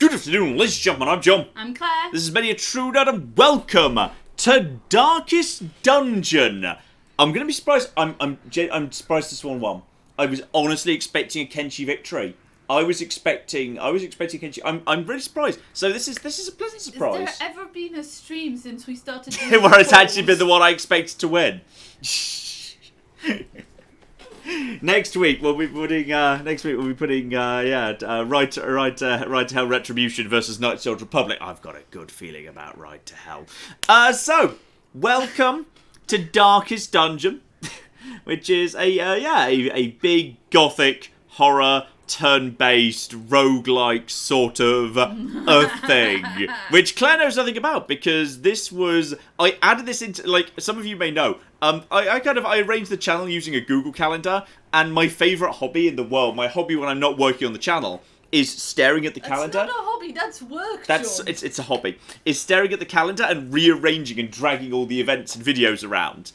Good afternoon, ladies and gentlemen, I'm John. I'm Claire. This is Many a True Nut, and welcome to Darkest Dungeon. I'm gonna be surprised. I'm surprised this one won. I was honestly expecting a Kenshi victory. I was expecting Kenshi. I'm really surprised. So this is a pleasant surprise. Has there ever been a stream since we started doing where it's polls? actually been the one I expected to win? Next week we'll be putting Right to Hell Retribution versus Knights of the Old Republic. I've got a good feeling about Ride to Hell. So welcome to Darkest Dungeon, which is a big gothic horror turn-based roguelike sort of a thing, which Claire knows nothing about, because I added this into, like, some of you may know, I arranged the channel using a Google Calendar, and my favourite hobby in the world, my hobby when I'm not working on the channel, is staring at the calendar. That's not a hobby, that's work, John. It's a hobby. Is staring at the calendar and rearranging and dragging all the events and videos around.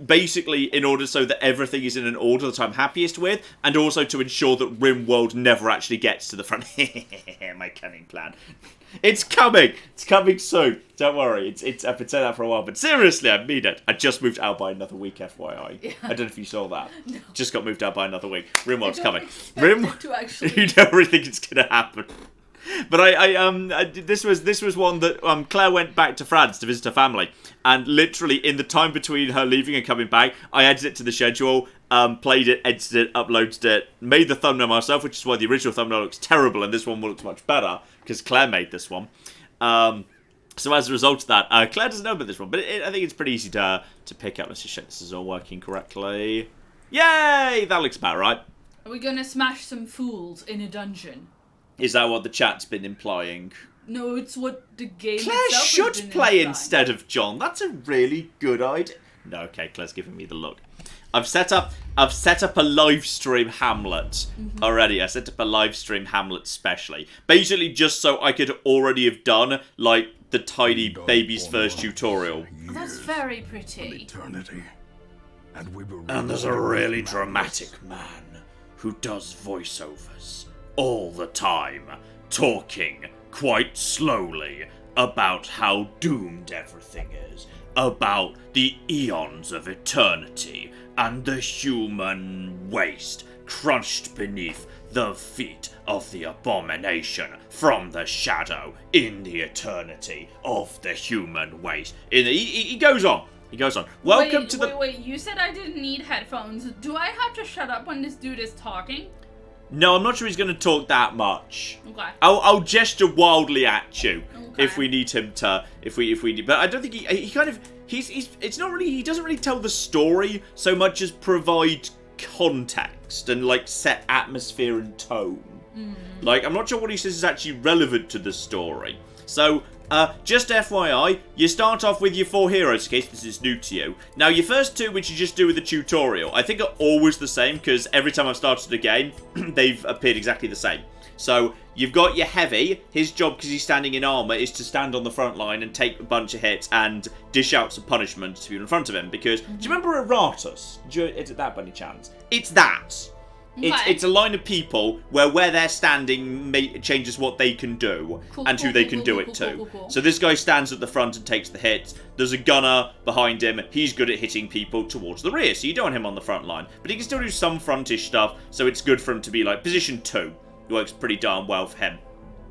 Basically, in order so that everything is in an order that I'm happiest with, and also to ensure that RimWorld never actually gets to the front. My cunning plan. It's coming! It's coming soon. Don't worry. I've been saying that for a while, but seriously, I mean it. I just moved out by another week, FYI. Yeah. I don't know if you saw that. No. Just got moved out by another week. RimWorld's coming. You don't really think it's gonna happen. But this was one that Claire went back to France to visit her family, and literally in the time between her leaving and coming back, I added it to the schedule, played it, edited it, uploaded it, made the thumbnail myself, which is why the original thumbnail looks terrible and this one looks much better, because Claire made this one. So as a result of that, Claire doesn't know about this one, but I think it's pretty easy to pick up. Let's just check this is all working correctly. Yay! That looks about right. Are we gonna smash some fools in a dungeon? Is that what the chat's been implying? No, it's what the game Claire itself should has been play implying. instead of John. That's a really good idea. No, okay, Claire's giving me the look. I've set up a live stream Hamlet already. I set up a live stream Hamlet specially, basically just so I could already have done like the tiny baby's first tutorial. Oh, that's very pretty. Eternity. And there's a really dramatic man who does voiceovers all the time, talking quite slowly about how doomed everything is, about the eons of eternity and the human waste crushed beneath the feet of the abomination from the shadow in the eternity of the human waste. He goes on. He goes on. Welcome to the... Wait, you said I didn't need headphones. Do I have to shut up when this dude is talking? No, I'm not sure he's going to talk that much. Okay. I'll gesture wildly at you okay. if we need him to. If we need, but I don't think he kind of it's not really, he doesn't really tell the story so much as provide context and like set atmosphere and tone. Like, I'm not sure what he says is actually relevant to the story. So just FYI, you start off with your 4 heroes in case this is new to you. Now, your first 2, which you just do with the tutorial, I think are always the same, because every time I've started a game, they've appeared exactly the same. So, you've got your heavy. His job, because he's standing in armour, is to stand on the front line and take a bunch of hits and dish out some punishment to people in front of him. Because, do you remember Erratus? Is it that by any chance? It's that. Okay. It's a line of people where they're standing changes what they can do and who they can do it to. So this guy stands at the front and takes the hits. There's a gunner behind him. He's good at hitting people towards the rear, so you don't want him on the front line. But he can still do some frontish stuff, so it's good for him to be like position 2. It works pretty darn well for him.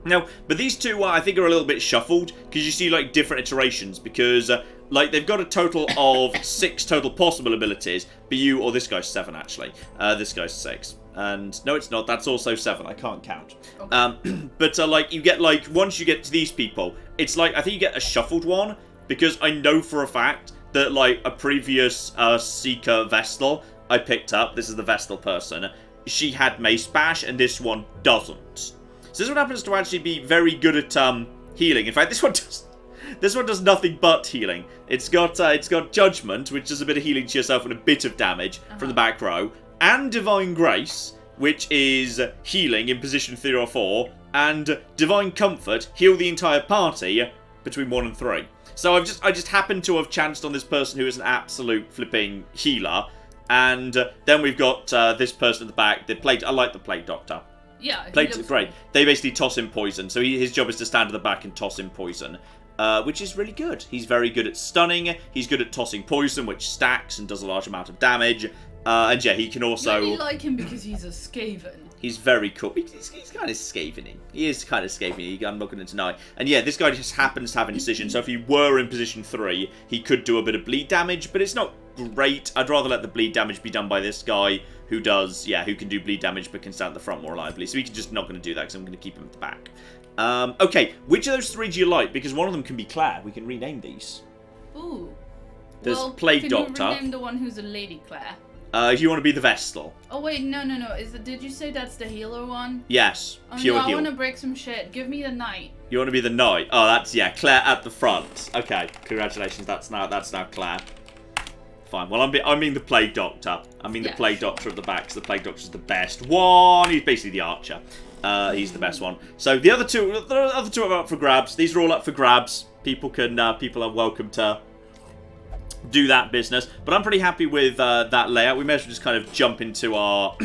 Now, but these two, I think, are a little bit shuffled, because you see, like, different iterations, because, like, they've got a total of 6 total possible abilities, but or this guy's 7, actually. This guy's 6. And, no, it's not, that's also 7, I can't count. Okay. But, like, you get, like, once you get to these people, it's like, I think you get a shuffled one, because I know for a fact that, like, a previous Seeker Vestal I picked up, this is the Vestal person, she had Mace Bash, and this one doesn't. So this one happens to actually be very good at healing. In fact, this one does nothing but healing. It's got Judgment, which does a bit of healing to yourself and a bit of damage from the back row, and Divine Grace, which is healing in position 3 or 4, and Divine Comfort, heal the entire party between 1 and 3. So I just happened to have chanced on this person who is an absolute flipping healer, and then we've got this person at the back. I like the Plague Doctor. Yeah, Great. They basically toss him poison. So his job is to stand at the back and toss him poison. Which is really good. He's very good at stunning. He's good at tossing poison, which stacks and does a large amount of damage. And yeah, he can also... I really like him because he's a Skaven. He's very cool. He's kind of Skaven-y. He is kind of Skaven-y, I'm not going to deny. And yeah, this guy just happens to have indecision. So if he were in position 3, he could do a bit of bleed damage, but it's not great. I'd rather let the bleed damage be done by this guy who can do bleed damage but can stand at the front more reliably. So he's just not going to do that because I'm going to keep him at the back. Okay, which of those 3 do you like? Because one of them can be Claire. We can rename these. Ooh. There's Plague Doctor. Can you rename the one who's a Lady Claire? You want to be the Vestal. Oh wait, no. Did you say that's the healer one? Yes, oh, pure no, heal. I want to break some shit. Give me the Knight. You want to be the Knight? Oh, that's Claire at the front. Okay, congratulations. That's now Claire. Fine. Well, I mean the Plague Doctor. The Plague Doctor at the back. Because the Plague Doctor's the best one. He's basically the Archer. He's the best one. So the other two are up for grabs. These are all up for grabs. People are welcome to do that business. But I'm pretty happy with that layout. We may as well just kind of jump into our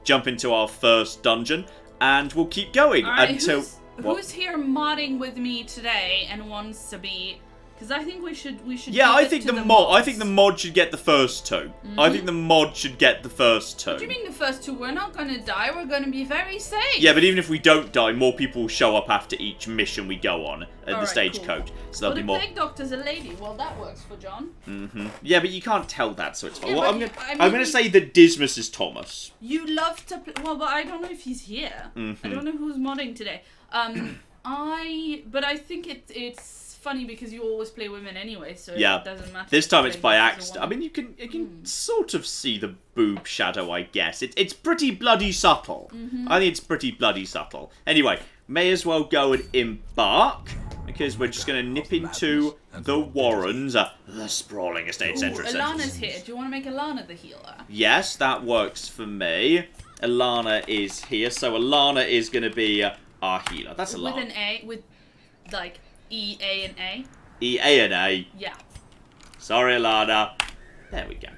jump into our first dungeon, and we'll keep going until. Who's here modding with me today and wants to be? Because I think we should. Yeah, I think the mod should get the first 2. Mm-hmm. I think the mod should get the first 2. What do you mean the first 2? We're not gonna die. We're gonna be very safe. Yeah, but even if we don't die, more people will show up after each mission we go on at the stagecoach. Cool. So there'll be more. The Plague Doctor's a lady. Well, that works for John. Mm-hmm. Yeah, but you can't tell that, so it's fine. Yeah, well, I'm gonna say that Dismas is Thomas. You love to. Well, but I don't know if he's here. Mm-hmm. I don't know who's modding today. But I think it's funny because you always play women anyway, so it doesn't matter. This time it's by accident. You can sort of see the boob shadow, I guess. It's pretty bloody subtle. Mm-hmm. I think it's pretty bloody subtle. Anyway, may as well go and embark, because we're just going to nip into the Warrens, the sprawling estate centre. Alana's here. Do you want to make Alana the healer? Yes, that works for me. Alana is here, so Alana is going to be our healer. That's Alana. With an A, with like E, A, and A? E, A, and A. Yeah. Sorry, Alana. There we go.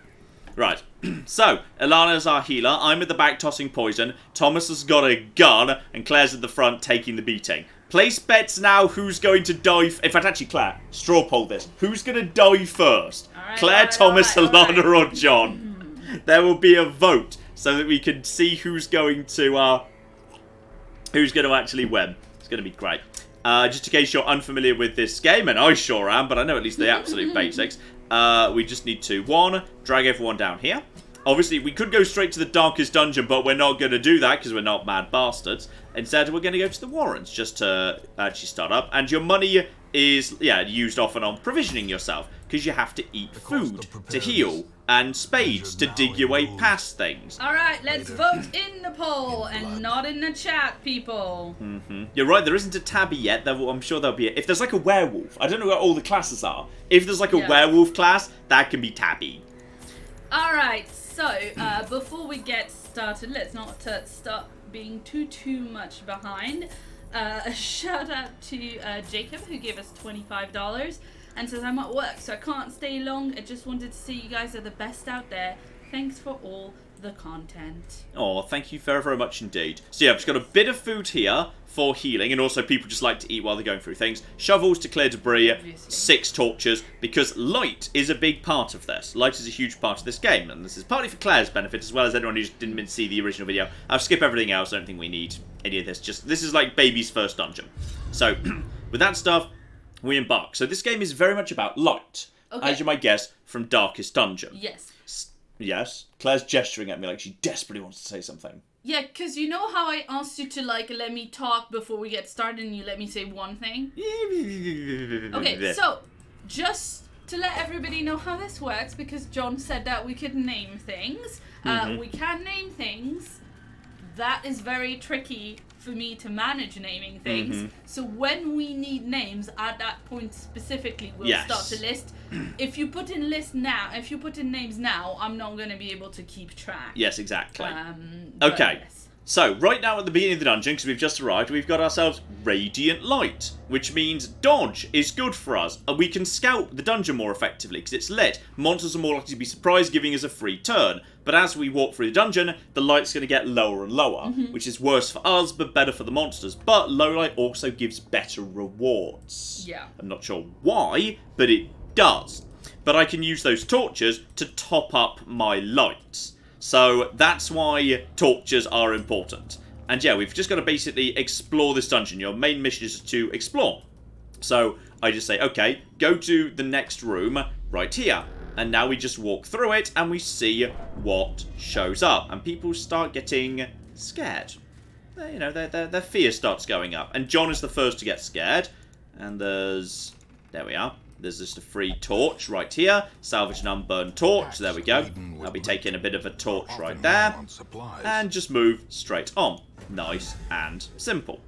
Right. So, Alana's our healer. I'm at the back tossing poison. Thomas has got a gun. And Claire's at the front taking the beating. Place bets now who's going to die. In fact, actually, Claire, straw poll this. Who's going to die first? Right, Claire, Thomas, Alana, or John? There will be a vote so that we can see who's going to actually win. It's going to be great. Just in case you're unfamiliar with this game, and I sure am, but I know at least the absolute basics, we just need to, 1, drag everyone down here. Obviously, we could go straight to the darkest dungeon, but we're not going to do that because we're not mad bastards. Instead, we're going to go to the Warrens just to actually start up. And your money is, used off and on provisioning yourself because you have to eat food to heal and spades to dig your way past things. Alright, let's vote in the poll and not in the chat, people. Mm-hmm. You're right, there isn't a tabby yet. I'm sure there'll be if there's like a werewolf. I don't know where all the classes are. If there's like a werewolf class, that can be tabby. Alright, so before we get started, let's not start being too much behind. A shout out to Jacob, who gave us $25 and says, I'm at work, so I can't stay long. I just wanted to say you guys are the best out there. Thanks for all the content. Oh, thank you very, very much indeed. So yeah, I've just got a bit of food here for healing, and also people just like to eat while they're going through things. Shovels to clear debris, obviously. 6 torches, because light is a big part of this. Light is a huge part of this game, and this is partly for Claire's benefit, as well as anyone who just didn't see the original video. I'll skip everything else, I don't think we need any of this. This is like baby's first dungeon. So, with that stuff, we embark. So this game is very much about light, as you might guess, from Darkest Dungeon. Yes. Yes? Claire's gesturing at me like she desperately wants to say something. Yeah, because you know how I asked you to, let me talk before we get started and you let me say one thing? Okay, so, just to let everybody know how this works, because John said that we could name things. We can name things. That is very tricky for me to manage naming things. So when we need names, at that point specifically, we'll start a list. If you put in names now, I'm not going to be able to keep track. Yes, exactly. Okay. Yes. So, right now at the beginning of the dungeon, because we've just arrived, we've got ourselves Radiant Light, which means dodge is good for us, and we can scout the dungeon more effectively, because it's lit. Monsters are more likely to be surprised, giving us a free turn. But as we walk through the dungeon, the light's going to get lower and lower, which is worse for us, but better for the monsters. But low light also gives better rewards. Yeah. I'm not sure why, but it does. But I can use those torches to top up my lights. So that's why torches are important. And yeah, we've just got to basically explore this dungeon. Your main mission is to explore. So I just say, okay, go to the next room right here. And now we just walk through it and we see what shows up. And people start getting scared. You know, their fear starts going up. And John is the first to get scared. And there we are. There's just a free torch right here. Salvage an unburned torch. There we go. I'll be taking a bit of a torch right there. And just move straight on. Nice and simple.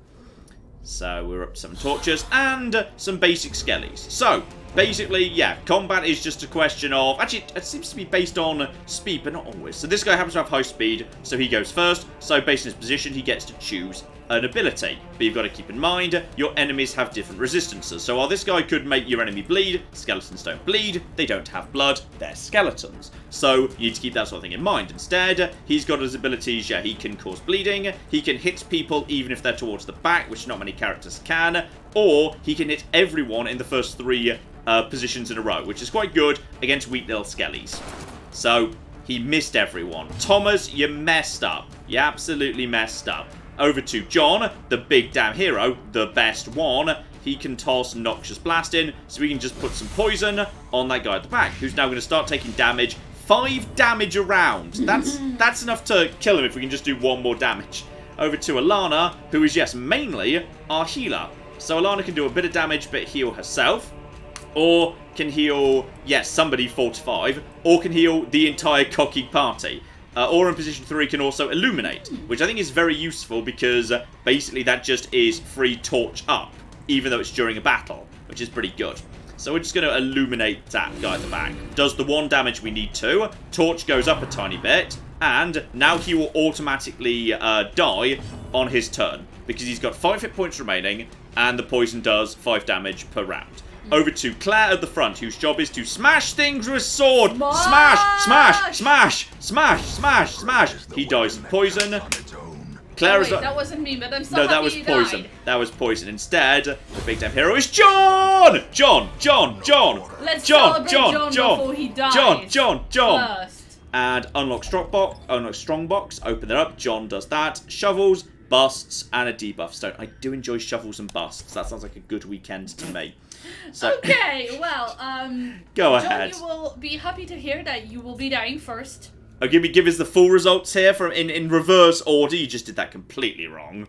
So we're up to some torches and some basic skellies. So, basically, yeah, combat is just a question of... Actually, it seems to be based on speed, but not always. So this guy happens to have high speed, so he goes first. So based on his position, he gets to choose an ability. But you've got to keep in mind, your enemies have different resistances. So while this guy could make your enemy bleed, skeletons don't bleed, they don't have blood, they're skeletons. So you need to keep that sort of thing in mind. Instead, he's got his abilities, yeah, he can cause bleeding, he can hit people even if they're towards the back, which not many characters can, or he can hit everyone in the first 3 positions in a row, which is quite good against weak little skellies. So, he missed everyone. Thomas, you messed up. You absolutely messed up. Over to John, the big damn hero, the best one. He can toss Noxious Blast in, so we can just put some poison on that guy at the back, who's now going to start taking damage. 5 damage a round. That's enough to kill him if we can just do 1 more damage. Over to Alana, who is, yes, mainly our healer. So Alana can do a bit of damage, but heal herself. Or can heal, yes, somebody 4 to 5. Or can heal the entire cocky party. Or in position 3 can also illuminate, which I think is very useful because basically that just is free torch up, even though it's during a battle, which is pretty good. So we're just going to illuminate that guy at the back. Does the 1 damage we need to. Torch goes up a tiny bit, and now he will automatically die on his turn, because he's got 5 hit points remaining, and the poison does 5 damage per round. Over to Claire at the front, whose job is to smash things with a sword. Smash! Smash! Smash! Smash! Smash! Smash! He dies of poison. Claire is... that wasn't me, but I'm so No, that was poison. That was poison. Instead, the big damn hero is John! John! Let's celebrate John before he dies. John! First. And unlock strongbox. Open it up. John does that. Shovels, busts, and a debuff stone. I do enjoy shovels and busts. That sounds like a good weekend to me. So, okay, well, go ahead. John, you will be happy to hear that you will be dying first. Oh, give us the full results here from in reverse order. You just did that completely wrong.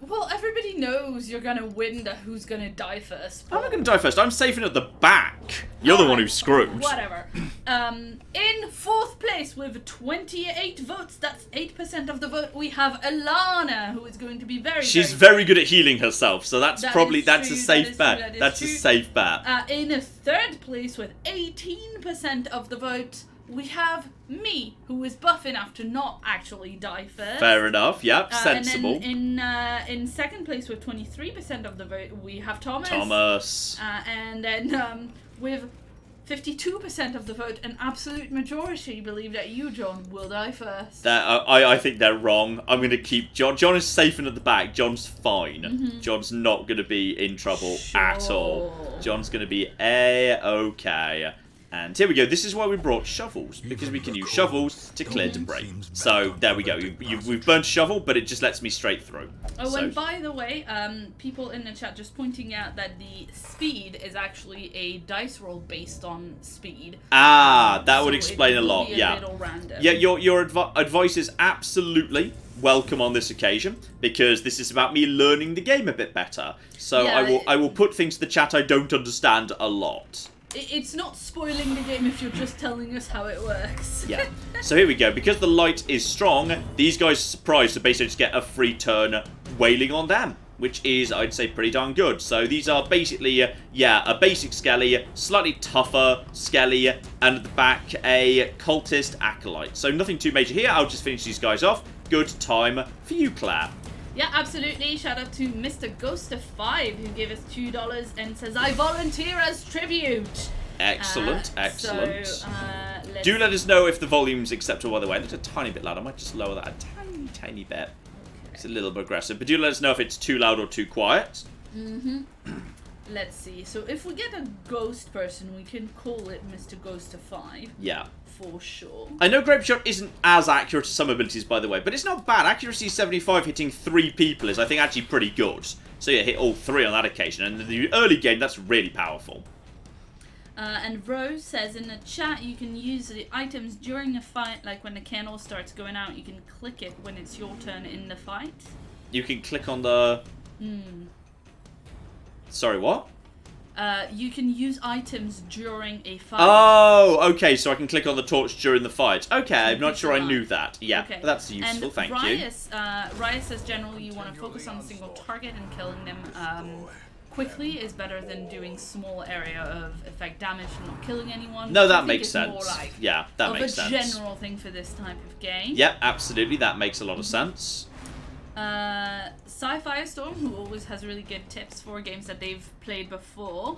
Well, everybody knows you're gonna win the who's gonna die first. I'm not gonna die first. I'm saving at the back. You're the one who's screwed. Whatever. In 4th place with 28 votes, that's 8% of the vote, we have Alana, who is going to be She's very good at healing herself, so that's a safe bet. That's a safe bet. In 3rd place with 18% of the vote, we have me, who is buff enough to not actually die first. Fair enough, yep, sensible. And then in 2nd place with 23% of the vote, we have Thomas. And then with 52% of the vote, an absolute majority believe that you, John, will die first. I think they're wrong. I'm going to keep John. John is safe and at the back. John's fine. John's not going to be in trouble at all. John's going to be A-okay. And here we go. This is why we brought shovels, because we can use shovels to clear debris. So there we go. We've burnt a shovel, but it just lets me straight through. Oh, and by the way, people in the chat just pointing out that the speed is actually a dice roll based on speed. Ah, that would explain a lot. Yeah. Little random. Yeah, your advice is absolutely welcome on this occasion, because this is about me learning the game a bit better. So yeah, I will put things to the chat I don't understand a lot. It's not spoiling the game if you're just telling us how it works. Yeah. So here we go. Because the light is strong, these guys are surprised to basically just get a free turn wailing on them. which is, I'd say, pretty darn good. So these are basically, a basic skelly, slightly tougher skelly, and at the back, a cultist acolyte. So nothing too major here. I'll just finish these guys off. Good time for you, Claire. Yeah, absolutely. Shout out to Mr. Ghost of 5, who gave us $2 and says, I volunteer as tribute. Excellent, excellent. So, do let us know if the volume's acceptable, by the way. It's a tiny bit loud. I might just lower that a tiny, tiny bit. Okay. It's a little bit aggressive. But do let us know if it's too loud or too quiet. Let's see. So if we get a ghost person, we can call it Mr. Ghost of 5. Yeah. For sure. I know Grape Shot isn't as accurate as some abilities, by the way, but it's not bad. Accuracy 75, hitting 3 people is, I think, actually pretty good. So yeah, hit all 3 on that occasion. And in the early game, that's really powerful. And Rose says in the chat, you can use the items during a fight, like when the candle starts going out, you can click it when it's your turn in the fight. You can click on the... Sorry, what? You can use items during a fight. Oh, okay, so I can click on the torch during the fight. Okay, I'm not sure I knew that. Yeah, okay. That's useful, and thank you. Riot says generally you want to focus on a single target and killing them quickly is better than doing small area of effect damage and not killing anyone. No, that makes sense. More like yeah, that makes sense. Of a general thing for this type of game. Yep, absolutely, that makes a lot of sense. Sci-Fi Storm, who always has really good tips for games that they've played before,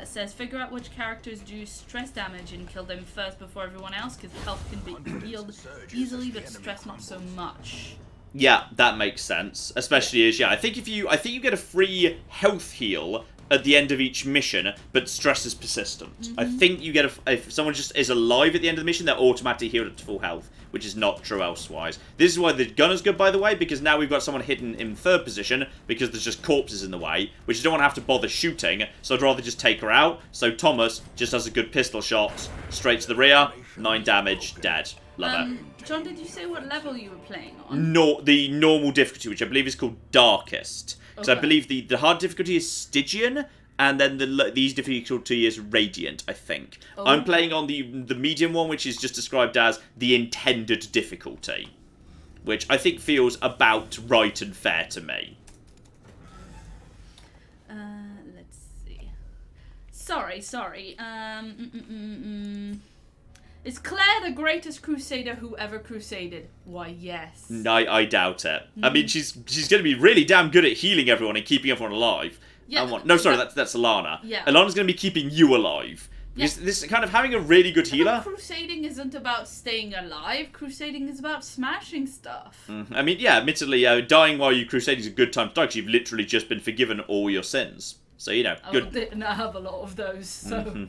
says figure out which characters do stress damage and kill them first before everyone else, because health can be healed easily, but stress not so much. Yeah, that makes sense. Especially as, I think you get a free health heal at the end of each mission, but stress is persistent. I think you get if someone just is alive at the end of the mission, they're automatically healed up to full health, which is not true elsewise. This is why the gunner's good, by the way, because now we've got someone hidden in 3rd position, because there's just corpses in the way, which you don't want to have to bother shooting, so I'd rather just take her out. So Thomas just has a good pistol shot, straight to the rear, 9 damage, dead. Love it. John, did you say what level you were playing on? No, the normal difficulty, which I believe is called Darkest. Because I believe the hard difficulty is Stygian, and then the easy difficulty is Radiant, I think. I'm playing on the medium one, which is just described as the intended difficulty, which I think feels about right and fair to me. Let's see. Sorry. Is Claire the greatest crusader who ever crusaded? Why, yes. I doubt it. I mean, she's going to be really damn good at healing everyone and keeping everyone alive. Yeah, no, sorry, that's Alana. Yeah. Alana's going to be keeping you alive. Because this kind of having a really good healer. But crusading isn't about staying alive. Crusading is about smashing stuff. I mean, yeah, admittedly, dying while you crusade is a good time to die because you've literally just been forgiven all your sins. So, good. And I have a lot of those, so...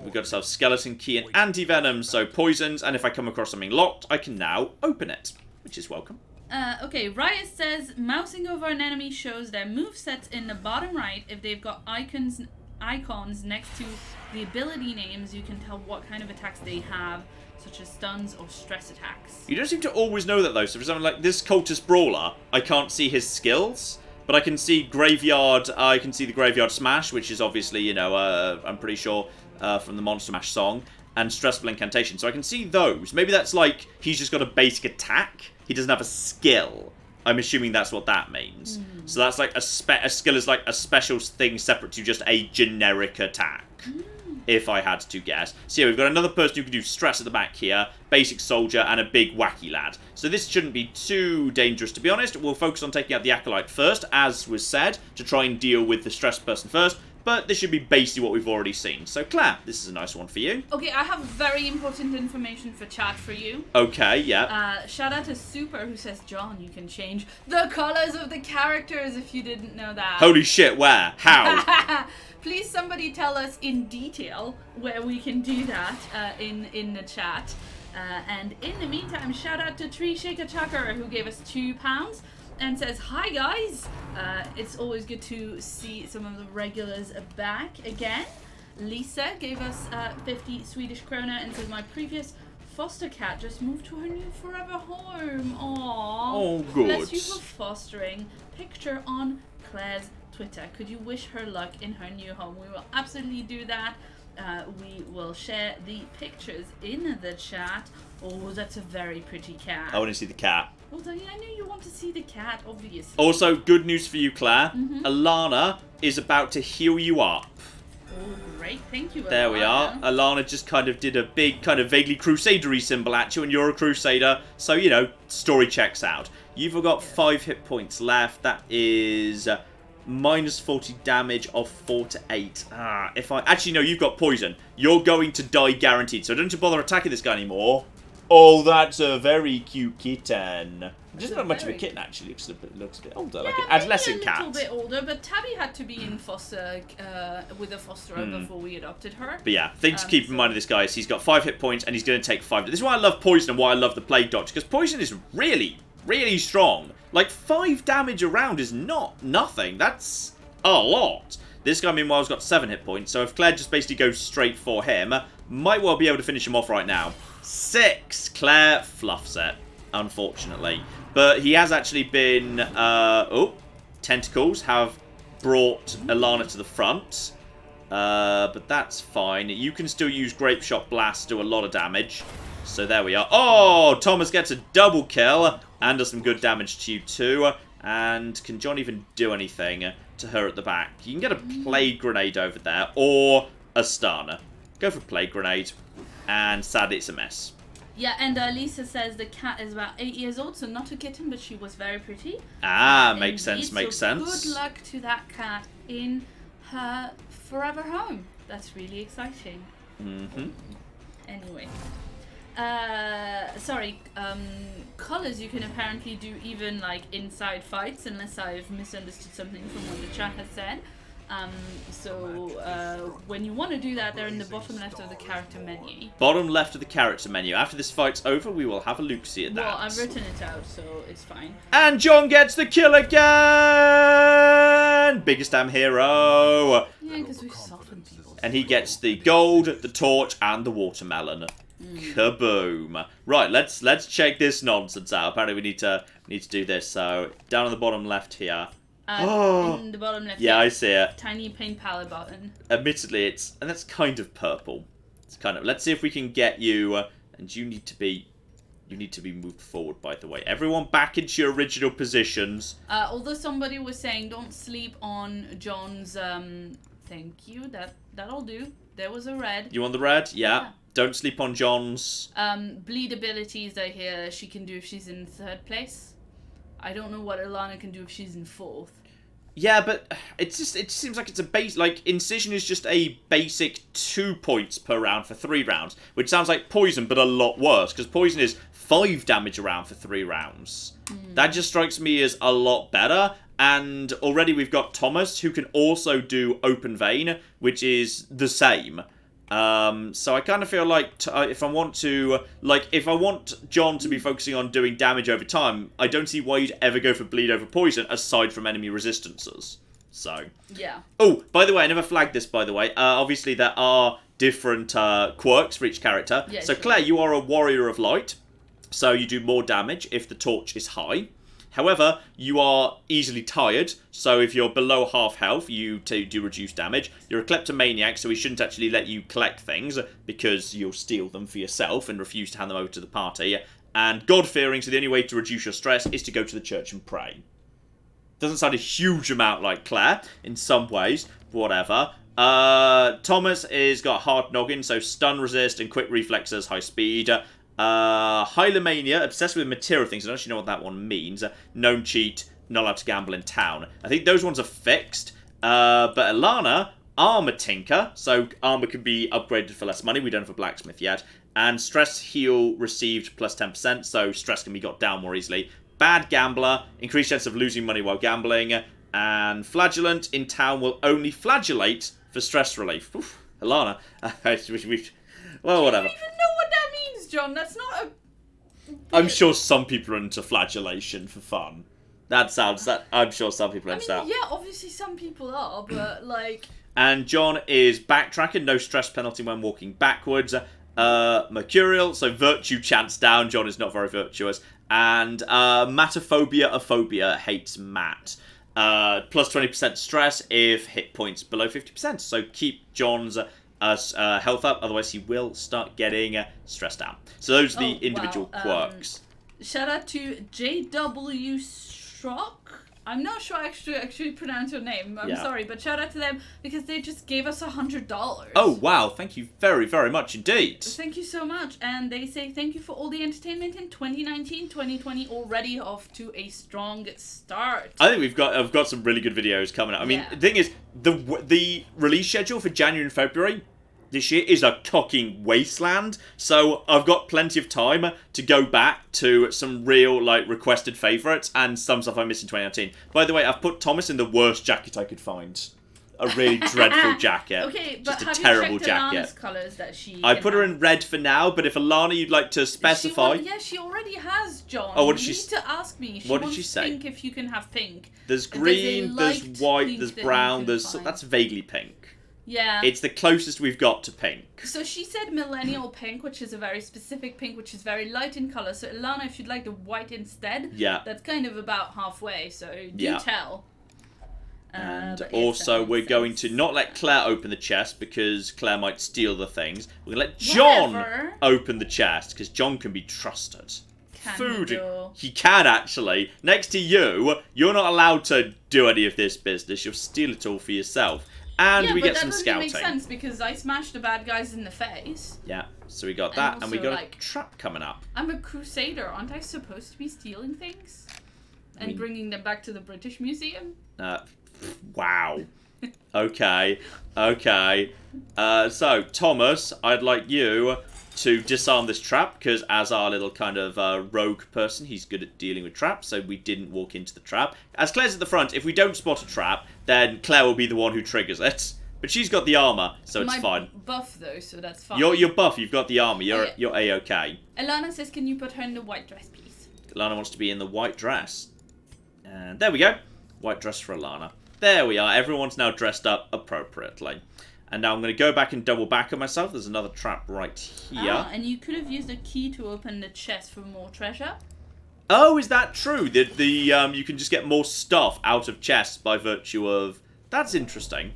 We've got ourselves Skeleton Key and Anti-Venom, so poisons, and if I come across something locked, I can now open it, which is welcome. Okay, Riot says, mousing over an enemy shows their movesets in the bottom right. If they've got icons next to the ability names, you can tell what kind of attacks they have, such as stuns or stress attacks. You don't seem to always know that, though. So for someone like this Cultist Brawler, I can't see his skills, but I can see Graveyard, I can see the Graveyard Smash, which is obviously, I'm pretty sure... from the Monster Mash song, and Stressful Incantation. So I can see those. Maybe that's like, he's just got a basic attack. He doesn't have a skill. I'm assuming that's what that means. So that's like a skill is like a special thing separate to just a generic attack. If I had to guess. So yeah, we've got another person who can do stress at the back here, basic soldier, and a big wacky lad. So this shouldn't be too dangerous, to be honest. We'll focus on taking out the acolyte first, as was said, to try and deal with the stressed person first. But this should be basically what we've already seen. So, Claire, this is a nice one for you. Okay, I have very important information for chat for you. Okay, yeah. Shout out to Super, who says, John, you can change the colours of the characters if you didn't know that. Holy shit, where? How? Please, somebody tell us in detail where we can do that in the chat. And in the meantime, shout out to Tree Shaker Chucker, who gave us £2. And says, hi guys, it's always good to see some of the regulars back again. Lisa gave us 50 Swedish krona and says, my previous foster cat just moved to her new forever home. Aww. Oh, good. Bless you for fostering. Picture on Claire's Twitter. Could you wish her luck in her new home? We will absolutely do that. We will share the pictures in the chat. Oh, that's a very pretty cat. I want to see the cat. Well, Diane, I know you want to see the cat, obviously. Also, good news for you, Claire. Alana is about to heal you up. Oh, great. Thank you, Alana. There we are. Alana just kind of did a big, kind of vaguely crusader-y symbol at you, and you're a crusader, so, you know, story checks out. You've got 5 hit points left. That is minus 40 damage of 4 to 8. Actually, no, you've got poison. You're going to die guaranteed, so don't you bother attacking this guy anymore. Oh, that's a very cute kitten. Just not much of a kitten, actually. Looks a bit older, like an adolescent cat. A little bit older, but Tabby had to be in foster with a fosterer before we adopted her. But yeah, thing to keep in mind of this guy is he's got 5 hit points and he's going to take 5. This is why I love poison and why I love the plague doctor, because poison is really, really strong. Like 5 damage a round is not nothing. That's a lot. This guy, meanwhile, has got 7 hit points, so if Claire just basically goes straight for him, might well be able to finish him off right now. 6. Claire fluffs it, unfortunately. But he has actually been... tentacles have brought Alana to the front. But that's fine. You can still use Grape Shot Blast to do a lot of damage. So there we are. Oh, Thomas gets a double kill. And does some good damage to you too. And can John even do anything to her at the back? You can get a Plague Grenade over there. Or a stun. Go for Plague Grenade. And sadly it's a miss. Yeah, and Lisa says the cat is about 8 years old, so not a kitten, but she was very pretty. Makes sense, makes sense. Good luck to that cat in her forever home. That's really exciting. Anyway. Colors you can apparently do even, like, inside fights, unless I've misunderstood something from what the chat has said. When you want to do that, they're in the bottom left of the character menu. Bottom left of the character menu. After this fight's over, we will have a look-see at that. Well, I've written it out, so it's fine. And John gets the kill again! Biggest damn hero! Yeah, because we've softened people. And he gets the gold, the torch, and the watermelon. Kaboom! Right, let's check this nonsense out. Apparently we need to do this. So down on the bottom left here. In the bottom left. Yeah, I see it. Tiny paint palette button. Admittedly, and that's kind of purple. It's kind of. Let's see if we can get you. And you need to be moved forward. By the way, everyone back into your original positions. Although somebody was saying don't sleep on John's. Thank you. That'll do. There was a red. You want the red? Yeah. Don't sleep on John's. Bleed abilities. I hear she can do if she's in 3rd place. I don't know what Alana can do if she's in 4th. Yeah, but it seems like it's a base. Like Incision is just a basic 2 points per round for 3 rounds, which sounds like Poison, but a lot worse because Poison is 5 damage a round for 3 rounds. That just strikes me as a lot better. And already we've got Thomas, who can also do Open Vein, which is the same. So I kind of feel like if I want John to be focusing on doing damage over time, I don't see why you'd ever go for bleed over poison aside from enemy resistances. So yeah. Oh, by the way, I never flagged this. By the way, obviously there are different quirks for each character. Yeah, so sure. Claire, you are a warrior of light, so you do more damage if the torch is high. However, you are easily tired, so if you're below half health, you do reduce damage. You're a kleptomaniac, so we shouldn't actually let you collect things, because you'll steal them for yourself and refuse to hand them over to the party. And God-fearing, so the only way to reduce your stress is to go to the church and pray. Doesn't sound a huge amount like Claire, in some ways, whatever. Thomas is got hard noggin, so stun resist and quick reflexes, high speed. Hylomania, obsessed with material things. I don't actually know what that one means. Known cheat, not allowed to gamble in town. I think those ones are fixed. But Alana, armor tinker, so armor can be upgraded for less money. We don't have a blacksmith yet. And stress heal received plus 10%, so stress can be got down more easily. Bad gambler, increased chance of losing money while gambling. And flagellant, in town will only flagellate for stress relief. Oof, Alana, well, whatever. I don't even know what that means, John. That's not a... I'm sure some people are into flagellation for fun. I'm sure some people are into that. Yeah, obviously some people are, but like... And John is backtracking, no stress penalty when walking backwards. Mercurial, so virtue chance down. John is not very virtuous. And matophobia, a phobia, hates mat. Plus 20% stress if hit points below 50%. So keep John's... health up, otherwise he will start getting stressed out. So those are the individual quirks. Shout out to JW Strock. I'm not sure I actually pronounce your name. I'm sorry, but shout out to them because they just gave us $100. Oh, wow. Thank you very, very much indeed. Thank you so much. And they say thank you for all the entertainment in 2019, 2020, already off to a strong start. I think I've got some really good videos coming out. I mean, the thing is, the release schedule for January and February this year is a cocking wasteland, so I've got plenty of time to go back to some real, like, requested favourites and some stuff I missed in 2019. By the way, I've put Thomas in the worst jacket I could find. A really dreadful jacket. Okay, but just a terrible jacket. Alana's colours that she I put her in red for now, but if Alana you'd like to specify... She already has, John. Oh, what did you she... need to ask me. What did she say? Pink if you can have pink. There's green, there's white, there's brown, that's vaguely pink. Yeah. It's the closest we've got to pink. So she said millennial pink, which is a very specific pink, which is very light in colour. So Alana, if you'd like the white instead, that's kind of about halfway, so do tell. And also we're going to not let Claire open the chest because Claire might steal the things. We're going to let John open the chest because John can be trusted. He can actually. Next to you, you're not allowed to do any of this business. You'll steal it all for yourself. And we get some scouting. Yeah, but that doesn't make sense because I smashed the bad guys in the face. Yeah, so we got that, and we got a trap coming up. I'm a crusader. Aren't I supposed to be stealing things? And bringing them back to the British Museum? Wow. Okay. So, Thomas, I'd like you to disarm this trap, because as our little kind of rogue person, he's good at dealing with traps, so we didn't walk into the trap. As Claire's at the front, if we don't spot a trap, then Claire will be the one who triggers it. But she's got the armour, so it's fine. Buff though, so that's fine. You're buff, you've got the armour, you're A-okay. Alana says, can you put her in the white dress, please? Alana wants to be in the white dress. And there we go. White dress for Alana. There we are, everyone's now dressed up appropriately. And now I'm going to go back and double back on myself. There's another trap right here. And you could have used a key to open the chest for more treasure. Oh, is that true? You can just get more stuff out of chests by virtue of... That's interesting.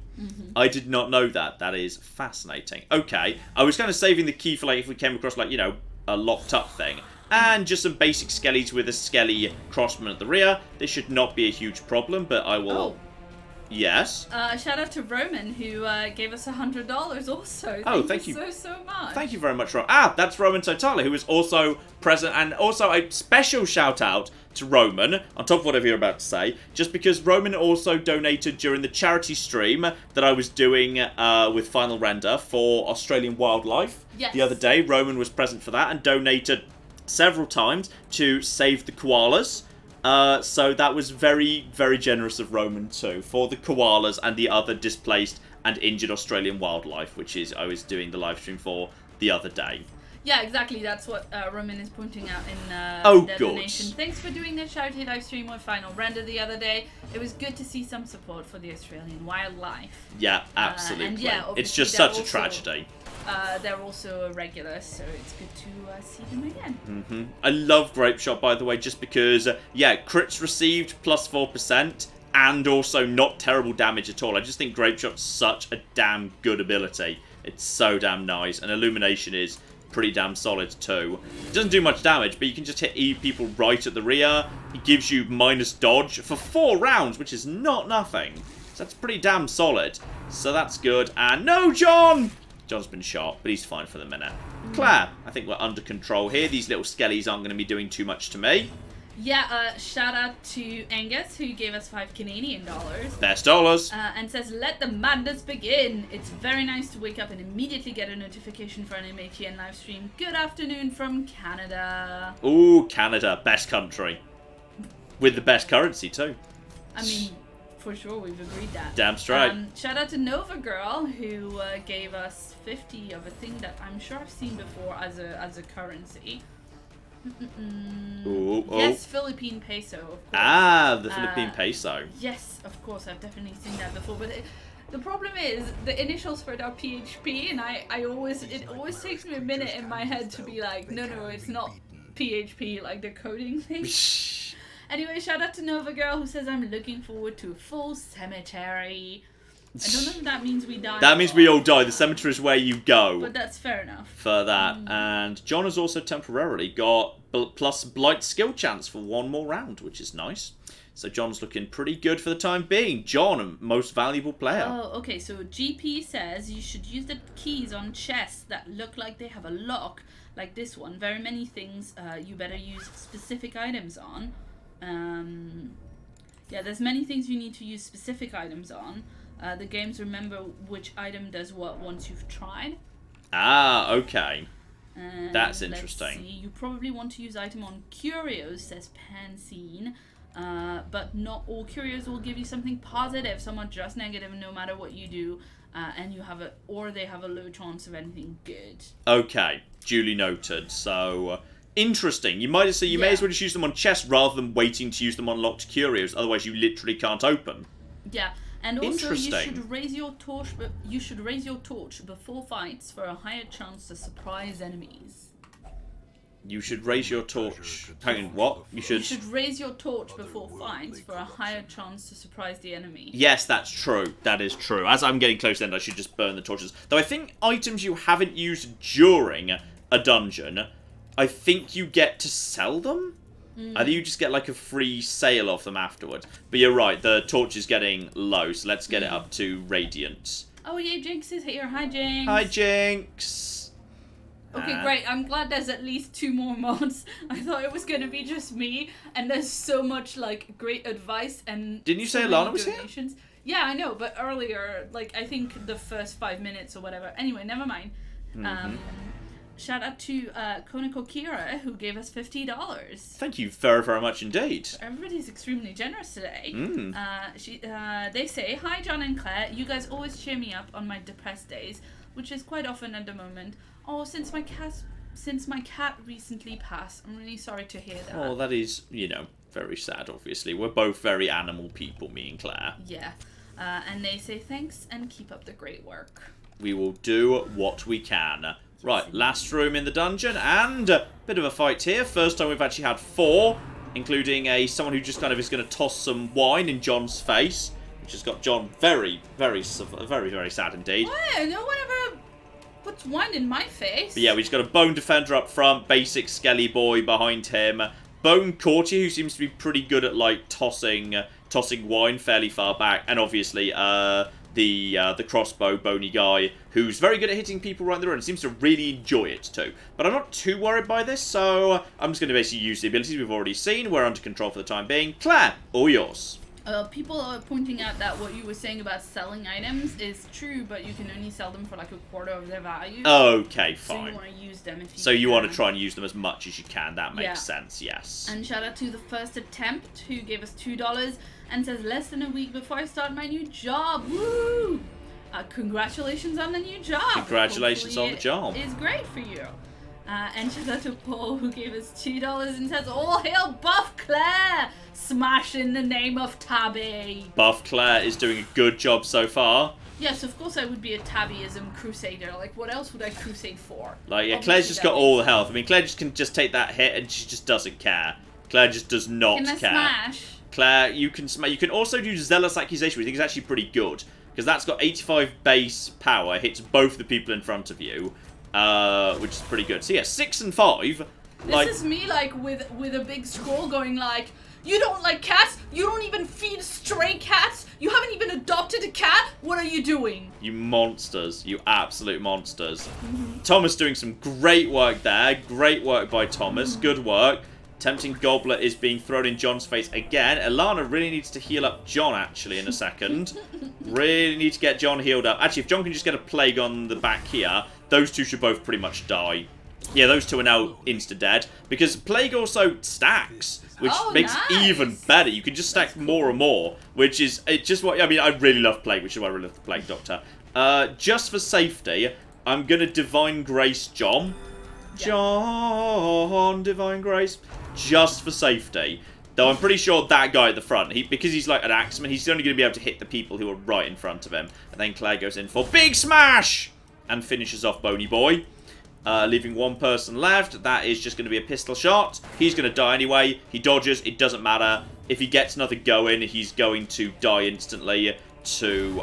I did not know that. That is fascinating. Okay, I was kind of saving the key for, like, if we came across, like, you know, a locked up thing. And just some basic skellies with a skelly crossman at the rear. This should not be a huge problem, but I will... Oh. Yes. Shout out to Roman who gave us $100 also. Thank you so much. Thank you very much, Roman. That's Roman Totale, who was also present, and also a special shout out to Roman on top of whatever you're about to say, just because Roman also donated during the charity stream that I was doing with Final Render for Australian Wildlife. Yes. The other day, Roman was present for that and donated several times to save the koalas. So that was very, very generous of Roman too, for the koalas and the other displaced and injured Australian wildlife, which is I was doing the live stream for the other day. Yeah, exactly. That's what Roman is pointing out in the donation. Thanks for doing the charity live stream with Final Render the other day. It was good to see some support for the Australian wildlife. Yeah, absolutely. And yeah, it's just such a tragedy. They're also a regular, so it's good to see them again. I love Grape Shot, by the way, just because, crits received plus 4%, and also not terrible damage at all. I just think Grape Shot's such a damn good ability. It's so damn nice, and Illumination is pretty damn solid too. It doesn't do much damage, but you can just hit people right at the rear. It gives you minus dodge for 4 rounds, which is not nothing. So that's pretty damn solid. So that's good. And no, John! John's been shot, but he's fine for the minute. Claire, I think we're under control here. These little skellies aren't going to be doing too much to me. Yeah, shout out to Angus, who gave us $5 Canadian. Best dollars. And says, let the madness begin. It's very nice to wake up and immediately get a notification for an MATN live stream. Good afternoon from Canada. Ooh, Canada, best country. With the best currency, too. I mean, for sure, we've agreed that. Damn straight. Shout out to Nova Girl, who gave us 50 of a thing that I'm sure I've seen before as a currency. Yes, Philippine peso, of course. The Philippine peso. Yes, of course, I've definitely seen that before. But the problem is the initials for it are PHP, and it always takes me a minute in my head to be like, no, it's not PHP, like the coding thing. Anyway, shout out to Nova Girl, who says, I'm looking forward to a full cemetery. I don't know if that means we die. That means we all die. The cemetery is where you go. But that's fair enough. For that. And John has also temporarily got plus Blight skill chance for one more round, which is nice. So John's looking pretty good for the time being. John, most valuable player. Oh, okay. So GP says you should use the keys on chests that look like they have a lock, like this one. Very many things you better use specific items on. Yeah, there's many things you need to use specific items on. The games remember which item does what once you've tried. Ah, okay. That's interesting. Let's see. You probably want to use item on curios, says Pansine. But not all curios will give you something positive. Some are just negative no matter what you do. And they have a low chance of anything good. Okay, duly noted. So, interesting. You may as well just use them on chests rather than waiting to use them on locked curios. Otherwise, you literally can't open. Yeah, and also you should raise your torch. You should raise your torch before fights for a higher chance to surprise enemies. You should raise your torch. Hang on, what? You should raise your torch before fights for a higher chance to surprise the enemy. Yes, that's true. That is true. As I'm getting close to the end, I should just burn the torches. Though I think items you haven't used during a dungeon, I think you get to sell them? I think you just get like a free sale of them afterwards. But you're right, the torch is getting low, so let's get it up to Radiant. Oh yeah, Jinx is here. Hi, Jinx. Hi, Jinx. Okay, great. I'm glad there's at least 2 more mods. I thought it was going to be just me, and there's so much, like, great advice and... Didn't you say Alana was here? Yeah, I know, but earlier, like, I think the first 5 minutes or whatever. Anyway, never mind. Shout out to Konako Kira, who gave us $50. Thank you very, very much indeed. Everybody's extremely generous today. They say, hi, John and Claire. You guys always cheer me up on my depressed days, which is quite often at the moment. Oh, since my cat recently passed, I'm really sorry to hear that. Oh, that is, very sad, obviously. We're both very animal people, me and Claire. Yeah. And they say thanks and keep up the great work. We will do what we can. Right, last room in the dungeon, and a bit of a fight here. First time we've actually had 4, including someone who just kind of is going to toss some wine in John's face, which has got John very, very, very, very sad indeed. What? No one ever puts wine in my face. But yeah, we just got a Bone Defender up front, basic Skelly Boy behind him, Bone Courtier, who seems to be pretty good at, like, tossing wine fairly far back, and obviously, the crossbow bony guy, who's very good at hitting people right in the road and seems to really enjoy it too. But I'm not too worried by this, so I'm just going to basically use the abilities we've already seen. We're under control for the time being. Claire, all yours. People are pointing out that what you were saying about selling items is true, but you can only sell them for like a quarter of their value. Okay, fine. So you want to use them if you So you want to try and use them as much as you can. That makes Yeah. sense, yes. And shout out to the first attempt who gave us $2 and says less than a week before I start my new job. Woo! Congratulations on the new job. Congratulations on the job. It's great for you. And shout out to Paul who gave us $2 and says, all hail Buff Claire! Smash in the name of Tabby. Buff Claire is doing a good job so far. Yes, of course I would be a Tabbyism crusader. Like, what else would I crusade for? Like, yeah, Claire's just got all the health. I mean, Claire just can just take that hit and she just doesn't care. Claire just does not Can I care. smash? Claire, you can smash. You can also do Zealous Accusation, which I think is actually pretty good. Because that's got 85 base power, hits both the people in front of you. Which is pretty good. So yeah, 6 and 5. This is me, like, with a big scroll going like, you don't like cats? You don't even feed stray cats? You haven't even adopted a cat? What are you doing? You monsters. You absolute monsters. Thomas doing some great work there. Great work by Thomas. Good work. Tempting Goblet is being thrown in John's face again. Alana really needs to heal up John, actually, in a second. Really need to get John healed up. Actually, if John can just get a Plague on the back here, those two should both pretty much die. Yeah, those two are now insta-dead. Because Plague also stacks, which makes it even better. You can just stack more and more, which is just what... I mean, I really love Plague, which is why I really love the Plague Doctor. Just for safety, I'm going to Divine Grace John. Yeah. John, Divine Grace. Just for safety. Though I'm pretty sure that guy at the front, because he's like an axeman, he's only going to be able to hit the people who are right in front of him. And then Claire goes in for Big Smash! And finishes off Bony Boy. Leaving one person left. That is just going to be a pistol shot. He's going to die anyway. He dodges. It doesn't matter. If he gets another go in, he's going to die instantly to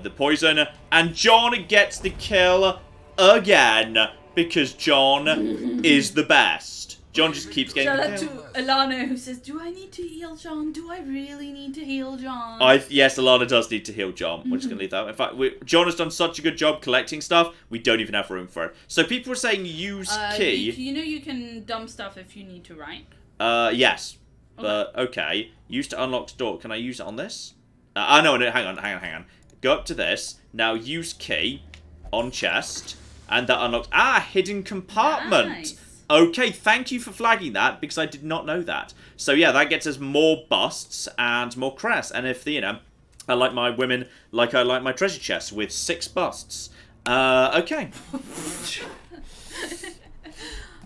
the poison. And John gets the kill again. Because John is the best. John just keeps getting... Shout out to Alana who says, do I need to heal John? Do I really need to heal John? Yes, Alana does need to heal John. We're just going to leave that. In fact, John has done such a good job collecting stuff, we don't even have room for it. So people were saying use key. You know you can dump stuff if you need to, right? Yes. Okay. But, okay. Use to unlock door. Can I use it on this? No, hang on. Go up to this. Now use key on chest. And that unlocks... hidden compartment. Nice. Okay, thank you for flagging that, because I did not know that. So yeah, that gets us more busts and more crests. And if, I like my women like I like my treasure chests with 6 busts. Okay.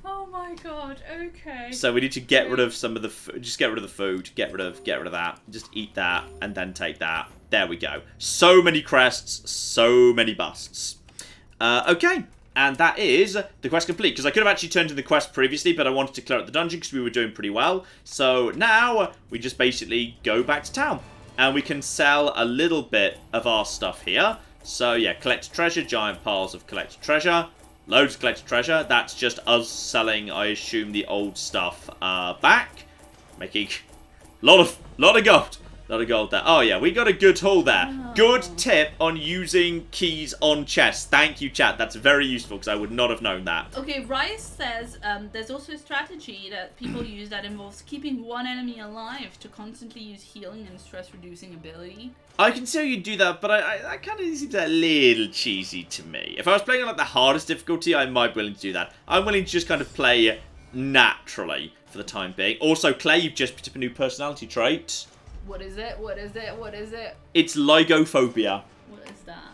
Oh my god, okay. So we need to get rid of some of the... Just get rid of the food. Get rid of that. Just eat that, and then take that. There we go. So many crests, so many busts. Okay. And that is the quest complete. Because I could have actually turned in the quest previously, but I wanted to clear out the dungeon because we were doing pretty well. So now we just basically go back to town. And we can sell a little bit of our stuff here. So yeah, collected treasure, giant piles of collected treasure. Loads of collected treasure. That's just us selling, I assume, the old stuff back. Making a lot of gold. Lot of gold there. Oh yeah, we got a good haul there. Oh. Good tip on using keys on chests. Thank you, chat. That's very useful because I would not have known that. Okay, Rice says there's also a strategy that people use that involves keeping one enemy alive to constantly use healing and stress-reducing ability. I can see how you do that, but I kind of seems a little cheesy to me. If I was playing on like the hardest difficulty, I might be willing to do that. I'm willing to just kind of play naturally for the time being. Also, Clay, you've just picked up a new personality trait. What is it? What is it? What is it? It's lygophobia. What is that?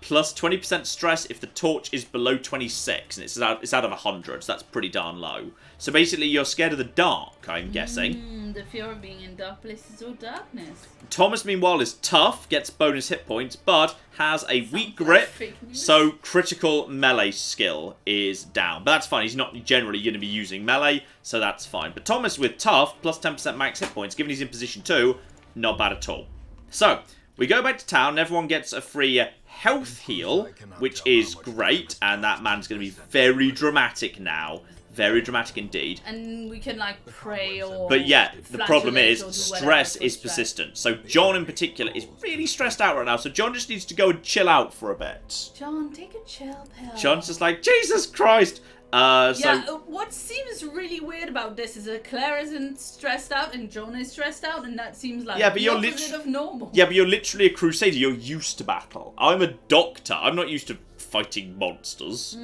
Plus 20% stress if the torch is below 26, and it's out of 100, so that's pretty darn low. So basically, you're scared of the dark, I'm guessing. The fear of being in dark places or darkness. Thomas, meanwhile, is tough, gets bonus hit points, but has a weak grip, so critical melee skill is down. But that's fine, he's not generally going to be using melee, so that's fine. But Thomas with tough, plus 10% max hit points, given he's in position 2, not bad at all. So, we go back to town, and everyone gets a free health heal, which is great, and that man's going to be very dramatic now. Very dramatic indeed. And we can, like, pray or... But yeah, the problem is, stress is persistent. So John in particular is really stressed out right now, so John just needs to go and chill out for a bit. John, take a chill pill. John's just like, Jesus Christ! What seems really weird about this is that Claire isn't stressed out and John is stressed out, and that seems like the opposite of normal. Yeah, but you're literally a crusader. You're used to battle. I'm a doctor. I'm not used to fighting monsters.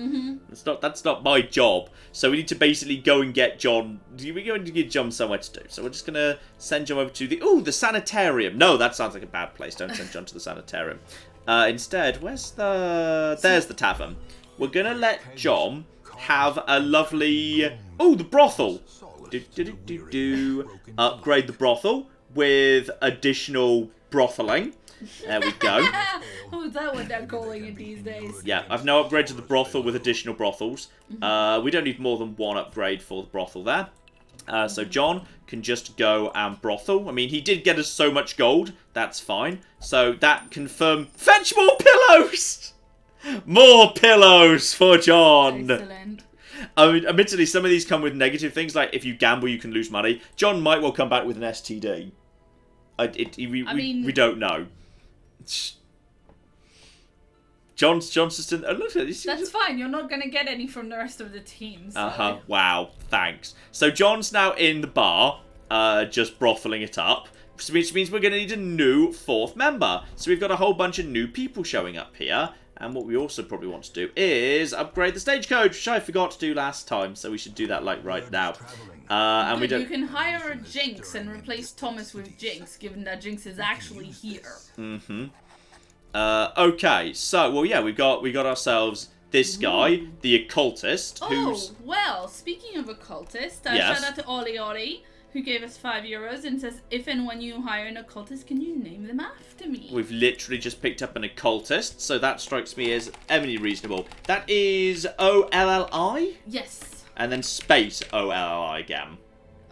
That's not my job. So we need to basically go and get John. We're going to get John somewhere to do. So we're just going to send John over to the sanitarium. No, that sounds like a bad place. Don't send John to the sanitarium. Instead, there's the tavern. We're going to let John have a lovely... the brothel. Upgrade the brothel with additional brotheling. There we go. Oh, is that what they're calling it these days? Yeah, I've now upgraded the brothel with additional brothels. We don't need more than one upgrade for the brothel there. So John can just go and brothel. I mean, he did get us so much gold. That's fine. So that confirmed... Fetch more pillows! More pillows for John! Excellent. I mean, admittedly, some of these come with negative things, like if you gamble, you can lose money. John might well come back with an STD. We don't know. John's just in... look at this. That's fine. You're not going to get any from the rest of the team. So. Wow. Thanks. So John's now in the bar, just brotheling it up, which means we're going to need a new 4th member. So we've got a whole bunch of new people showing up here. And what we also probably want to do is upgrade the stagecoach, which I forgot to do last time. So we should do that right now. And you can hire a Jinx and replace Thomas with Jinx, given that Jinx is actually here. Okay, so we got ourselves this guy, the occultist. Well, speaking of occultist, shout out to Oli, who gave us €5 and says, if and when you hire an occultist, can you name them after me? We've literally just picked up an occultist, so that strikes me as eminently reasonable. That is OLLI? Yes. And then space OLLI again.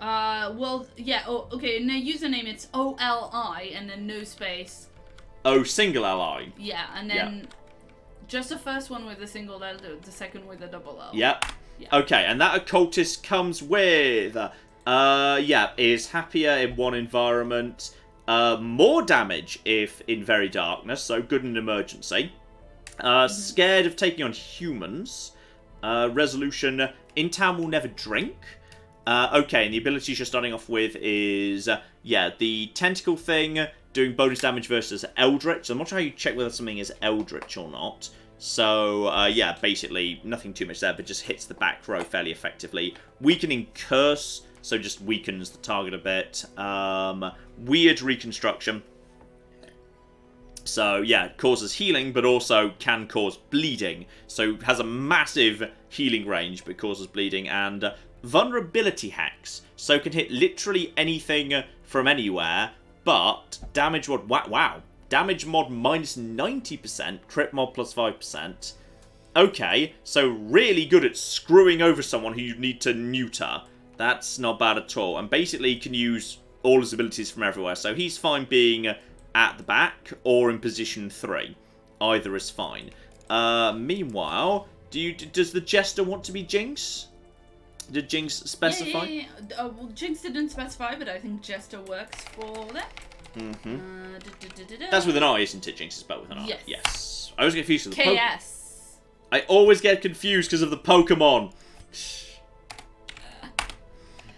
Okay, in the username it's OLI and then no space. Single LI. Yeah, and then just the first one with a single L, the second with a double L. Yep. Yeah. Okay, and that occultist comes with, is happier in one environment, more damage if in very darkness, so good in emergency. Scared of taking on humans. Resolution, in town will never drink. Okay, and the abilities you're starting off with is, the tentacle thing, doing bonus damage versus Eldritch. I'm not sure how you check whether something is Eldritch or not. So, basically, nothing too much there, but just hits the back row fairly effectively. Weakening Curse, so just weakens the target a bit. Weird Reconstruction. So, it causes healing, but also can cause bleeding. So, has a massive healing range, but causes bleeding. And Vulnerability Hex. So, can hit literally anything from anywhere, but damage mod... Wow. Damage mod minus 90%, crit mod plus 5%. Okay, so really good at screwing over someone who you need to neuter. That's not bad at all. And basically, can use all his abilities from everywhere. So, he's fine being at the back or in position 3. Either is fine. Meanwhile, does the Jester want to be Jinx? Did Jinx specify? Yeah. Well, Jinx didn't specify, but I think Jester works for that. That's with an I, isn't it? Jinx is spelled with an I. Yes. I always get confused with the KS. I always get confused because of the Pokemon.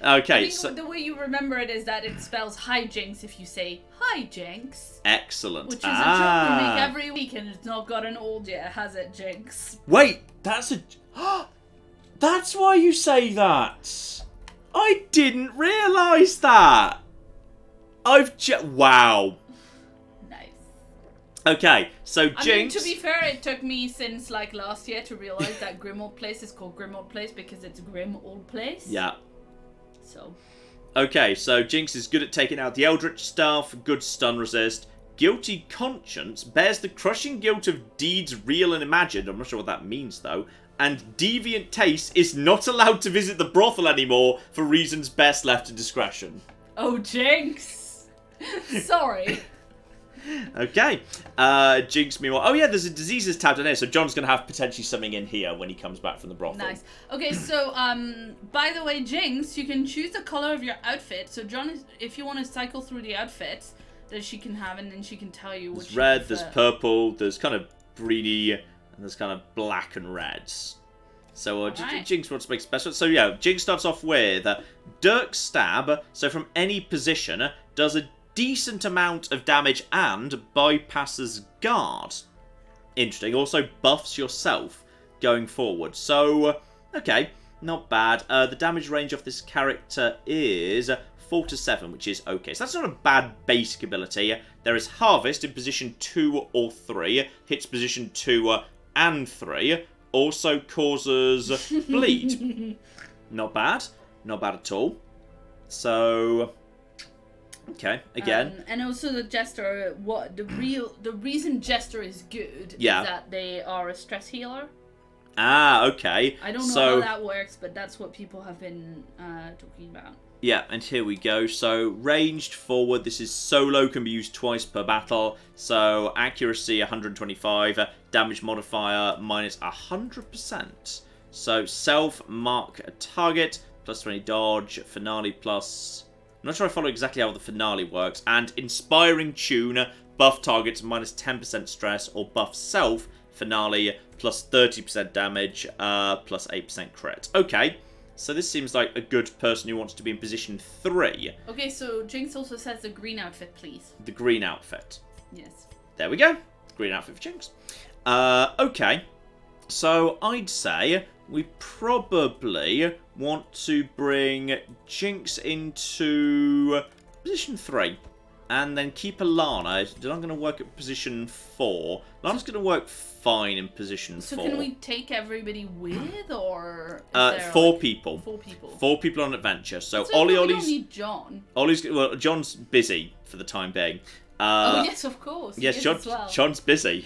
Okay, so the way you remember it is that it spells hijinks if you say hi Jinx. Excellent. Which is a joke we make every week, and it's not gotten old yet, has it, Jinx? Wait, that's that's why you say that. I didn't realise that. Wow. Nice. Okay, so Jinx... I mean, to be fair, it took me since, last year to realise that Grim Place is called Grim Place because it's Grim Old Place. Yeah. So... Okay, so Jinx is good at taking out the Eldritch stuff, good stun resist. Guilty Conscience bears the crushing guilt of deeds real and imagined. I'm not sure what that means, though. And Deviant Taste is not allowed to visit the brothel anymore for reasons best left to discretion. Oh, Jinx! Sorry. Okay. Jinx, meanwhile... Oh, yeah, there's a diseases tab down here, so John's going to have potentially something in here when he comes back from the brothel. Nice. Okay, so, by the way, Jinx, you can choose the color of your outfit. So, John, if you want to cycle through the outfits that she can have, and then she can tell you which. There's red, there's purple, there's kind of greeny, and there's kind of black and reds. So, right. Jinx wants to make special. So, Jinx starts off with Dirk Stab. So, from any position, does a decent amount of damage and bypasses guard. Interesting. Also buffs yourself going forward. So, okay, not bad. The damage range of this character is 4 to 7, which is okay. So that's not a bad basic ability. There is Harvest in position 2 or 3. Hits position 2 and 3. Also causes bleed. Not bad. Not bad at all. So... Okay, again. And also the Jester, the reason Jester is good is that they are a stress healer. Ah, okay. I don't know how that works, but that's what people have been talking about. Yeah, and here we go. So, ranged forward, this is solo, can be used twice per battle. So, accuracy 125, damage modifier minus 100%. So, self, mark a target, plus 20 dodge, finale plus... I'm not sure I follow exactly how the finale works. And Inspiring Tune, buff targets minus 10% stress, or buff self, finale, plus 30% damage, plus 8% crit. Okay, so this seems like a good person who wants to be in position 3. Okay, so Jinx also says the green outfit, please. The green outfit. Yes. There we go. Green outfit for Jinx. Okay, so I'd say we probably want to bring Jinx into position 3. And then keep Alana. I'm going to work at position 4. Alana's going to work fine in position 4. So can we take everybody with, or... 4 people. 4 people. 4 people on adventure. So we don't need John. John's busy for the time being. Oh, yes, of course. Yes, John's busy.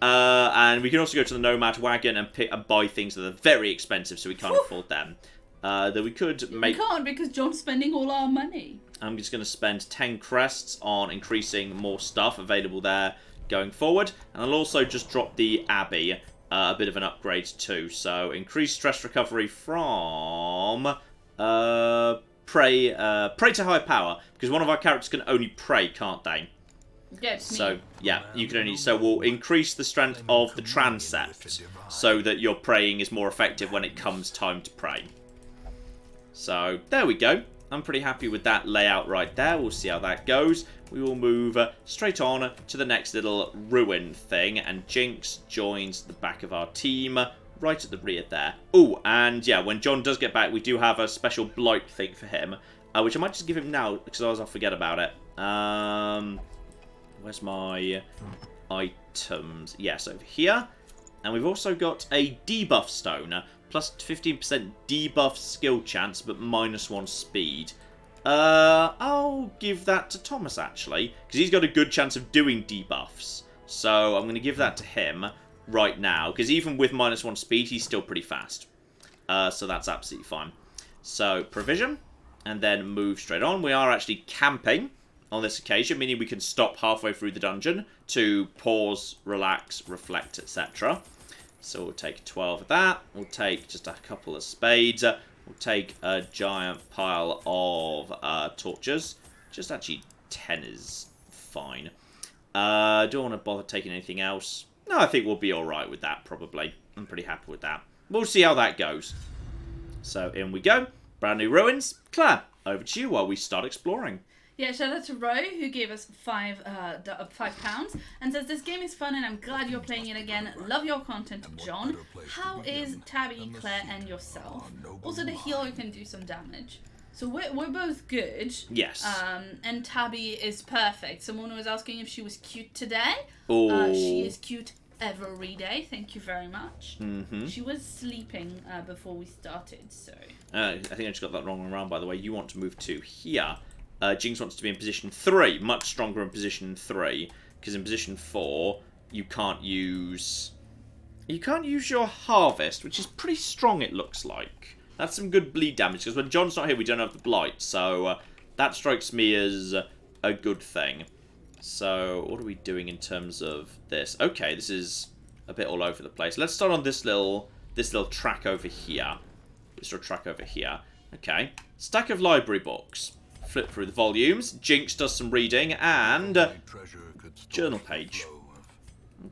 And we can also go to the Nomad Wagon and buy things that are very expensive, so we can't afford them. That we could make... We can't, because John's spending all our money. I'm just going to spend 10 crests on increasing more stuff available there going forward. And I'll also just drop the Abbey a bit of an upgrade too. So increased stress recovery from pray to high power, because one of our characters can only pray, can't they? Yeah, it's so me. yeah, you can only. So we'll increase the strength of the transept so that your praying is more effective when it comes time to pray. So there we go. I'm pretty happy with that layout right there. We'll see how that goes. We will move straight on to the next little ruin thing, and Jinx joins the back of our team right at the rear there. Oh, and yeah, when John does get back, we do have a special blight thing for him, which I might just give him now because otherwise I'll forget about it. Where's my items? Yes, over here. And we've also got a debuff stone, plus 15% debuff skill chance, but -1 speed. I'll give that to Thomas, actually, because he's got a good chance of doing debuffs. So I'm going to give that to him right now, because even with -1 speed, he's still pretty fast. So that's absolutely fine. So, provision, and then move straight on. We are actually camping on this occasion, meaning we can stop halfway through the dungeon to pause, relax, reflect, etc. So we'll take 12 of that. We'll take just a couple of spades. We'll take a giant pile of torches. Just actually 10 is fine. Don't want to bother taking anything else. No, I think we'll be alright with that, probably. I'm pretty happy with that. We'll see how that goes. So in we go. Brand new ruins. Claire, over to you while we start exploring. Yeah, shout out to Roy, who gave us £5 and says, this game is fun and I'm glad you're playing it again. Love your content, John. How is Tabby, Claire, and yourself? Also, the healer can do some damage. So we're both good. Yes. And Tabby is perfect. Someone was asking if she was cute today. Oh. She is cute every day. Thank you very much. Mm-hmm. She was sleeping before we started, so... I think I just got that wrong around, by the way. You want to move to here. Jinx wants to be in position 3, much stronger in position 3, because in position 4 you can't use your harvest, which is pretty strong, it looks like. That's some good bleed damage, because when John's not here we don't have the blight, so that strikes me as a good thing. So what are we doing in terms of this? Okay, this is a bit all over the place. Let's start on this little track over here. This little track over here. Okay, stack of library books. Flip through the volumes. Jinx does some reading, and journal page.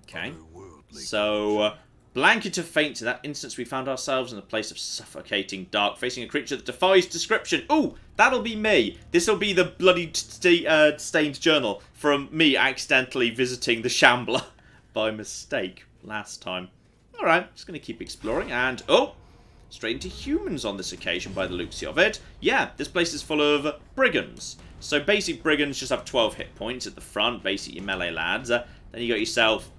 Okay. So, blanket of fate. In that instance, we found ourselves in a place of suffocating dark, facing a creature that defies description. Ooh, that'll be me. This'll be the bloody stained journal from me accidentally visiting the Shambler by mistake last time. Alright, just going to keep exploring, and... oh! Straight into humans on this occasion by the looks of it. Yeah, this place is full of brigands. So basic brigands just have 12 hit points at the front, basically your melee lads. Then you got yourself,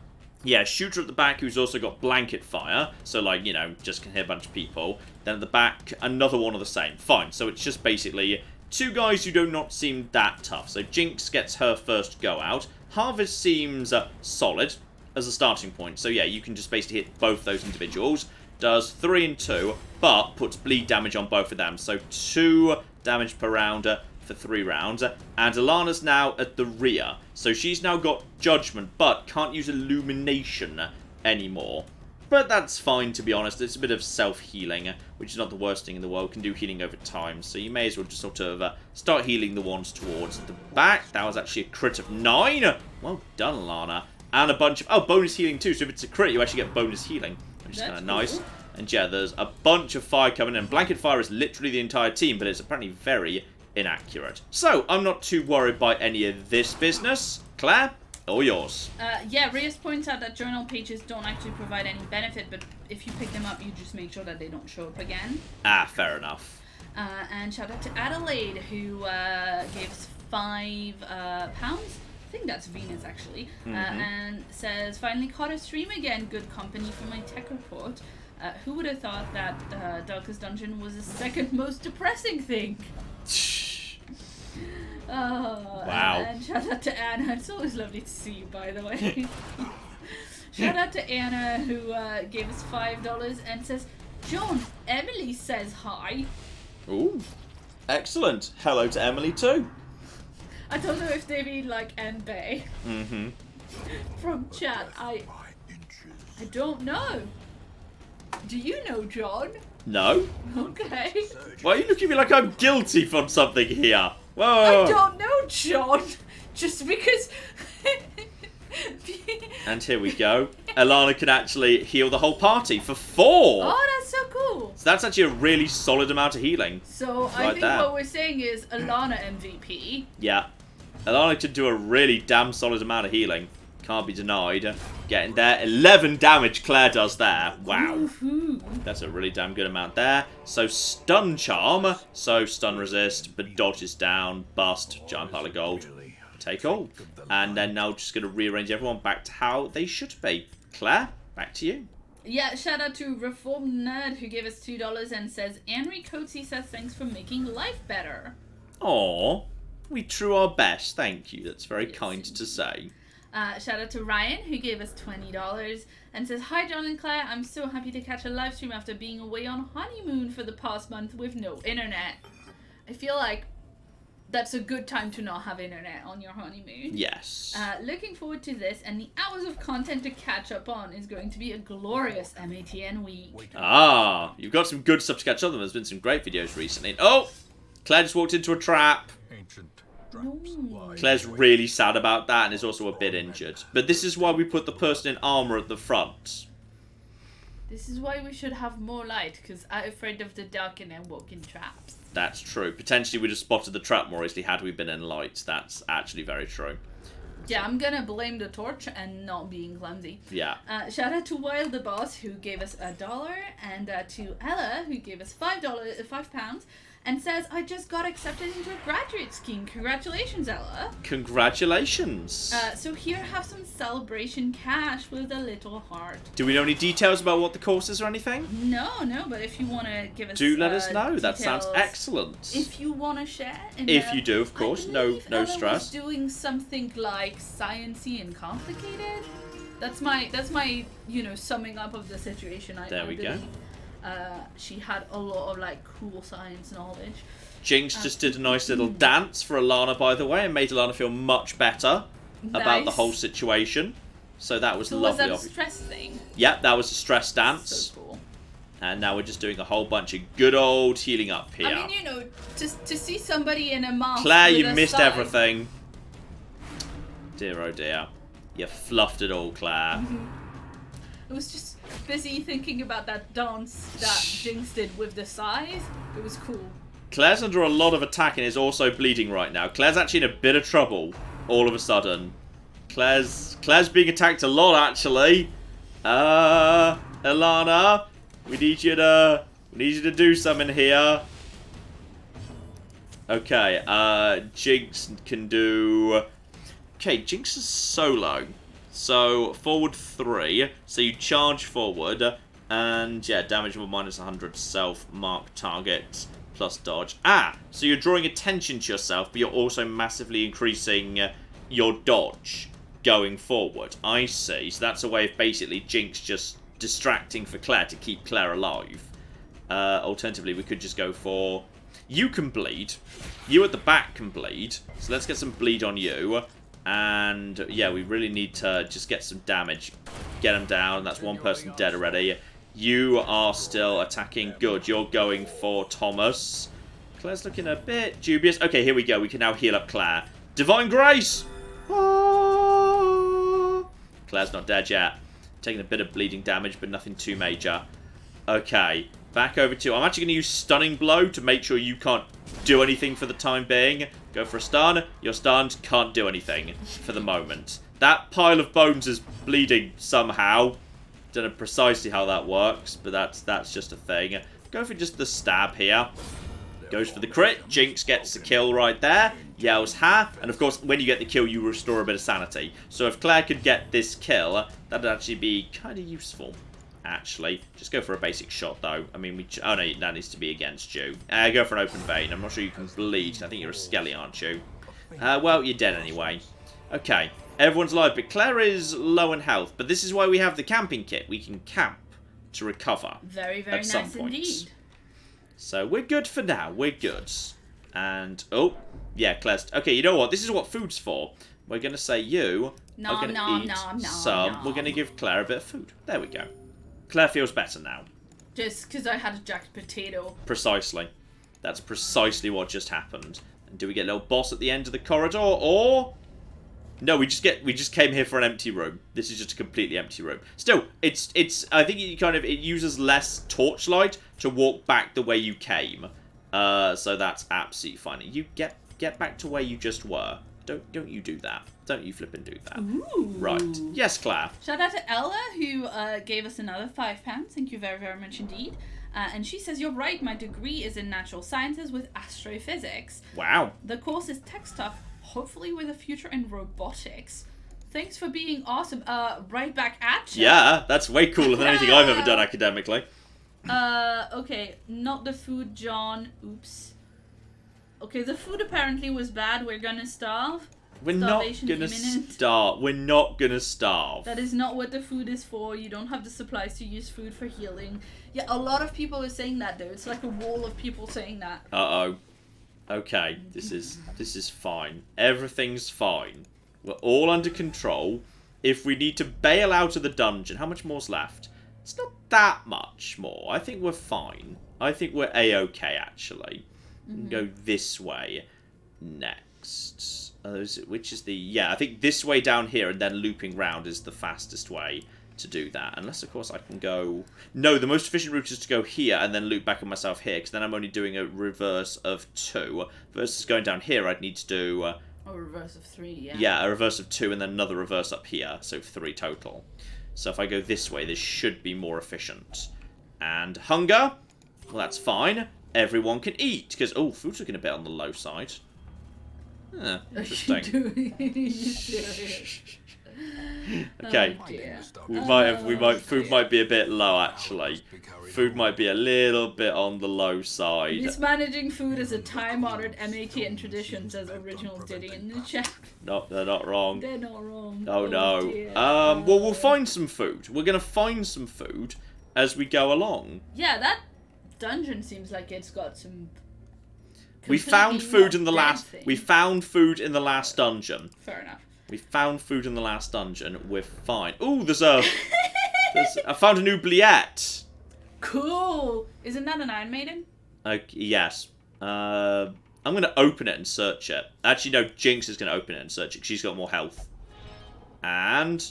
yeah, shooter at the back who's also got blanket fire. So like, you know, just can hit a bunch of people. Then at the back, another one of the same. Fine, so it's just basically two guys who do not seem that tough. So Jinx gets her first go out. Harvest seems solid as a starting point. So yeah, you can just basically hit both those individuals. Does 3 and 2, but puts bleed damage on both of them. So 2 damage per round for 3 rounds. And Alana's now at the rear. So she's now got Judgment, but can't use Illumination anymore. But that's fine, to be honest. It's a bit of self-healing, which is not the worst thing in the world. Can do healing over time. So you may as well just sort of start healing the ones towards the back. That was actually a crit of 9. Well done, Alana. And a bunch of... oh, bonus healing too. So if it's a crit, you actually get bonus healing. Which is kind of nice. Cool. And yeah, there's a bunch of fire coming in. Blanket fire is literally the entire team, but it's apparently very inaccurate. So, I'm not too worried by any of this business. Claire, all yours. Yeah, Reyes points out that journal pages don't actually provide any benefit, but if you pick them up, you just make sure that they don't show up again. Ah, fair enough. And shout out to Adelaide, who gave us £5. I think that's Venus, actually. And says, finally caught a stream again. Good company for my tech report. Who would have thought that Darkest Dungeon was the second most depressing thing? Wow. And shout out to Anna. It's always lovely to see you, by the way. Shout out to Anna, who gave us $5 and says, John, Emily says hi. Ooh, excellent. Hello to Emily, too. I don't know if they mean like Bay. Mm-hmm. From chat, I don't know. Do you know, John? No. Okay. Why are you looking at me like I'm guilty from something here? Whoa. I don't know, John. Just because... And here we go. Alana can actually heal the whole party for 4. Oh, that's so cool. So that's actually a really solid amount of healing. So I Right think there. what we're saying is Alana MVP. Yeah. Alana can do a really damn solid amount of healing. Can't be denied. Getting there. 11 damage Claire does there. Wow. Woohoo. That's a really damn good amount there. So stun charm. So stun resist, but dodge is down. Bust. Giant pile of gold. Take all. And then now just going to rearrange everyone back to how they should be. Claire, back to you. Yeah, shout out to Reformed Nerd who gave us $2 and says, Henry Coatsy says thanks for making life better. Aww. We drew our best. Thank you. That's very kind to say. Shout out to Ryan who gave us $20 and says, Hi John and Claire, I'm so happy to catch a live stream after being away on honeymoon for the past month with no internet. I feel like that's a good time to not have internet on your honeymoon. Yes. Looking forward to this, and the hours of content to catch up on is going to be a glorious MATN week. Ah, you've got some good stuff to catch up on. There's been some great videos recently. Oh, Claire just walked into a trap. No. Claire's really sad about that and is also a bit injured. But this is why we put the person in armour at the front. This is why we should have more light, because I'm afraid of the dark and I walk in traps. That's true. Potentially we'd have spotted the trap more easily had we been in light. That's actually very true. Yeah, I'm gonna blame the torch and not being clumsy. Yeah. Shout out to Wild the Boss who gave us $1, and to Ella who gave us £5, and says, I just got accepted into a graduate scheme. Congratulations, Ella. Congratulations. So here, have some celebration cash with a little heart. Do we know any details about what the course is or anything? No, but if you want to give us Do let us know. That details, sounds excellent. If you want to share. If you do, of course. No Ella stress. was doing something like sciencey and complicated. That's my summing up of the situation. There we go. She had a lot of like cool science knowledge. Jinx just did a nice little dance for Alana, by the way, and made Alana feel much better about the whole situation. So that was lovely. Was that a stress thing? Yep, that was a stress dance. So cool. And now we're just doing a whole bunch of good old healing up here. I mean, to see somebody in a mask. Claire, with you a missed sign. everything. Dear oh dear. You fluffed it all, Claire. I was just busy thinking about that dance that Jinx did with the size. It was cool. Claire's under a lot of attack and is also bleeding right now. Claire's actually in a bit of trouble all of a sudden. Claire's being attacked a lot, actually. Alana, we need you to do something here. Okay, Jinx can do... Okay, Jinx is solo. So, forward 3. So you charge forward. And, yeah, damage of a minus 100 self-mark target plus dodge. So you're drawing attention to yourself, but you're also massively increasing your dodge going forward. I see. So that's a way of basically Jinx just distracting for Claire to keep Claire alive. Alternatively, we could just go for... You can bleed. You at the back can bleed. So let's get some bleed on you. And, yeah, we really need to just get some damage. Get him down. That's one person dead already. You are still attacking. Good. You're going for Thomas. Claire's looking a bit dubious. Okay, here we go. We can now heal up Claire. Divine Grace! Ah! Claire's not dead yet. Taking a bit of bleeding damage, but nothing too major. Okay. Back over to... I'm actually going to use Stunning Blow to make sure you can't do anything for the time being. Go for a stun. You're stunned. Can't do anything for the moment. That pile of bones is bleeding somehow. Don't know precisely how that works, but that's just a thing. Go for just the stab here. Goes for the crit. Jinx gets the kill right there. Yells ha. And of course, when you get the kill, you restore a bit of sanity. So if Claire could get this kill, that'd actually be kind of useful. Actually, just go for a basic shot though. I mean, oh no, that needs to be against you. Go for an open vein. I'm not sure you can bleed. I think you're a skelly, aren't you? Well, you're dead anyway. Okay, everyone's alive, but Claire is low in health. But this is why we have the camping kit. We can camp to recover. Very, very nice indeed. So we're good for now. We're good. And, oh, yeah, Claire's... Okay, you know what? This is what food's for. We're going to say you are going to eat some. nom. We're going to give Claire a bit of food. There we go. Claire feels better now. Just because I had a jacked potato. Precisely. That's precisely what just happened. And do we get a little boss at the end of the corridor, or... No, we just came here for an empty room. This is just a completely empty room. Still, it's I think it uses less torchlight to walk back the way you came. So that's absolutely fine. You get back to where you just were. Don't you do that. Don't you flip and do that. Ooh. Right. Yes, Claire. Shout out to Ella, who gave us another £5. Thank you very, very much indeed. And she says, you're right, my degree is in natural sciences with astrophysics. Wow. The course is tech stuff, hopefully with a future in robotics. Thanks for being awesome. Right back at you. Yeah, that's way cooler than anything I've ever done academically. Okay, not the food, John. Oops. Okay, the food apparently was bad. We're gonna starve. We're not gonna starve. We're not gonna starve. That is not what the food is for. You don't have the supplies to use food for healing. Yeah, a lot of people are saying that though. It's like a wall of people saying that. Uh-oh. Okay, this is fine. Everything's fine. We're all under control. If we need to bail out of the dungeon, how much more's left? It's not that much more. I think we're fine. I think we're A-okay, actually. We can go this way next. Which is the... Yeah, I think this way down here and then looping round is the fastest way to do that. Unless, of course, I can go... No, the most efficient route is to go here and then loop back on myself here, because then I'm only doing a reverse of 2. Versus going down here, I'd need to do... a reverse of 3, yeah. Yeah, a reverse of 2 and then another reverse up here, so 3 total. So if I go this way, this should be more efficient. And hunger? Well, that's fine. Everyone can eat, because... Oh, food's looking a bit on the low side. Interesting. Okay. Food might be a bit low actually. Food might be a little bit on the low side. Mismanaging food is a time-honored MATN tradition, says Original Diddy in the chat. No, they're not wrong. They're not wrong. Oh no. Well, we'll find some food. We're gonna find some food as we go along. Yeah, that dungeon seems like it's got some. We found food in the last. We found food in the last dungeon. Fair enough. We found food in the last dungeon. We're fine. Ooh, there's a. I found a new bliette. Cool. Isn't that an Iron Maiden? Yes. I'm gonna open it and search it. Actually, no. Jinx is gonna open it and search it. 'Cause she's got more health. And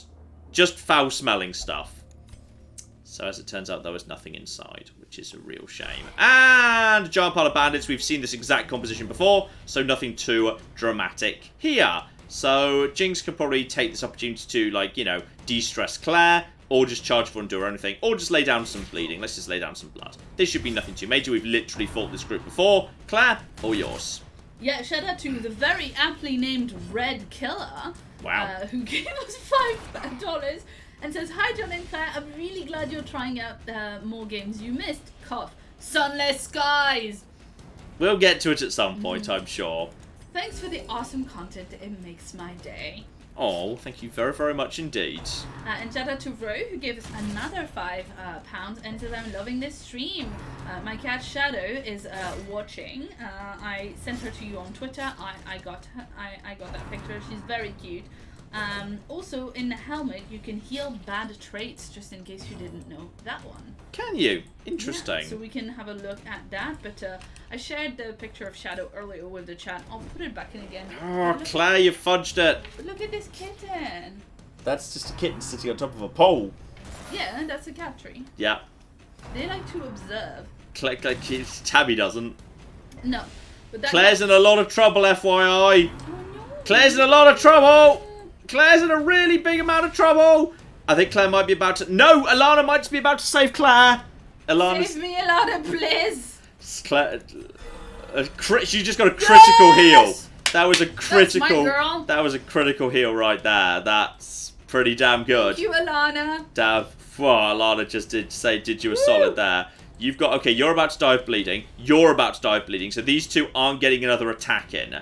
just foul-smelling stuff. So as it turns out, there was nothing inside, which is a real shame. And a giant pile of bandits. We've seen this exact composition before, so nothing too dramatic here. So Jinx could probably take this opportunity to, like, you know, de-stress Claire, or just charge for and do her own thing, or just lay down some bleeding. Let's just lay down some blood. This should be nothing too major. We've literally fought this group before. Claire, all yours. Yeah, shout out to the very aptly named Red Killer. Wow. Who gave us $5. And says, hi John and Claire, I'm really glad you're trying out more games you missed. Cough. Sunless skies! We'll get to it at some point, I'm sure. Thanks for the awesome content, it makes my day. Oh, thank you very, very much indeed. And shout out to Ro, who gave us another £5 and says, I'm loving this stream. My cat Shadow is watching. I sent her to you on Twitter. I got that picture. She's very cute. Also, in the helmet, you can heal bad traits, just in case you didn't know that one. Can you? Interesting. Yeah, so we can have a look at that, but I shared the picture of Shadow earlier with the chat. I'll put it back in again. Oh, Claire, you fudged it. Look at this kitten. That's just a kitten sitting on top of a pole. Yeah, that's a cat tree. Yeah. They like to observe. Tabby doesn't. No. But that Claire's in a lot of trouble, FYI. Oh, no. Claire's in a lot of trouble. Claire's in a really big amount of trouble. I think Claire might be about to... No, Alana might just be about to save Claire. Save me, Alana, please. Claire... She just got a critical heal. That was a critical... That's my girl. That was a critical heal right there. That's pretty damn good. Thank you, Alana. Alana just did you a solid there. You've got... Okay, you're about to die of bleeding. You're about to die of bleeding. So these two aren't getting another attack in.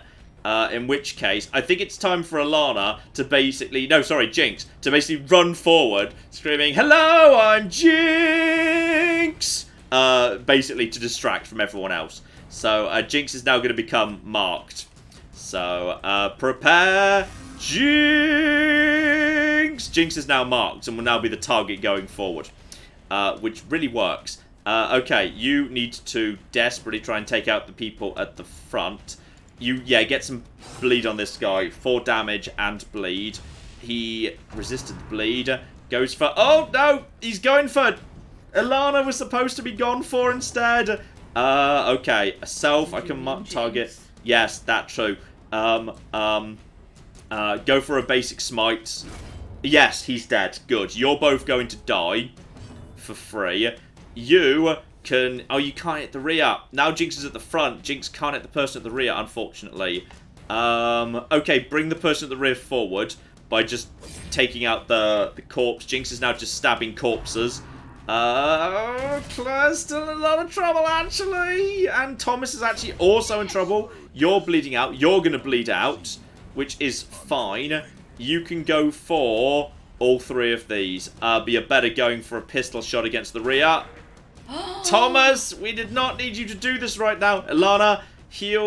In which case, I think it's time for Alana to basically... No, sorry, Jinx. To basically run forward, screaming, hello, I'm Jinx! Basically to distract from everyone else. So, Jinx is now going to become marked. So, prepare Jinx! Jinx is now marked and will now be the target going forward. Which really works. Okay, you need to desperately try and take out the people at the front. Get some bleed on this guy. 4 damage and bleed. He resisted the bleed. Goes for... Oh, no! He's going for... Ilana was supposed to be gone for instead. Okay. A self. I can mark target. Yes, that's true. Go for a basic smite. Yes, he's dead. Good. You're both going to die for free. You can... Oh, you can't hit the rear. Now Jinx is at the front. Jinx can't hit the person at the rear, unfortunately. Okay, bring the person at the rear forward by just taking out the corpse. Jinx is now just stabbing corpses. Claire's still in a lot of trouble, actually. And Thomas is actually also in trouble. You're bleeding out. You're going to bleed out, which is fine. You can go for all 3 of these. But you're better going for a pistol shot against the rear. Thomas, we did not need you to do this right now. Ilana, heal.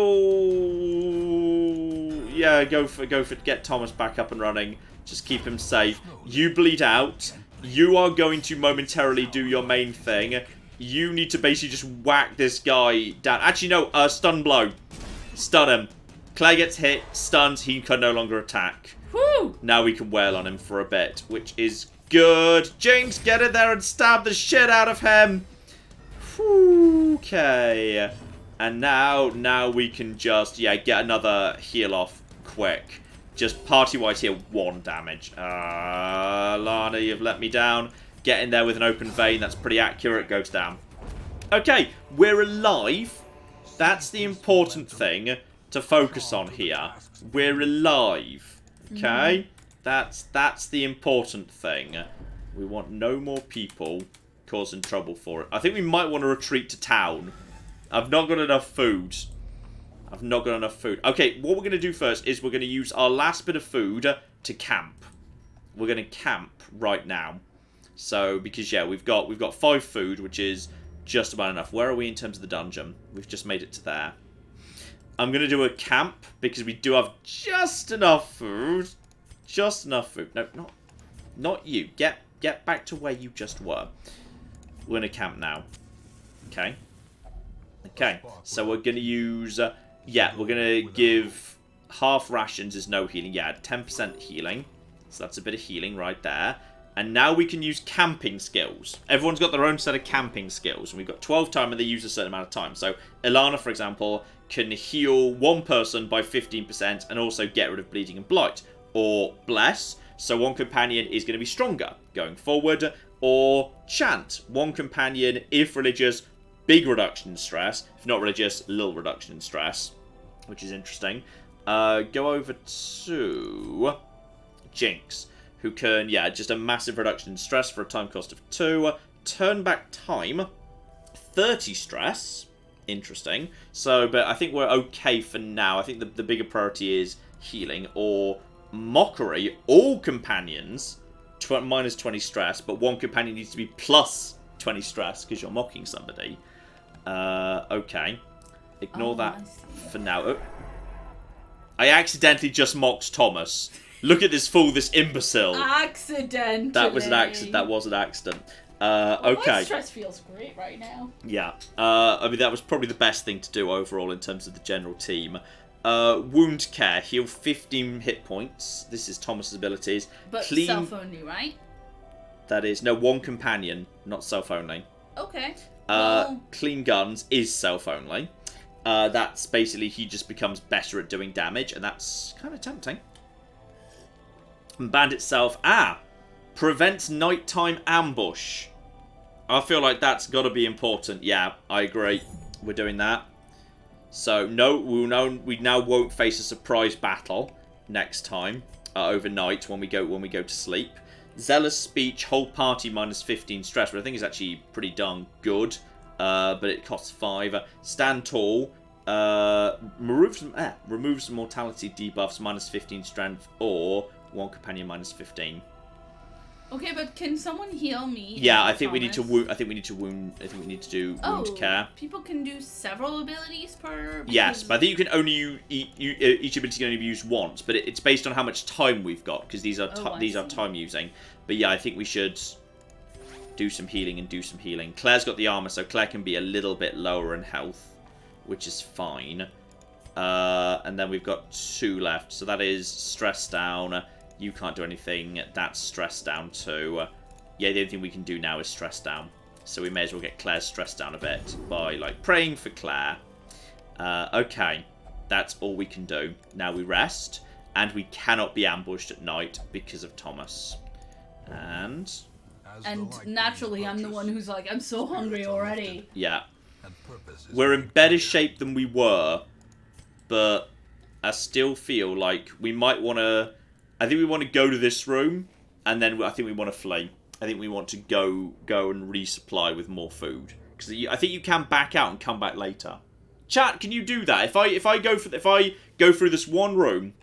Yeah, go for get Thomas back up and running. Just keep him safe. You bleed out. You are going to momentarily do your main thing. You need to basically just whack this guy down. Actually, no, stun blow. Stun him. Claire gets hit, stunned, he can no longer attack. Woo! Now we can wail on him for a bit, which is good. Jinx, get in there and stab the shit out of him. Okay. And now we can just, get another heal off quick. Just party-wise here, 1 damage. Lana, you've let me down. Get in there with an open vein. That's pretty accurate. Goes down. Okay, we're alive. That's the important thing to focus on here. We're alive. Okay? That's the important thing. We want no more people causing trouble for it. I think we might want to retreat to town. I've not got enough food. Okay, what we're going to do first is we're going to use our last bit of food to camp. We're going to camp right now. So, because, we've got 5 food, which is just about enough. Where are we in terms of the dungeon? We've just made it to there. I'm going to do a camp, because we do have just enough food. Just enough food. No, not you. Get back to where you just were. We're going to camp now. Okay. Okay, so we're going to use... we're going to give half rations is no healing. 10% healing. So that's a bit of healing right there. And now we can use camping skills. Everyone's got their own set of camping skills. And we've got 12 time and they use a certain amount of time. So Ilana, for example, can heal 1 person by 15% and also get rid of bleeding and blight. Or bless. So 1 companion is going to be stronger going forward. Or chant. 1 companion, if religious, big reduction in stress. If not religious, little reduction in stress. Which is interesting. Go over to Jinx, who can, just a massive reduction in stress for a time cost of 2. Turn back time, 30 stress. Interesting. So, but I think we're okay for now. I think the bigger priority is healing. Or mockery, all companions, minus 20 stress, but 1 companion needs to be plus 20 stress because you're mocking somebody. Okay. Ignore that for now. Oh. I accidentally just mocked Thomas. Look at this fool, this imbecile. Accidentally. That was an accident. That was an accident. Okay. My stress feels great right now. Yeah. I mean, that was probably the best thing to do overall in terms of the general team. Wound care. Heal 15 hit points. This is Thomas's abilities. But self-only, right? That is. No, 1 companion, not self-only. Okay. Clean guns is self-only. That's basically he just becomes better at doing damage, and that's kind of tempting. And Bandit Self, prevents nighttime ambush. I feel like that's got to be important. Yeah, I agree. We're doing that. So no, we now won't face a surprise battle next time overnight when we go to sleep. Zealous Speech, whole party minus 15 stress, which I think is actually pretty darn good. But it costs 5. Stand Tall, removes some mortality debuffs, minus 15 strength, or 1 companion minus 15. Okay, but can someone heal me? Yeah, I think we need to wound. I think we need to do wound care. People can do several abilities per. Yes, but I think you can only each ability can only be used once. But it's based on how much time we've got because these are time using. But yeah, I think we should do some healing and do some healing. Claire's got the armor, so Claire can be a little bit lower in health, which is fine. And then we've got 2 left, so that is stress down. You can't do anything. That's stress down too. Yeah, the only thing we can do now is stress down. So we may as well get Claire's stress down a bit by, like, praying for Claire. Okay. That's all we can do. Now we rest. And we cannot be ambushed at night because of Thomas. And naturally, I'm the one who's like, I'm so hungry already. Yeah. We're in better shape than we were. But I still feel like we might want to... I think we want to go to this room, and then I think we want to flee. I think we want to go and resupply with more food because I think you can back out and come back later. Chat, can you do that? If I go through this one room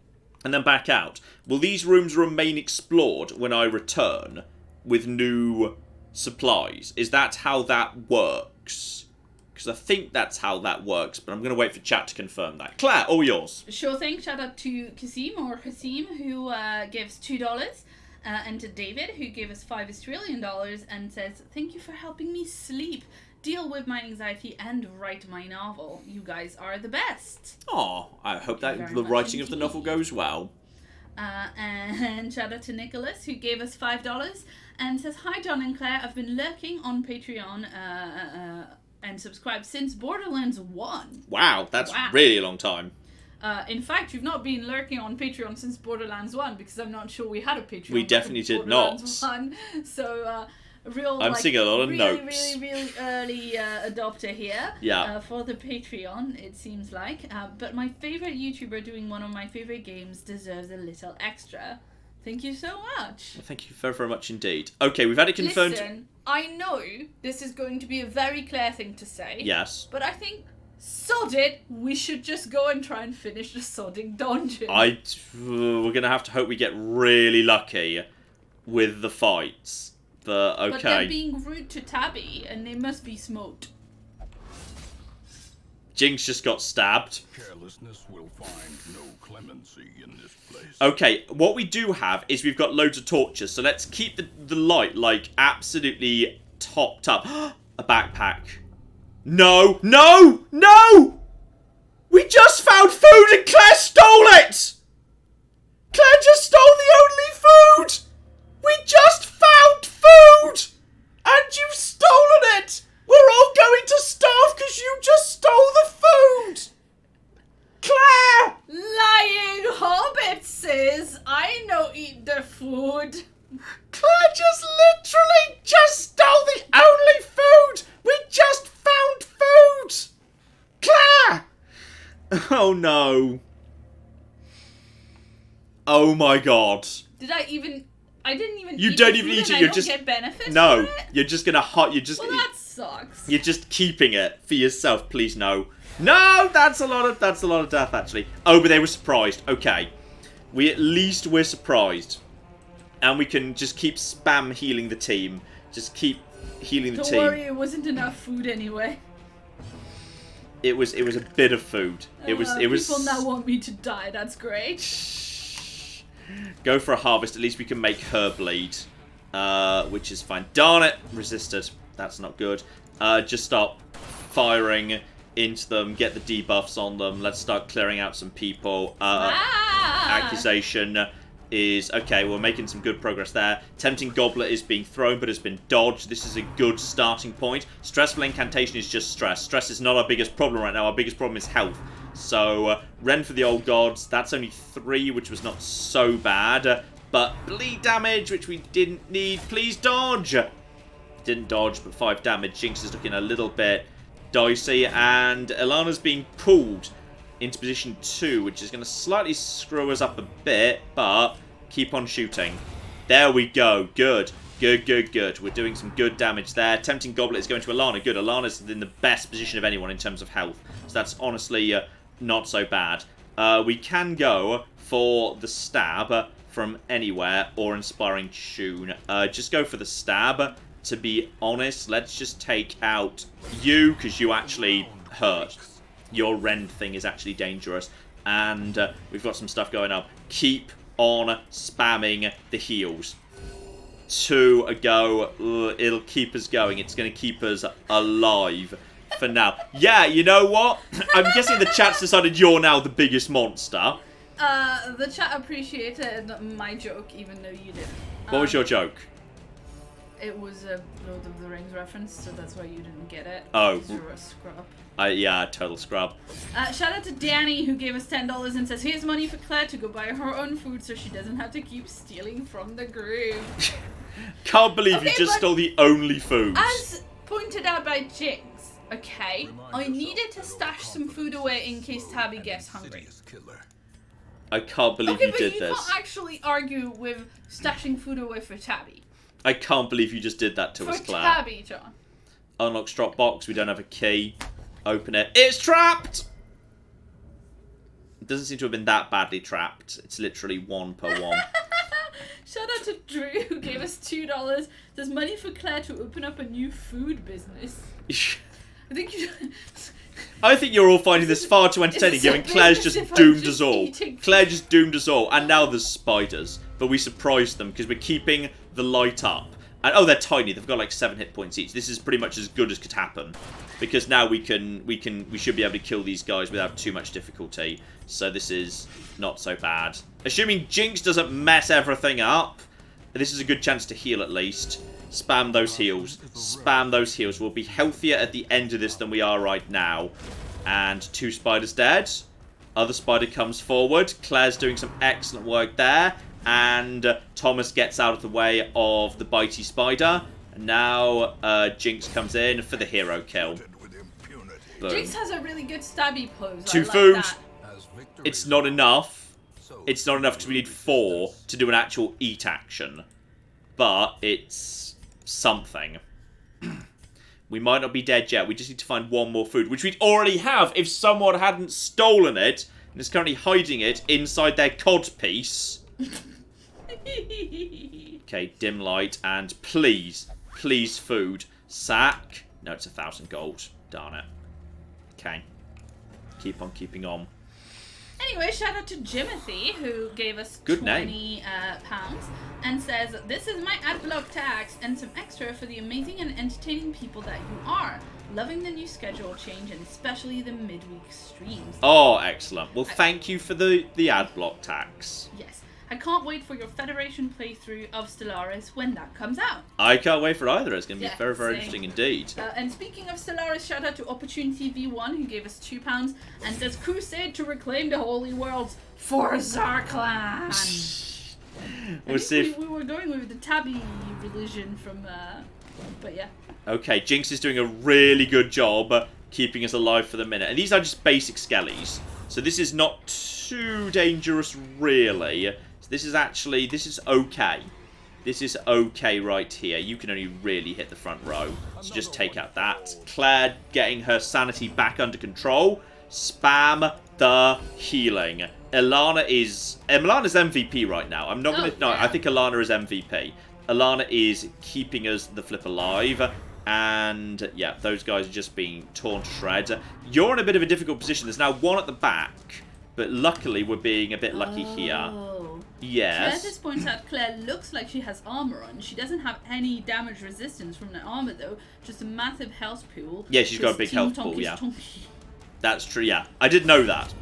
and then back out, will these rooms remain explored when I return with new supplies? Is that how that works? Because I think that's how that works, but I'm going to wait for chat to confirm that. Claire, all yours. Sure thing. Shout out to Kasim who gives $2, and to David, who gave us $5 Australian and says, "Thank you for helping me sleep, deal with my anxiety, and write my novel. You guys are the best." Oh, I hope that the writing of the novel goes well. And shout out to Nicholas, who gave us $5 and says, "Hi, John and Claire. I've been lurking on Patreon and subscribed since Borderlands 1. Wow, that's really a long time. In fact, you've not been lurking on Patreon since Borderlands 1 because I'm not sure we had a Patreon. We definitely did not. 1. So, I'm seeing a lot of notes. Really early adopter here. Yeah. For the Patreon, it seems like. But my favorite YouTuber doing one of my favorite games deserves a little extra. Thank you so much. Well, thank you very, very much indeed. Okay, we've had it confirmed. Listen, I know this is going to be a very Claire thing to say. Yes. But I think, sod it, we should just go and try and finish the sodding dungeon. We're going to have to hope we get really lucky with the fights. But, okay. But they're being rude to Tabby, and they must be smoked. Jinx just got stabbed. Carelessness will find no clemency in this place. Okay, what we do have is we've got loads of torches, so let's keep the light, like, absolutely topped up. A backpack. No! No! No! We just found food and Claire stole it! Claire just stole the only food! We just found food! And you've stolen it! We're all going to starve because you just stole the food! Claire! Lying hobbit says, I no eat the food. Claire just literally just stole the only food! We just found food! Claire! Oh no. Oh my god. I didn't even You eat don't the even food eat and it, you're I just... don't get benefits No, for it? you're just gonna Well, that sucks. You're just keeping it for yourself, please no. No, that's a lot of death actually. Oh, but they were surprised. Okay. We're surprised. And we can just keep spam healing the team. Just keep healing the team. Don't worry, it wasn't enough food anyway. It was a bit of food. It was People now want me to die, that's great. Go for a harvest, at least we can make her bleed. Which is fine. Darn it! Resisted. That's not good. Just start firing into them, get the debuffs on them. Let's start clearing out some people. Accusation is... Okay, we're making some good progress there. Tempting Goblet is being thrown, but has been dodged. This is a good starting point. Stressful Incantation is just stress. Stress is not our biggest problem right now. Our biggest problem is health. So, Ren for the Old Gods. That's only 3, which was not so bad. But bleed damage, which we didn't need. Please dodge! Didn't dodge, but 5 damage. Jinx is looking a little bit dicey. And Ilana's being pulled into position 2, which is going to slightly screw us up a bit, but keep on shooting. There we go. Good. Good, good, good. We're doing some good damage there. Tempting Goblet is going to Ilana. Good. Ilana's in the best position of anyone in terms of health. So that's honestly not so bad. We can go for the stab. from anywhere or inspiring tune. Just go for the stab. To be honest, let's just take out you, because you actually hurt. Your rend thing is actually dangerous. And we've got some stuff going up. Keep on spamming the heals. 2 a go. It'll keep us going. It's going to keep us alive for now. Yeah, you know what? I'm guessing the chat's decided you're now the biggest monster. The chat appreciated my joke, even though you didn't. What was your joke? It was a Lord of the Rings reference, so that's why you didn't get it. Oh. You're a scrub. Yeah, total scrub. Shout out to Danny, who gave us $10 and says, here's money for Claire to go buy her own food so she doesn't have to keep stealing from the group. Can't believe you just stole the only food. As pointed out by Jinx, okay, I needed to stash some food away in case Tabby gets hungry. I can't believe you did you this. can't actually argue with stashing food away for Tabby. I can't believe you just did that to us, Claire. For Tabby, John. Unlock strop box. We don't have a key. Open it. It's trapped! It doesn't seem to have been that badly trapped. It's literally 1 per 1. Shout out to Drew, who gave us $2. There's money for Claire to open up a new food business. I think you're all finding this far too entertaining, given Claire's just doomed us all. Claire just doomed us all, and now there's spiders. But we surprised them, because we're keeping the light up. And oh, they're tiny. They've got like 7 hit points each. This is pretty much as good as could happen, because now we should be able to kill these guys without too much difficulty. So this is not so bad. Assuming Jinx doesn't mess everything up, this is a good chance to heal at least. Spam those heals. Spam those heals. We'll be healthier at the end of this than we are right now. And 2 spiders dead. Other spider comes forward. Claire's doing some excellent work there. And Thomas gets out of the way of the bitey spider. And now Jinx comes in for the hero kill. Boom. Jinx has a really good stabby pose. 2 food. It's not enough. It's not enough because we need 4 to do an actual eat action. But it's something. We might not be dead yet. We just need to find 1 more food, which we'd already have if someone hadn't stolen it and is currently hiding it inside their cod piece. Okay, dim light, and please food. Sack. No, it's 1,000 gold. Darn it. Okay. Keep on keeping on. Anyway, shout out to Jimothy, who gave us Good 20 pounds and says, this is my adblock tax and some extra for the amazing and entertaining people that you are. Loving the new schedule change and especially the midweek streams. Oh, excellent. Well, thank you for the adblock tax. Yes. I can't wait for your Federation playthrough of Stellaris when that comes out. I can't wait for either. It's going to be very, very same. interesting indeed. And speaking of Stellaris, shout out to Opportunity V1, who gave us £2 and says, crusade to reclaim the holy worlds for Zarklan. We'll see if... we were going with the Tabby religion from, but yeah. Okay, Jinx is doing a really good job keeping us alive for the minute. And these are just basic skellies. So this is not too dangerous, really. This is okay. This is okay right here. You can only really hit the front row. So just take out that. Claire getting her sanity back under control. Spam the healing. Ilana's MVP right now. I'm not gonna... No, I think Ilana is MVP. Ilana is keeping us the flip alive. And, yeah, those guys are just being torn to shreds. You're in a bit of a difficult position. There's now 1 at the back. But luckily, we're being a bit lucky here. Yes. Claire just points out Claire looks like she has armor on. She doesn't have any damage resistance from the armor, though. Just a massive health pool. Yeah, she's got a big health pool, yeah. That's true, yeah. I did know that.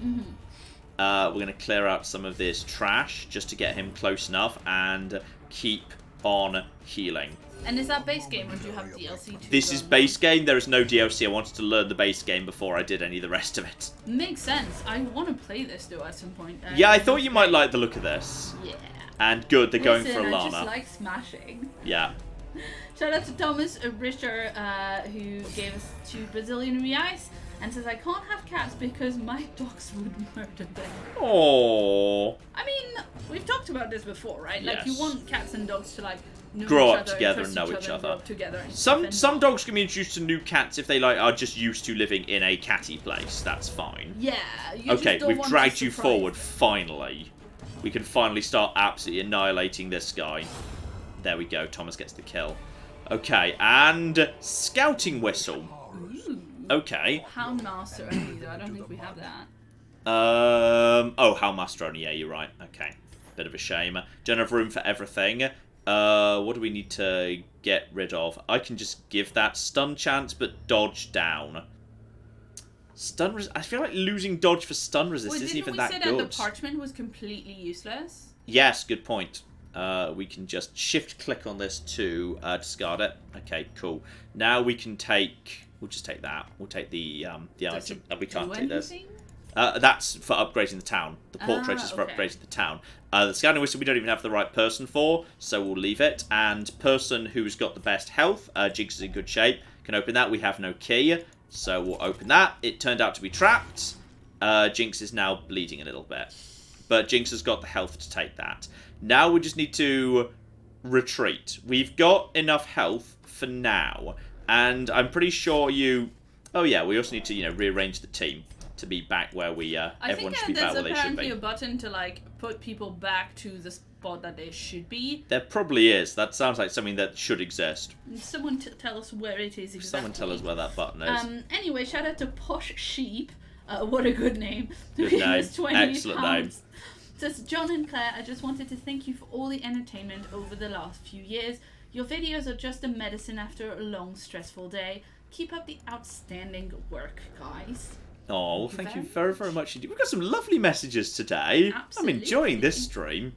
We're going to clear out some of this trash just to get him close enough and keep on healing. And is that base game, or do you have DLC too? This is base game. There is no DLC. I wanted to learn the base game before I did any of the rest of it. Makes sense. I want to play this, though, at some point. Yeah, I thought you might like the look of this. Yeah. And good, they're going for Ilana. I just like smashing. Yeah. Shout out to Thomas Richter, who gave us 2 Brazilian reais and says, I can't have cats because my dogs would murder them. Aww. I mean, we've talked about this before, right? Yes. Like, you want cats and dogs to, like, grow up together and know each other. Some dogs can be introduced to new cats if they are just used to living in a catty place. That's fine. Yeah. Okay, we've dragged you forward finally. we can finally start absolutely annihilating this guy. There we go. Thomas gets the kill. Okay, and scouting whistle. Ooh. Okay. Hound master only, though. I don't think we have that. Oh, Houndmaster only. Yeah, you're right. Okay. Bit of a shame. Don't have room for everything. What do we need to get rid of? I can just give that stun chance, but dodge down. Stun I feel like losing dodge for stun resist isn't even that good. Didn't we say that the parchment was completely useless? Yes, good point. We can just shift-click on this to discard it. Okay, cool. Now we can take... We'll just take that. We'll take the item. We can't take this. That's for upgrading the town. The portrait is for upgrading the town. The scouting whistle we don't even have the right person for, so we'll leave it. And person who's got the best health, Jinx is in good shape, can open that. We have no key, so we'll open that. It turned out to be trapped. Jinx is now bleeding a little bit. But Jinx has got the health to take that. Now we just need to retreat. We've got enough health for now. And I'm pretty sure you... Oh yeah, we also need to, rearrange the team to be back where we... everyone should be back where they should be. There's apparently a button to, put people back to the spot that they should be. There probably is. That sounds like something that should exist. Someone tell us where it is exactly. Someone tell us where that button is. Anyway, shout out to Posh Sheep. What a good name. Good name. Excellent name. Says, John and Claire, I just wanted to thank you for all the entertainment over the last few years. Your videos are just a medicine after a long, stressful day. Keep up the outstanding work, guys. Oh, well, thank you very, very much indeed. We've got some lovely messages today. Absolutely. I'm enjoying this stream.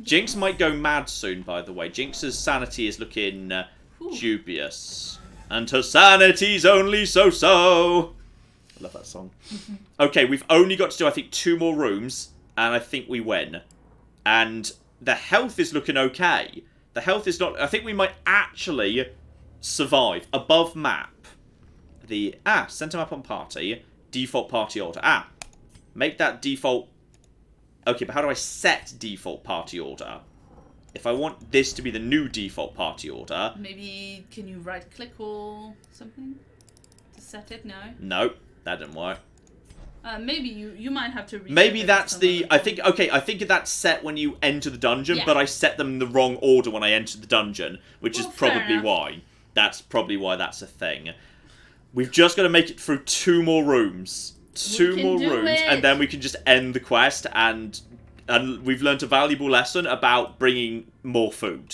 Jinx might go mad soon, by the way. Jinx's sanity is looking dubious. And her sanity's only so-so. I love that song. Okay, we've only got to do, I think, 2 more rooms. And I think we win. And the health is looking okay. The health is not... I think we might actually survive. Above map. Center map on party. Default party order. Make that default... Okay, but how do I set default party order? If I want this to be the new default party order... Maybe, can you right-click or something? To set it? No? Nope, that didn't work. Maybe you might have to... Maybe that's the... I think that's set when you enter the dungeon, but I set them in the wrong order when I entered the dungeon, which is probably why. That's probably why that's a thing. We've just got to make it through 2 more rooms. 2 more rooms, and then we can just end the quest, and we've learnt a valuable lesson about bringing more food.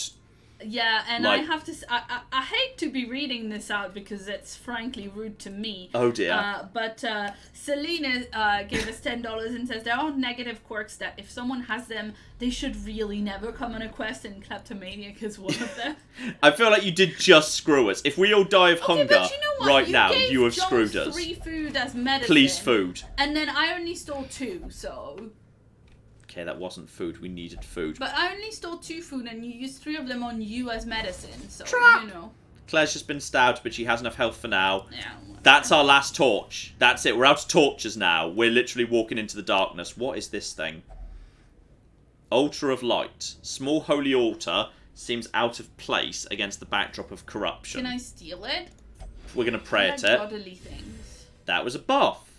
Yeah, and I have to... I hate to be reading this out because it's frankly rude to me. Oh dear. But Selena gave us $10 and says there are negative quirks that if someone has them, they should really never come on a quest, and kleptomaniac is one of them. I feel like you did just screw us. If we all die of hunger but you know right now, you have screwed us. 3 food as medicine. Please, food. And then I only stole 2, so... Okay, that wasn't food. We needed food. But I only stole 2 food, and you used 3 of them on you as medicine, so, Trap! Claire's just been stabbed, but she has enough health for now. Yeah. That's our last torch. That's it. We're out of torches now. We're literally walking into the darkness. What is this thing? Altar of Light. Small holy altar seems out of place against the backdrop of corruption. Can I steal it? We're going to pray at it. Bodily things. That was a buff.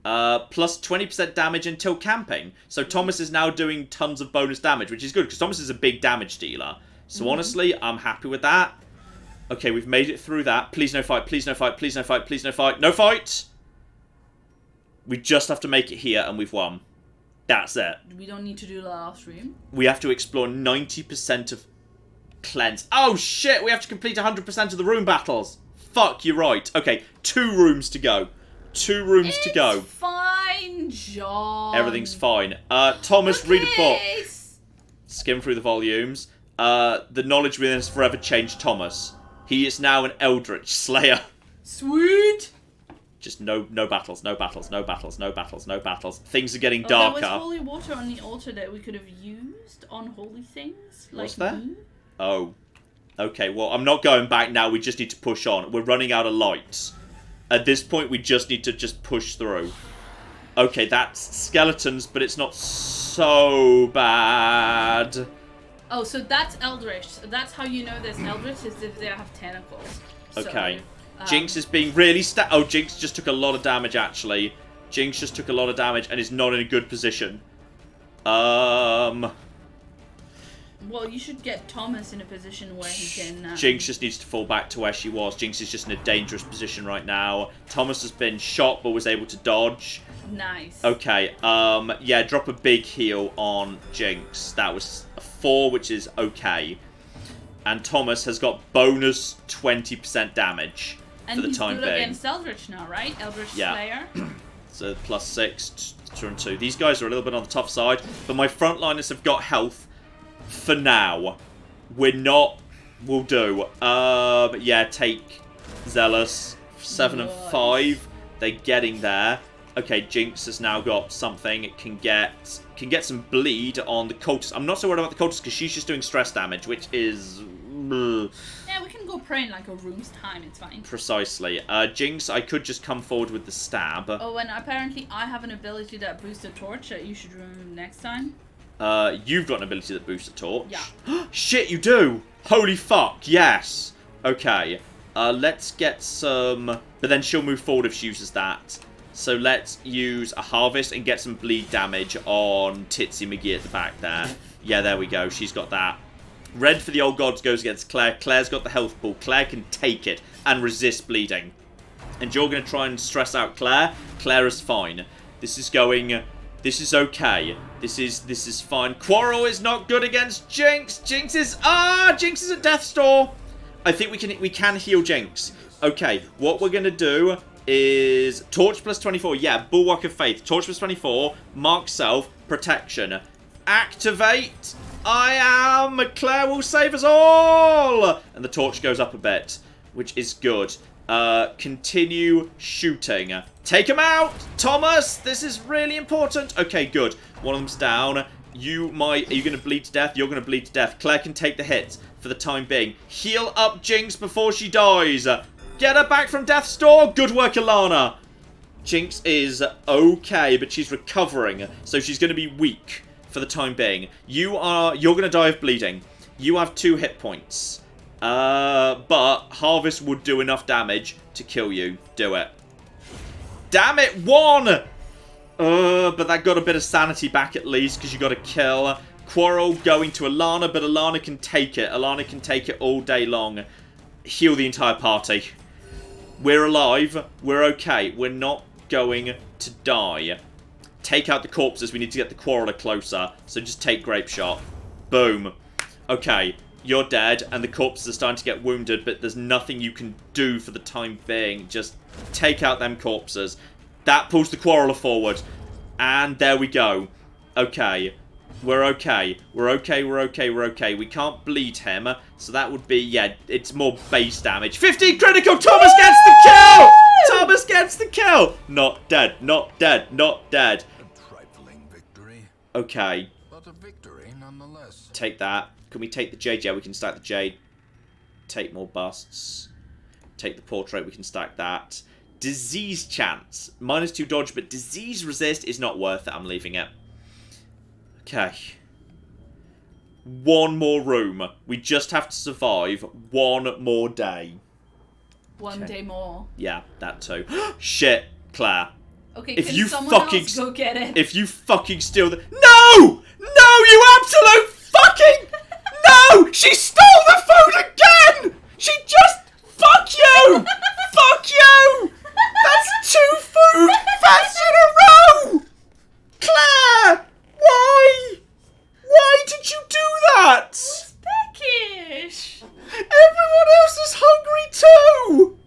Plus 20% damage until camping. So Thomas is now doing tons of bonus damage, which is good, because Thomas is a big damage dealer. So honestly, I'm happy with that. Okay, we've made it through that. Please no fight, please no fight, please no fight, please no fight. No fight! We just have to make it here, and we've won. That's it. We don't need to do the last room. We have to explore 90% of cleanse. Oh shit, we have to complete 100% of the room battles. Fuck, you're right. Okay, 2 rooms to go. 2 rooms to go. It's fine, John. Everything's fine. Thomas, read a book. Skim through the volumes. The knowledge within us forever changed Thomas. He is now an Eldritch Slayer. Sweet. Just no battles, no battles, no battles, no battles, no battles. Things are getting darker. There was holy water on the altar that we could have used on holy things. Like was there? Oh. Okay, well, I'm not going back now. We just need to push on. We're running out of lights. At this point, we just need to just push through. Okay, that's skeletons, but it's not so bad. Oh, so that's Eldritch. So that's how you know there's Eldritch, is if they have tentacles. Okay. So, Jinx is being really Oh, Jinx just took a lot of damage, actually. Jinx just took a lot of damage and is not in a good position. Well, you should get Thomas in a position where he can... Jinx just needs to fall back to where she was. Jinx is just in a dangerous position right now. Thomas has been shot but was able to dodge. Nice. Okay, yeah, drop a big heal on Jinx. That was a 4, which is okay. And Thomas has got bonus 20% damage for the time being. And he's good against Eldritch now, right? Eldritch Slayer. So +6, 2 and 2. These guys are a little bit on the tough side, but my frontliners have got health for now. We're not... We'll do. Yeah, take Zealous. 7 and 5. They're getting there. Okay, Jinx has now got something. It can get some bleed on the cultist. I'm not so worried about the cultist because she's just doing stress damage, which is... Yeah, we can go pray in like a room's time. It's fine. Precisely. Jinx, I could just come forward with the stab. Oh, and apparently I have an ability that boosts a torch that you should remember next time. You've got an ability that boosts a torch? Yeah. Shit, you do! Holy fuck, yes! Okay. Let's get some... But then she'll move forward if she uses that. So let's use a harvest and get some bleed damage on Titsy McGee at the back there. Yeah, there we go. She's got that. Red for the old gods goes against Claire. Claire's got the health pool. Claire can take it and resist bleeding. And you're going to try and stress out Claire. Claire is fine. This is going... This is okay. This is fine. Quarrel is not good against Jinx. Jinx is at death's door. I think we can heal Jinx. Okay, what we're going to do is Torch plus 24. Yeah, Bulwark of Faith. Torch plus 24. Mark Self. Protection. Activate. I am. Claire will save us all. And the torch goes up a bit, which is good. Continue shooting. Take him out, Thomas. This is really important. Okay, good. One of them's down. Are you going to bleed to death? You're going to bleed to death. Claire can take the hit for the time being. Heal up Jinx before she dies. Get her back from death's door. Good work, Ilana. Jinx is okay, but she's recovering, so she's going to be weak for the time being. You're going to die of bleeding. You have 2 hit points. But Harvest would do enough damage to kill you. Do it. Damn it, 1! But that got a bit of sanity back at least, because you got a kill. Quarrel going to Ilana, but Ilana can take it. Ilana can take it all day long. Heal the entire party. We're alive. We're okay. We're not going to die. Take out the corpses. We need to get the Quarreler closer. So just take Grape Shot. Boom. Okay. You're dead, and the corpses are starting to get wounded, but there's nothing you can do for the time being. Just take out them corpses. That pulls the Quarreler forward. And there we go. Okay. We're okay. We're okay, we're okay, we're okay. We can't bleed him, so that would be, yeah, it's more base damage. 15 critical! Thomas gets the kill! Thomas gets the kill! Not dead, not dead, not dead. A trifling victory. Okay. But a victory nonetheless. Take that. Can we take the jade? Yeah, we can stack the jade. Take more busts. Take the portrait, we can stack that. Disease chance. -2 dodge, but disease resist is not worth it. I'm leaving it. Okay. 1 more room. We just have to survive 1 more day. One day more. Yeah, that too. Shit, Claire. Okay, if can you someone fucking else go get it? If you fucking steal the... No! No, you absolute fucking... No! She stole the food again! She just... Fuck you! Fuck you! That's 2 food fasts in a row! Claire! Why? Why did you do that? It's peckish. Everyone else is hungry too!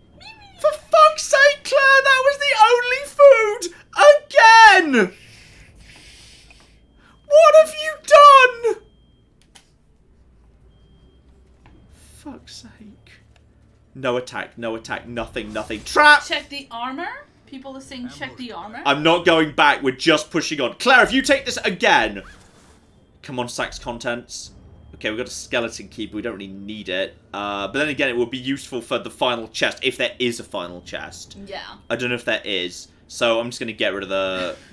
For fuck's sake, Claire, that was the only food! Again! What have you done? Fuck's sake. No attack, no attack, nothing, nothing. Trap! Check the armor. People are saying check the armor. I'm not going back, we're just pushing on. Claire, if you take this again... Come on, Sack's contents. Okay, we've got a skeleton key, but we don't really need it. But then again, it will be useful for the final chest, if there is a final chest. Yeah. I don't know if there is. So I'm just going to get rid of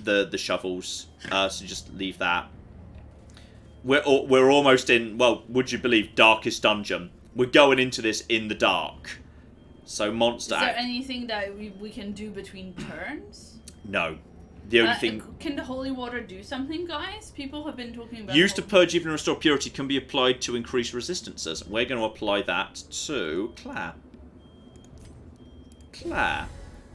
the shovels. So just leave that. We're almost in, well, would you believe, darkest dungeon. We're going into this in the dark. So monster... Is there anything that we can do between turns? No. The only thing... Can the holy water do something, guys? People have been talking about... Used to purge, even restore purity, can be applied to increase resistances. We're going to apply that to Claire. Claire.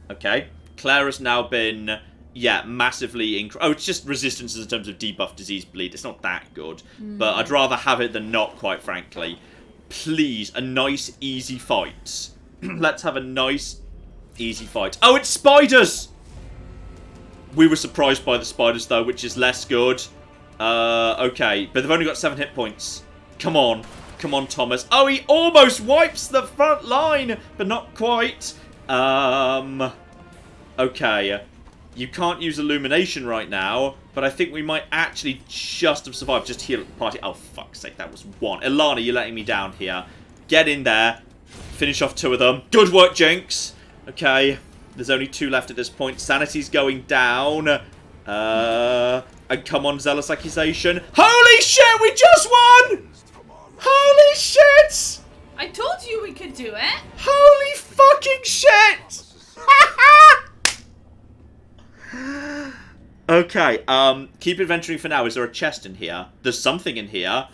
Okay. Claire has now been... Yeah, massively Oh, it's just resistances in terms of debuff, disease, bleed. It's not that good. But I'd rather have it than not, quite frankly. Please, a nice, easy fight. Let's have a nice, easy fight. Oh, it's spiders! We were surprised by the spiders, though, which is less good. Okay, but they've only got 7 hit points. Come on. Come on, Thomas. Oh, he almost wipes the front line, but not quite. Okay. You can't use illumination right now, but I think we might actually just have survived. Just heal the party. Oh, fuck's sake, that was 1. Ilana, you're letting me down here. Get in there. Finish off 2 of them. Good work, Jinx. Okay, there's only 2 left at this point. Sanity's going down. And come on, Zealous Accusation. Holy shit, we just won! Holy shit! I told you we could do it. Holy fucking shit! Okay, keep adventuring for now. Is there a chest in here? There's something in here.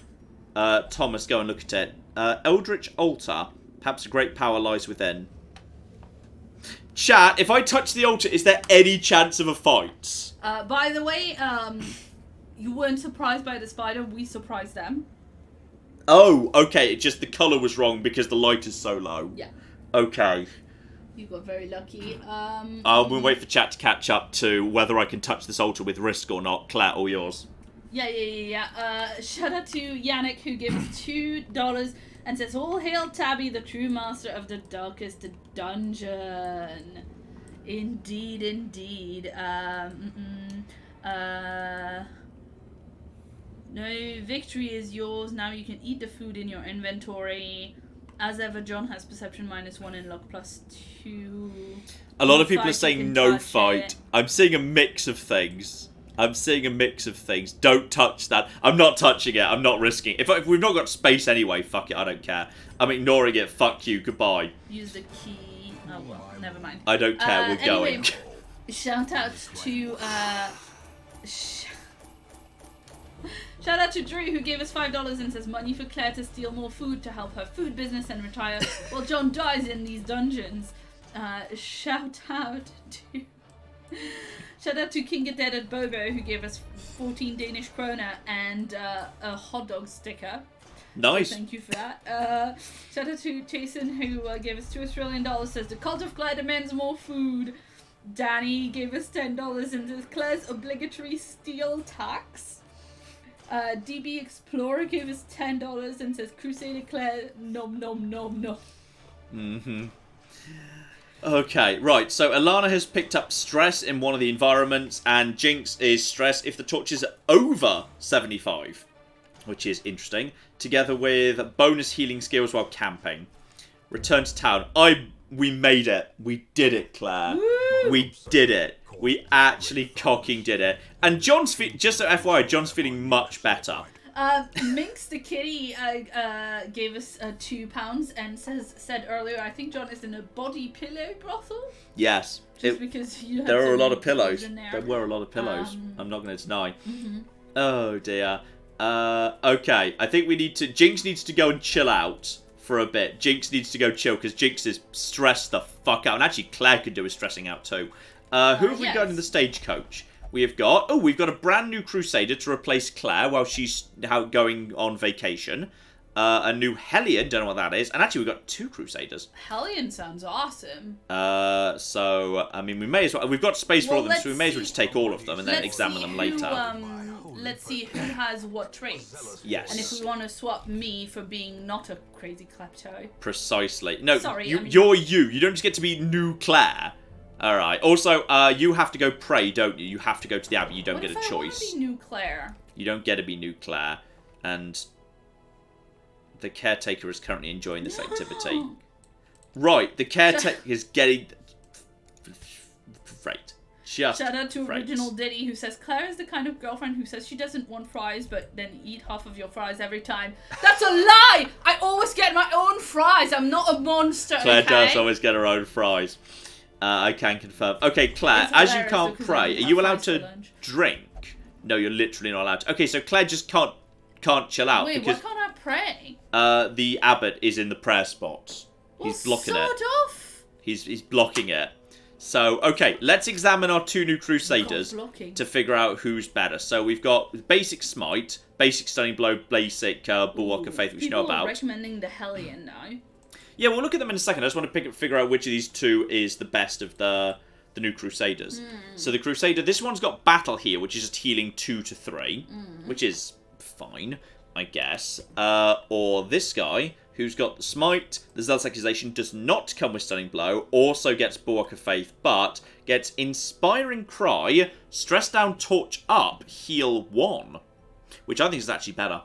Thomas, go and look at it. Eldritch Altar. Perhaps a great power lies within. Chat, if I touch the altar, is there any chance of a fight? By the way, you weren't surprised by the spider. We surprised them. Oh, okay. It just the colour was wrong because the light is so low. Yeah. Okay. You got very lucky. We'll wait for chat to catch up to whether I can touch this altar with risk or not. Claire, all yours. Yeah. Shout out to Yannick, who gave us $2 and says, "All hail Tabby, the true master of the darkest dungeon." Indeed. No, victory is yours. Now you can eat the food in your inventory. As ever, John has perception -1 and luck +2. A lot of people are saying no fight. I'm seeing a mix of things. Don't touch that. I'm not touching it. I'm not risking it. If we've not got space anyway, fuck it. I don't care. I'm ignoring it. Fuck you. Goodbye. Use the key. Oh, well, never mind. I don't care. We're going. Shout out to... Shout out to Drew, who gave us $5 and says, "Money for Claire to steal more food to help her food business and retire while John dies in these dungeons." Shout out to King Dead at Bobo, who gave us 14 Danish kroner and a hot dog sticker. Nice. So thank you for that. Shout out to Jason, who gave us $2 Australian, says, "The cult of Claire demands more food." Danny gave us $10 and says, "Claire's obligatory steel tax." DB Explorer gave us $10 and says, "Crusader Claire, nom nom nom nom." Okay, right. So Alana has picked up stress in one of the environments, and Jinx is stress if the torches are over 75, which is interesting. Together with bonus healing skills while camping. Return to town. We made it. We did it, Claire. Woo! We did it. We actually cocking did it. And John's just so FYI, John's feeling much better. Minx the kitty gave us £2 and said earlier, "I think John is in a body pillow brothel." Yes. Because you had there are a lot of pillows pillows. in there. There were a lot of pillows. I'm not going to deny. Mm-hmm. Oh dear. Okay. I think we need to... Jinx needs to go and chill out for a bit. Jinx needs to go chill because Jinx is stressed the fuck out. And actually Claire could do with stressing out too. Who have we got in the stagecoach? We have got... Oh, we've got a brand new Crusader to replace Claire while she's going on vacation. A new Hellion, don't know what that is. And actually, we've got 2 Crusaders. Hellion sounds awesome. So, I mean, we may as well... We've got space for all of them, so we may as well just take all of them and then examine them later. Let's see who has what traits. Yes. And if we want to swap me for being not a crazy klepto. Precisely. No, sorry, you're you. You don't just get to be new Claire. Alright. Also, you have to go pray, don't you? You have to go to the Abbey. You don't get a choice. What if I want to be new Claire? You don't get to be new Claire. And the caretaker is currently enjoying this activity. Right. The caretaker is getting... Right. Shout out to Original Diddy, who says, "Claire is the kind of girlfriend who says she doesn't want fries, but then eat half of your fries every time." That's a lie! I always get my own fries. I'm not a monster, Claire okay? does always get her own fries. I can confirm. Okay, Claire, It's as you hilarious can't because pray, I are have you allowed fries for to lunch. drink? No, you're literally not allowed to. Okay, so Claire just can't chill out Wait, because why can't I pray? the abbot is in the prayer spot. He's blocking it. Sort of. He's blocking it. So, okay, let's examine our 2 new Crusaders blocking. to figure out who's better. So we've got basic Smite, basic Stunning Blow, basic Bulwark of Faith, which you know People are about. recommending the Hellion now. Yeah, we'll look at them in a second. I just want to figure out which of these 2 is the best of the new Crusaders. So the Crusader, this one's got Battle here, which is just healing 2 to 3, which is fine, I guess. Or this guy, who's got the Smite, the Zealous Accusation, does not come with Stunning Blow, also gets Bulwark of Faith, but gets Inspiring Cry, Stress Down, Torch Up, Heal 1, which I think is actually better.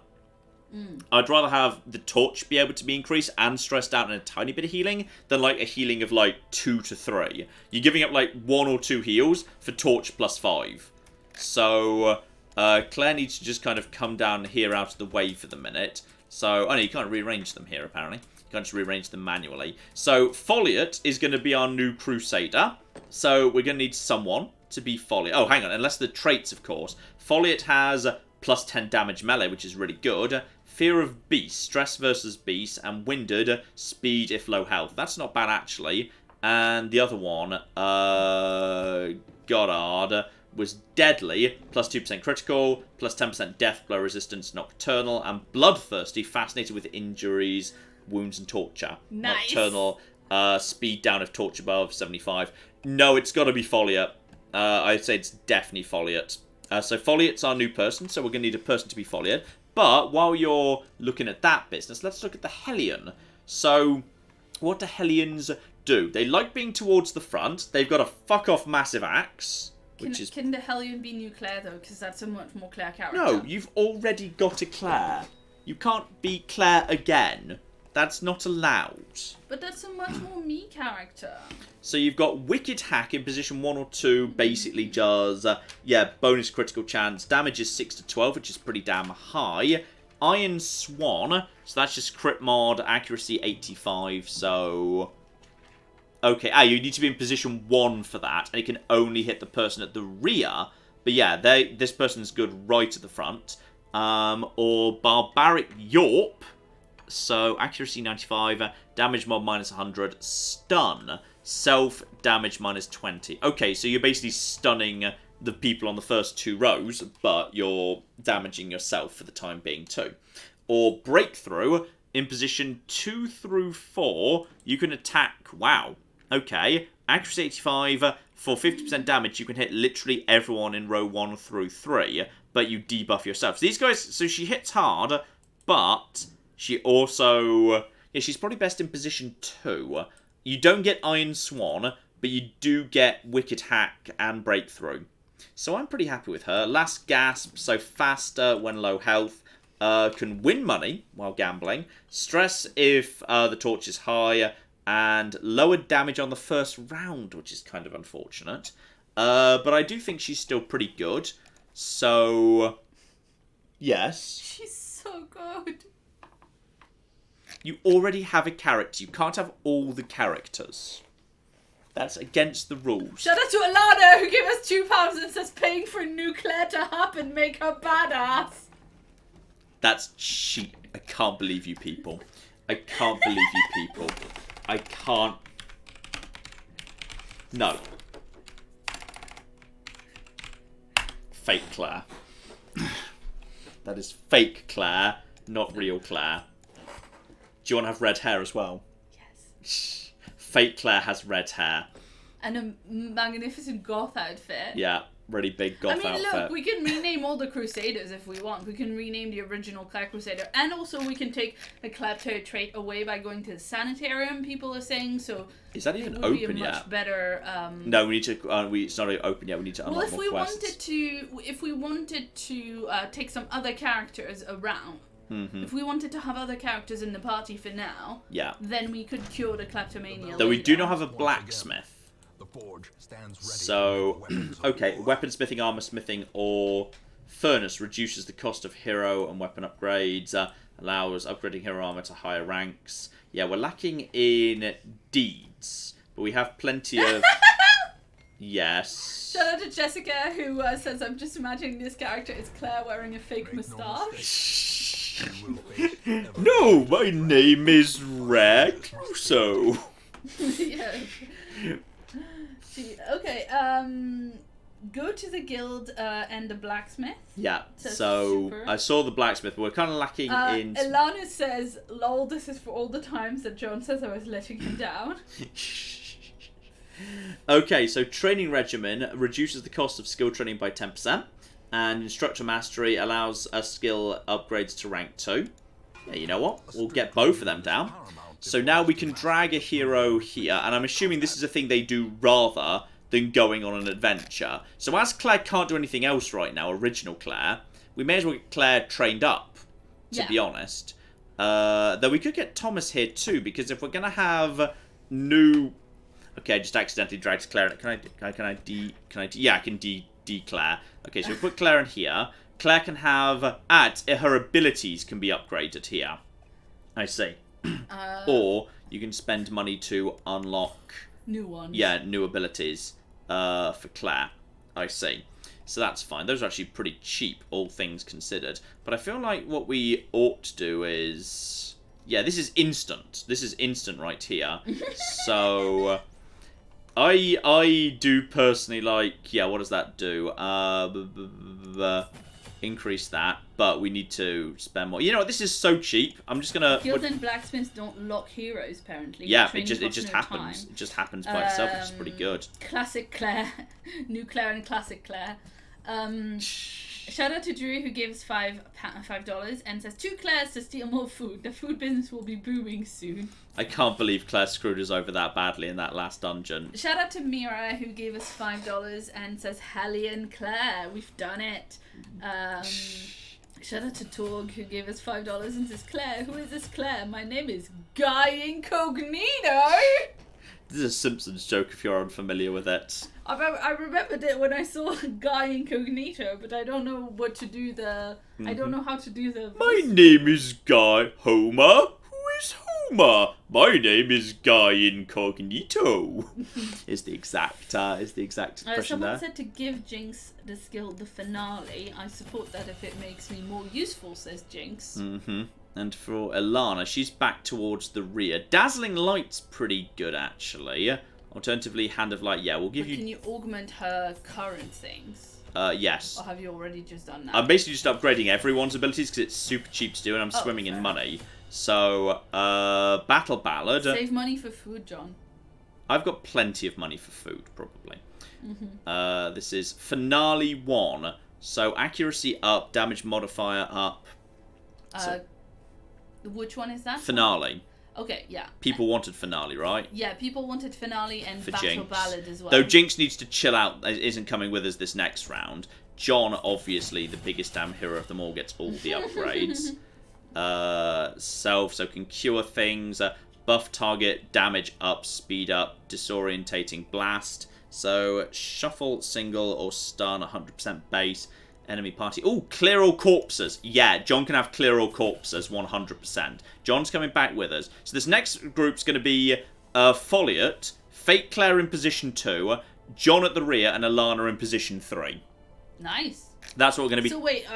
I'd rather have the torch be able to be increased and stressed out and a tiny bit of healing than like a healing of like 2 to 3. You're giving up like 1 or 2 heals for torch plus 5. So Claire needs to just kind of come down here out of the way for the minute. So, oh no, you can't rearrange them here apparently. You can't just rearrange them manually. So Foliot is going to be our new Crusader. So we're going to need someone to be Foliot. Oh, hang on, unless the traits, of course. Foliot has plus 10 damage melee, which is really good. Fear of Beast, Stress versus Beast, and Winded, Speed if low health. That's not bad, actually. And the other one, Goddard, was Deadly, plus 2% critical, plus 10% death blow resistance, Nocturnal, and Bloodthirsty, fascinated with injuries, wounds, and torture. Nice. Nocturnal, speed down if torture above 75. No, it's got to be Foliot. I'd say it's definitely Foliot. So Foliot's our new person, so we're going to need a person to be Foliot. But while you're looking at that business, let's look at the Hellion. So, what do Hellions do? They like being towards the front. They've got a fuck-off massive axe. Can the Hellion be new Claire, though? Because that's a much more Claire character. No, you've already got a Claire. You can't be Claire again. That's not allowed. But that's a much more me character. So you've got Wicked Hack in position 1 or 2, basically does, bonus critical chance. Damage is 6 to 12, which is pretty damn high. Iron Swan, so that's just crit mod, accuracy 85, so... Okay, you need to be in position 1 for that, and it can only hit the person at the rear. But yeah, this person's good right at the front. Or Barbaric Yorp, so accuracy 95, damage mod minus 100, stun. Self-damage minus 20. Okay, so you're basically stunning the people on the first 2 rows, but you're damaging yourself for the time being too. Or Breakthrough, in position 2 through 4, you can attack... Wow. Okay. Accuracy 85, for 50% damage, you can hit literally everyone in row 1 through 3, but you debuff yourself. So these guys... So she hits hard, but she also... Yeah, she's probably best in position 2. You don't get Iron Swan, but you do get Wicked Hack and Breakthrough. So I'm pretty happy with her. Last Gasp, so faster when low health. Can win money while gambling. Stress if the torch is high. And lower damage on the first round, which is kind of unfortunate. But I do think she's still pretty good. So, yes. She's so good. You already have a character. You can't have all the characters. That's against the rules. Shout out to Alana, who gave us £2 and says paying for new Claire to happen make her badass. That's cheap. I can't believe you people. I can't believe you people. I can't. No. Fake Claire. That is fake Claire, not real Claire. Do you want to have red hair as well? Yes. Fake Claire has red hair. And a magnificent goth outfit. Yeah, really big goth outfit. I mean, look, we can rename all the Crusaders if we want. We can rename the original Claire Crusader. And also we can take the Klepto trait away by going to the sanitarium, people are saying. So is that even it would open be a yet? much better... No, we need to... it's not open yet. We need to unlock more quests. If we wanted to take some other characters around... Mm-hmm. If we wanted to have other characters in the party for now, then we could cure the kleptomania. Though we do not have a blacksmith. The forge stands ready. So, okay, weaponsmithing, armor smithing, or furnace reduces the cost of hero and weapon upgrades, allows upgrading hero armor to higher ranks. Yeah, we're lacking in deeds, but we have plenty of... Yes. Shout out to Jessica, who says, I'm just imagining this character is Claire wearing a fake moustache. No, my name is Recruso. Yeah. Okay, go to the guild and the blacksmith. Yeah, Says so super. I saw the blacksmith, but we're kind of lacking in... Ilana says, lol, this is for all the times that John says I was letting him down. Okay, so training regimen reduces the cost of skill training by 10%, and instructor mastery allows skill upgrades to rank 2. Yeah, you know what? We'll get both of them down. So now we can drag a hero here, and I'm assuming this is a thing they do rather than going on an adventure. So as Claire can't do anything else right now, original Claire, we may as well get Claire trained up, to be honest. Though we could get Thomas here too, because if we're going to have new... Okay, I just accidentally dragged Claire. Yeah, I can declare. Okay, so we put Claire in here. Claire can have her abilities can be upgraded here. I see. Or you can spend money to unlock new ones. Yeah, new abilities for Claire. I see. So that's fine. Those are actually pretty cheap, all things considered. But I feel like what we ought to do is... Yeah, this is instant. This is instant right here. So... I do personally like... Yeah, what does that do? Increase that, but we need to spend more. You know what? This is so cheap. I'm just gonna... Guild and blacksmiths don't lock heroes, apparently. Yeah, it just happens. It just happens by itself, which is pretty good. Classic Claire. New Claire and classic Claire. Shout out to Drew, who gave us $5 and says, 2 Claires to steal more food. The food business will be booming soon. I can't believe Claire screwed us over that badly in that last dungeon. Shout out to Mira, who gave us $5 and says, Hellion Claire, we've done it. Shout out to Torg, who gave us $5 and says, Claire, who is this Claire? My name is Guy Incognito. This is a Simpsons joke if you're unfamiliar with it. I remembered it when I saw Guy Incognito, but I don't know what to do the... I don't know how to do the... My name is Guy Homer. Who is Homer? My name is Guy Incognito. is the exact expression someone there. said to give Jinx the skill the finale. I support that if it makes me more useful, says Jinx. Mm-hmm. And for Ilana, she's back towards the rear. Dazzling Light's pretty good, actually. Alternatively, Hand of Light, yeah, we'll give you... Can you augment her current things? Yes. Or have you already just done that? I'm basically just upgrading everyone's abilities because it's super cheap to do and I'm swimming in money. So, Battle Ballad. Save money for food, John. I've got plenty of money for food, probably. This is Finale 1. So, accuracy up, damage modifier up. Which one is that? Finale. Okay, yeah. People wanted Finale, right? Yeah, people wanted Finale and for Battle Jinx. Ballad as well. Though Jinx needs to chill out, isn't coming with us this next round. John, obviously, the biggest damn hero of them all, gets all the upgrades. Self, so can cure things. Buff target, damage up, speed up, disorientating blast. So, shuffle, single, or stun, 100% base. Enemy party. Oh, clear all corpses. Yeah, John can have clear all corpses, 100%. John's coming back with us. So this next group's going to be Folliot, Fate Claire in position 2, John at the rear, and Ilana in position 3. Nice. That's what we're going to be... So wait,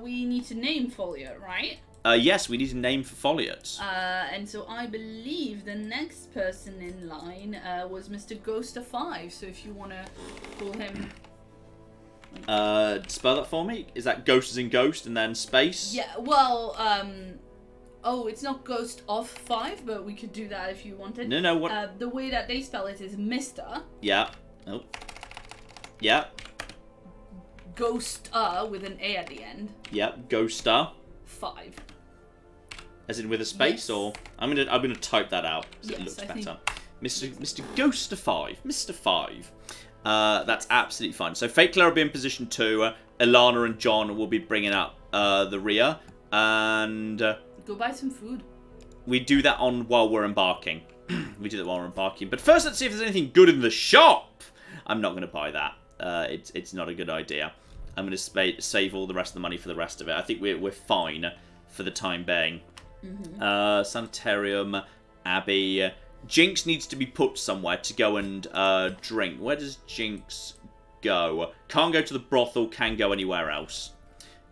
we need to name Folliot, right? Yes, we need a name for Folliot. And so I believe the next person in line was Mr. Ghoster 5. So if you want to call him... Spell that for me. Is that Ghost as in Ghost and then space? Yeah, well, oh, it's not Ghost of 5, but we could do that if you wanted. No, what? The way that they spell it is Mr. Yeah. Oh. Yeah. Ghost with an A at the end. Yeah, Ghoster. 5. As in with a space, or I'm gonna type that out so it looks better. Mr. Ghoster 5. Mr. 5. That's absolutely fine. So Fate Claire will be in position 2. Ilana and John will be bringing up the rear. And... go buy some food. We do that while we're embarking. We do that while we're embarking. But first, let's see if there's anything good in the shop. I'm not going to buy that. It's not a good idea. I'm going to save all the rest of the money for the rest of it. I think we're fine for the time being. Sanitarium, Abbey... Jinx needs to be put somewhere to go and drink. Where does Jinx go? Can't go to the brothel, can go anywhere else.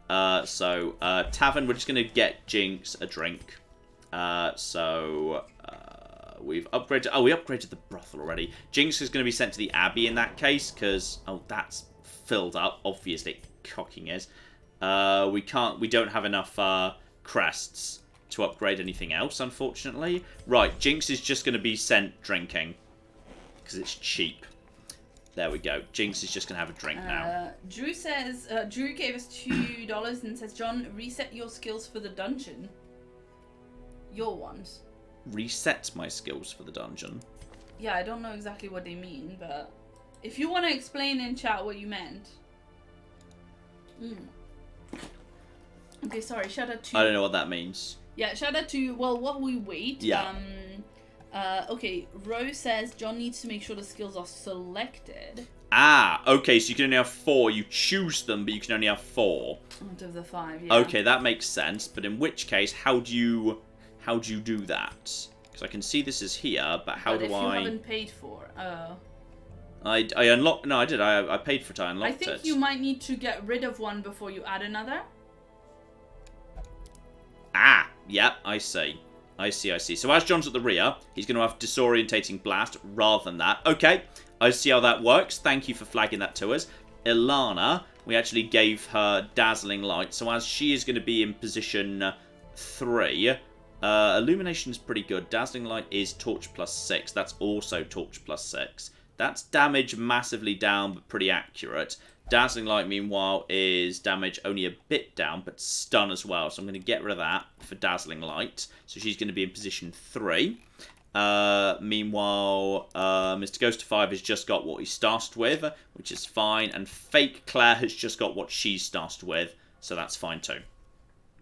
Tavern, we're just going to get Jinx a drink. We've upgraded... Oh, we upgraded the brothel already. Jinx is going to be sent to the Abbey in that case, because... Oh, that's filled up. Obviously, cocking is. We don't have enough crests to upgrade anything else, unfortunately. Right, Jinx is just going to be sent drinking, because it's cheap. There we go. Jinx is just going to have a drink now. Drew says... Drew gave us $2 and says, John, reset your skills for the dungeon. Your ones. Reset my skills for the dungeon? Yeah, I don't know exactly what they mean, but... If you want to explain in chat what you meant. Okay, sorry. Shout out to... I don't know what that means. Yeah, shout out to... Well, while we wait... Yeah. Okay, Rose says John needs to make sure the skills are selected. Ah, okay, so you can only have 4. You choose them, but you can only have 4. Out of the 5, yeah. Okay, that makes sense. But in which case, how do you do that? Because I can see this is here, but how do I... if you haven't paid for... I unlocked... No, I did. I paid for it. I unlocked it. I think you might need to get rid of one before you add another. Ah, yep, I see. I see. So as John's at the rear, he's going to have disorientating blast rather than that. Okay, I see how that works. Thank you for flagging that to us. Ilana, we actually gave her dazzling light. So as she is going to be in position 3, illumination is pretty good. Dazzling light is torch +6. That's also torch +6. That's damage massively down, but pretty accurate. Dazzling light, meanwhile, is damage only a bit down, but stun as well. So I'm going to get rid of that for dazzling light. So she's going to be in position 3. Meanwhile, Mr. Ghost of 5 has just got what he started with, which is fine. And Fake Claire has just got what she started with, so that's fine too.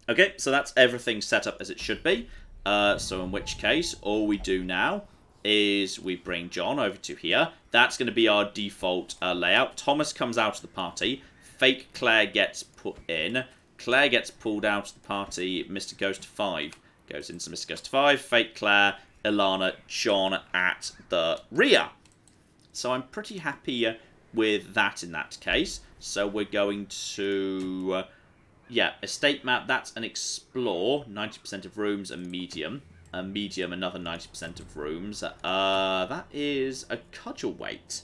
Okay, so that's everything set up as it should be. So in which case, all we do now is we bring John over to here. That's going to be our default layout. Thomas comes out of the party. Fake Claire gets put in. Claire gets pulled out of the party. Mr. Ghost 5 goes into Mr. Ghost 5. Fake Claire, Ilana, John at the rear. So I'm pretty happy with that in that case. So we're going to... yeah, estate map, that's an explore. 90% of rooms, a medium. A medium, another 90% of rooms. That is a cudgel weight.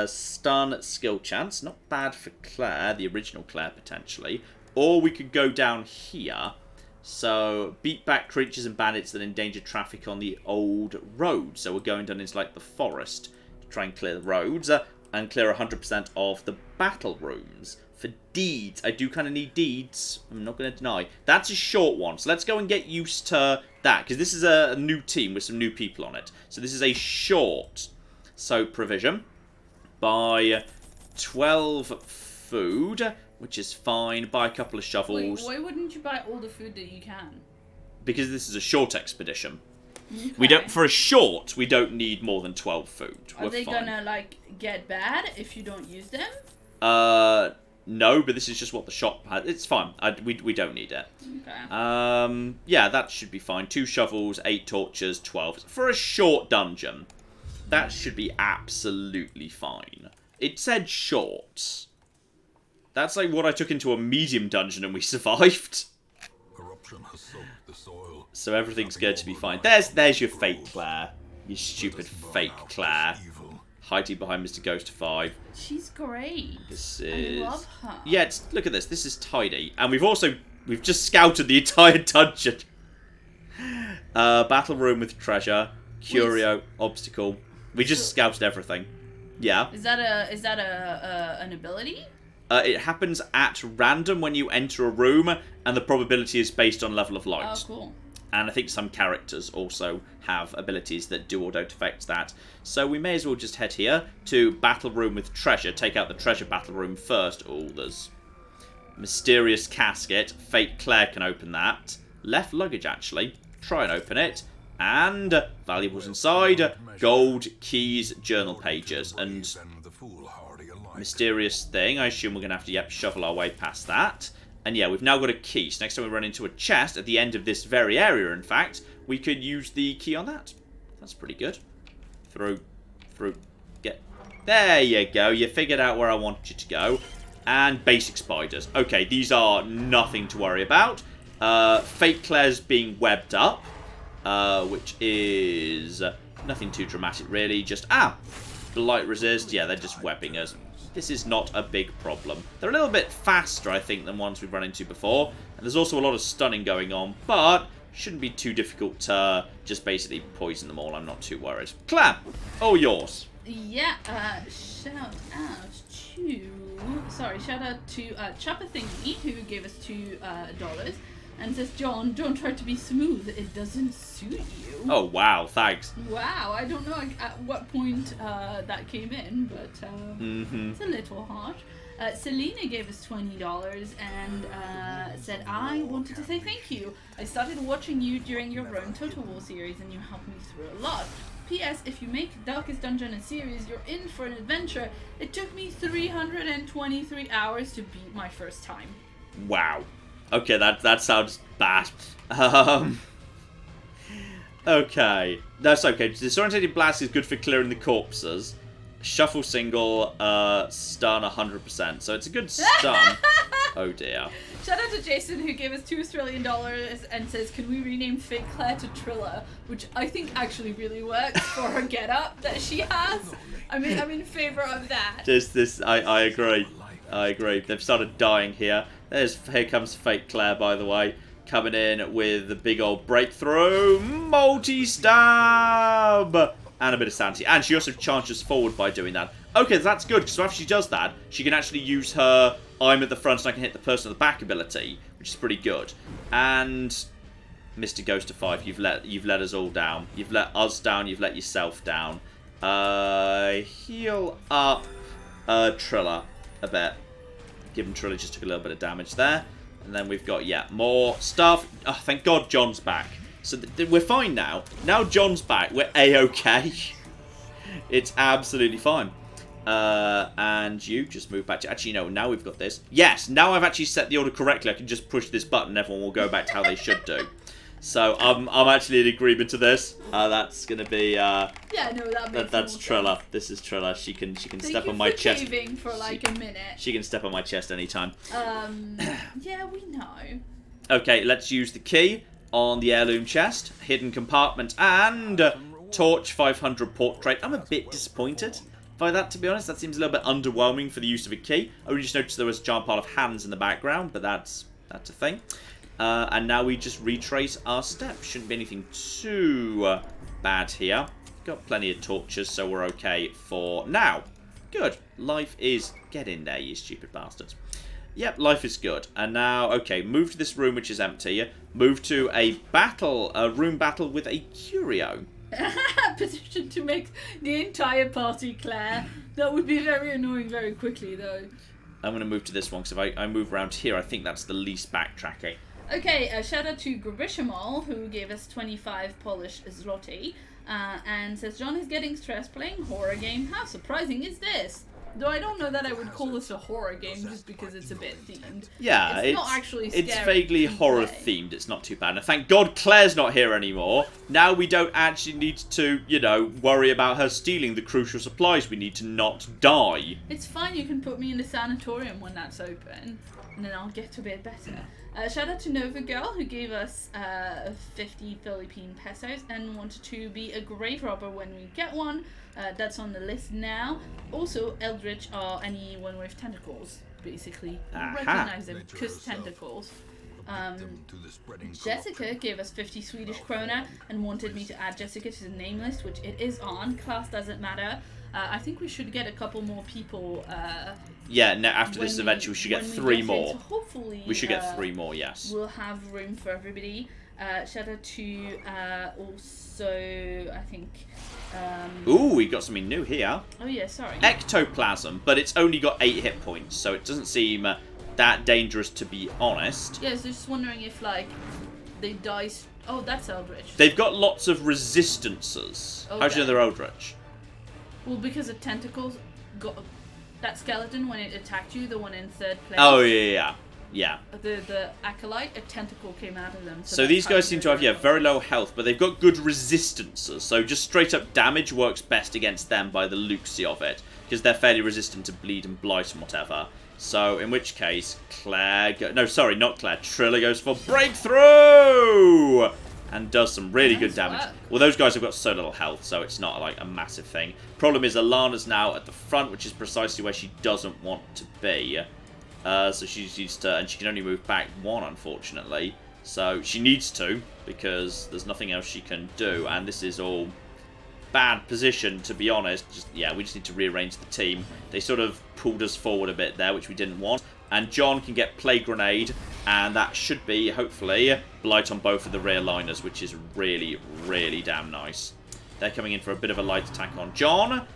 Stun, skill chance. Not bad for Claire, the original Claire, potentially. Or we could go down here. So, beat back creatures and bandits that endanger traffic on the old road. So we're going down into, like, the forest to try and clear the roads. And clear 100% of the battle rooms. For deeds, I do kind of need deeds. I'm not going to deny. That's a short one. So let's go and get used to that. Because this is a new team with some new people on it. So this is a short. So provision. Buy 12 food, which is fine. Buy a couple of shovels. Wait, why wouldn't you buy all the food that you can? Because this is a short expedition. Okay. We don't, for a short, we don't need more than 12 food. Are they gonna, like, get bad if you don't use them? No, but this is just what the shop had. It's fine. We don't need it. Okay. Yeah, that should be fine. 2 shovels, 8 torches, 12. For a short dungeon, that should be absolutely fine. It said short. That's like what I took into a medium dungeon and we survived. Corruption has soaked the soil. So everything's going to be fine. There's your fake Claire. You stupid fake Claire. Hiding behind Mr. Ghost 5. She's great. This is... I love her. Yeah, look at this. This is tidy. And we've just scouted the entire dungeon. Battle room with treasure. Curio, obstacle. We just scouted everything. Yeah. Is that an ability? It happens at random when you enter a room, and the probability is based on level of light. Oh, cool. And I think some characters also have abilities that do or don't affect that. So we may as well just head here to Battle Room with Treasure. Take out the Treasure Battle Room first. Oh, there's Mysterious Casket. Fake Claire can open that. Left luggage, actually. Try and open it. And valuables inside. Gold, keys, journal pages. And mysterious thing. I assume we're going to have to, shovel our way past that. And yeah, we've now got a key. So next time we run into a chest, at the end of this very area, in fact, we could use the key on that. That's pretty good. Through. Get. There you go. You figured out where I wanted you to go. And basic spiders. Okay, these are nothing to worry about. Fake Claire's being webbed up. Which is nothing too dramatic, really. Just, blight resist. Yeah, they're just webbing us. This is not a big problem. They're a little bit faster, I think, than ones we've run into before. And there's also a lot of stunning going on, but shouldn't be too difficult to just basically poison them all. I'm not too worried. Claire, all yours. Yeah, shout out to Chopper Thingy, who gave us $2. And says, John, don't try to be smooth. It doesn't suit you. Oh, wow. Thanks. Wow. I don't know at what point that came in, but it's a little harsh. Selena gave us $20 and said, I wanted to say thank you. I started watching you during your own Total War series and you helped me through a lot. P.S. If you make Darkest Dungeon a series, you're in for an adventure. It took me 323 hours to beat my first time. Wow. Okay, that sounds bad. Okay. That's okay. Disorientated Blast is good for clearing the corpses. Shuffle single, stun 100%. So it's a good stun. Oh dear. Shout out to Jason, who gave us $2 Australian and says, can we rename Fake Claire to Trilla? Which I think actually really works for her get-up that she has. I'm in favour of that. I agree. I agree. They've started dying here. Here comes Fake Claire, by the way. Coming in with the big old breakthrough. Multi-stab! And a bit of sanity. And she also charges forward by doing that. Okay, that's good, because after she does that, she can actually use her I'm at the front and I can hit the person at the back ability, which is pretty good. And Mr. Ghost of 5, you've let us all down. You've let us down, you've let yourself down. Heal up Trilla a bit. Given Trilla just took a little bit of damage there. And then we've got, more stuff. Oh, thank God John's back. So we're fine now. Now John's back, we're A-okay. It's absolutely fine. And you just move back to... Actually, no, now we've got this. Yes, now I've actually set the order correctly. I can just push this button and everyone will go back to how they should do. So I'm actually in agreement to this. That's going to be... yeah, no, that's Trilla. Sense. This is Trilla. She can step on my chest. For like a minute. She can step on my chest anytime. Yeah, we know. Okay, let's use the key on the heirloom chest, hidden compartment, and torch 500 portrait. I'm a bit disappointed by that, to be honest. That seems a little bit underwhelming for the use of a key. I just noticed there was a giant pile of hands in the background, but that's a thing. And now we just retrace our steps. Shouldn't be anything too bad here. Got plenty of torches, so we're okay for now. Good. Life is... Get in there, you stupid bastards. Yep, life is good. And now, okay, move to this room, which is empty. Move to a room battle with a curio. Position to make the entire party, Claire. That would be very annoying very quickly, though. I'm going to move to this one, because if I move around here, I think that's the least backtracking. Okay, shout out to Grishamal, who gave us 25 Polish zloty, and says, John is getting stressed playing horror game. How surprising is this? Though I don't know that I would call this a horror game just because it's a bit themed. Yeah, it's not actually scary. It's vaguely horror themed. It's not too bad. And thank God Claire's not here anymore. Now we don't actually need to, worry about her stealing the crucial supplies we need to not die. It's fine. You can put me in the sanatorium when that's open, and then I'll get to bed better. Shout out to Nova Girl, who gave us 50 Philippine pesos and wanted to be a grave robber when we get one. That's on the list now. Also, Eldritch are anyone with tentacles, basically. Recognize them, because tentacles. Jessica gave us 50 Swedish krona and wanted me to add Jessica to the name list, which it is on. Class doesn't matter. I think we should get a couple more people. Yeah, after this event, we should get 3 more. Hopefully, we should get 3 more, yes. We'll have room for everybody. Shout out to also, I think... Ooh, we got something new here. Oh yeah, sorry. Ectoplasm, but it's only got 8 hit points, so it doesn't seem that dangerous, to be honest. Yeah, so just wondering if, they die... Oh, that's Eldritch. They've got lots of resistances. Okay. How do you know they're Eldritch? Well, because the tentacles got... That skeleton, when it attacked you, the one in 3rd place. Oh, yeah. Yeah. The acolyte, a tentacle came out of them. So these guys seem to have, very low health, but they've got good resistances. So just straight up damage works best against them by the Luxie of it, because they're fairly resistant to bleed and blight and whatever. So in which case, no, sorry, not Claire. Trilla goes for breakthrough and does some really good damage. Well, those guys have got so little health, so it's not like a massive thing. Problem is, Alana's now at the front, which is precisely where she doesn't want to be. So she's used to, and she can only move back 1, unfortunately. So she needs to, because there's nothing else she can do, and this is all bad position, to be honest. We just need to rearrange the team. They sort of pulled us forward a bit there, which we didn't want. And John can get Plague Grenade, and that should be, hopefully, Blight on both of the rear liners, which is really, really damn nice. They're coming in for a bit of a light attack on John.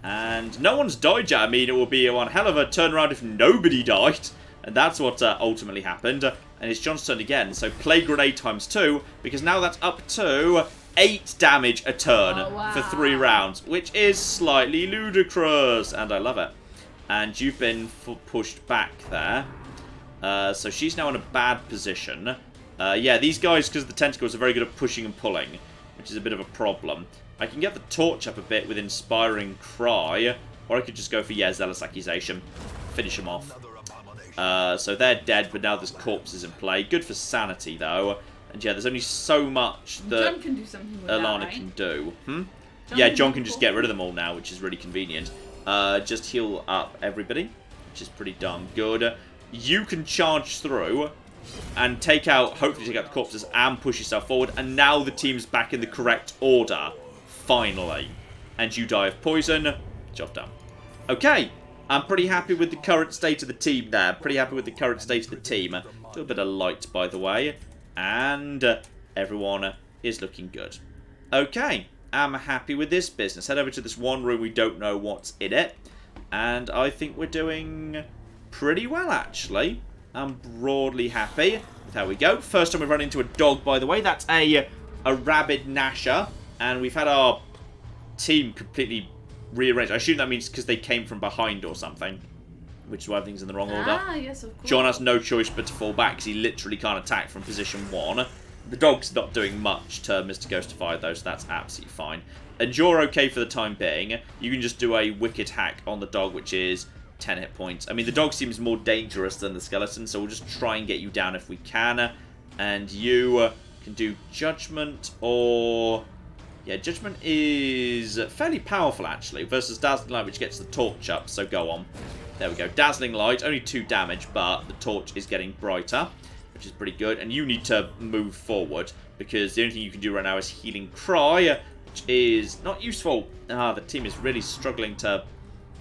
And no one's died yet. I mean, it would be one hell of a turnaround if nobody died. And that's what ultimately happened. And it's John's turn again. So Plague Grenade times 2, because now that's up to 8 damage a turn for 3 rounds, which is slightly ludicrous. And I love it. And you've been pushed back there. So she's now in a bad position. These guys, because of the tentacles, are very good at pushing and pulling, which is a bit of a problem. I can get the torch up a bit with Inspiring Cry, or I could just go for, Zealous Accusation. Finish them off. So they're dead, but now there's corpses in play. Good for sanity, though. And there's only so much that John can do something with Alana that, right? can do. John can just get rid of them all now, which is really convenient. Just heal up everybody, which is pretty darn good. You can charge through and hopefully take out the corpses and push yourself forward. And now the team's back in the correct order, finally. And you die of poison. Job done. Okay, I'm pretty happy with the current state of the team there. Pretty happy with the current state of the team. A little bit of light, by the way. And everyone is looking good. Okay. I'm happy with this business. Head over to this one room. We don't know what's in it. And I think we're doing pretty well, actually. I'm broadly happy with how we go. First time we've run into a dog, by the way. That's a rabid Gnasher. And we've had our team completely rearranged. I assume that means because they came from behind or something. Which is why everything's in the wrong order. Yes, of course. John has no choice but to fall back because he literally can't attack from position 1. The dog's not doing much to Mr. Ghostify, though, so that's absolutely fine. And you're okay for the time being. You can just do a wicked hack on the dog, which is 10 hit points. I mean, the dog seems more dangerous than the skeleton, so we'll just try and get you down if we can. And you can do Judgment, or... Judgment is fairly powerful, actually, versus Dazzling Light, which gets the torch up, so go on. There we go. Dazzling Light, only 2 damage, but the torch is getting brighter, which is pretty good. And you need to move forward, because the only thing you can do right now is Healing Cry, which is not useful. The team is really struggling to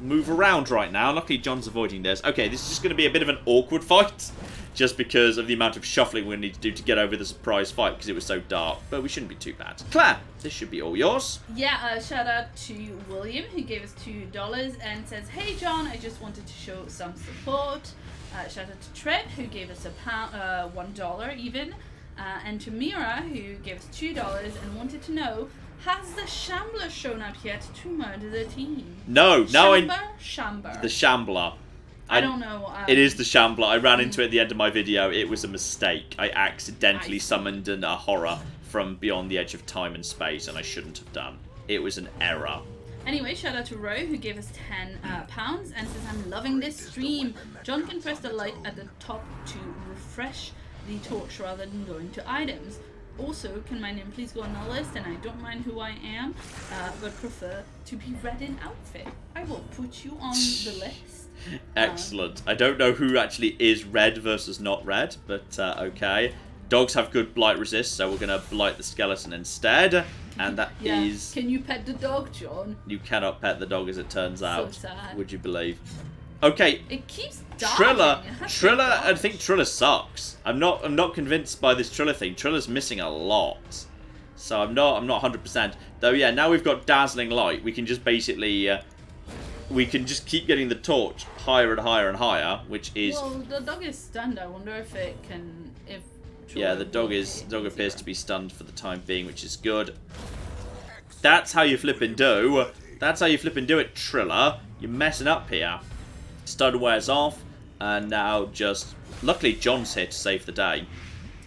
move around right now. Luckily, John's avoiding this. Okay, this is just going to be a bit of an awkward fight, just because of the amount of shuffling we're going to need to do to get over the surprise fight, because it was so dark. But we shouldn't be too bad. Claire, this should be all yours. Shout out to William, who gave us $2 and says, "Hey John, I just wanted to show some support." Shout out to Trent, who gave us $1 even. And to Mira, who gave us $2 and wanted to know, has the Shambler shown up yet to murder the team? No, Shamber. The Shambler. I don't know. It is the Shambler. I ran into it at the end of my video. It was a mistake. I accidentally summoned a horror from beyond the edge of time and space, and I shouldn't have done. It was an error. Anyway, shout out to Ro, who gave us £10 and says, "I'm loving this stream. John can press the light at the top to refresh the torch rather than going to items. Also, can my name please go on the list? And I don't mind who I am, but prefer to be red in outfit. I will put you on the list." Excellent. I don't know who actually is red versus not red, but okay. Dogs have good blight resist, so we're going to blight the skeleton instead. And that is... Can you pet the dog, John? You cannot pet the dog, as it turns out. So sad. Would you believe? Okay. It keeps dying. Trilla, I think Trilla sucks. I'm not convinced by this Trilla thing. Trilla's missing a lot. So I'm not 100%. Though, yeah, now we've got Dazzling Light. We can just basically... we can just keep getting the torch higher and higher and higher, which is... Well, the dog is stunned. I wonder if it can... Yeah, the dog appears to be stunned for the time being, which is good. That's how you flippin' do. That's how you flippin' do it, Trilla. You're messing up here. Stun wears off, and now just Luckily, John's here to save the day.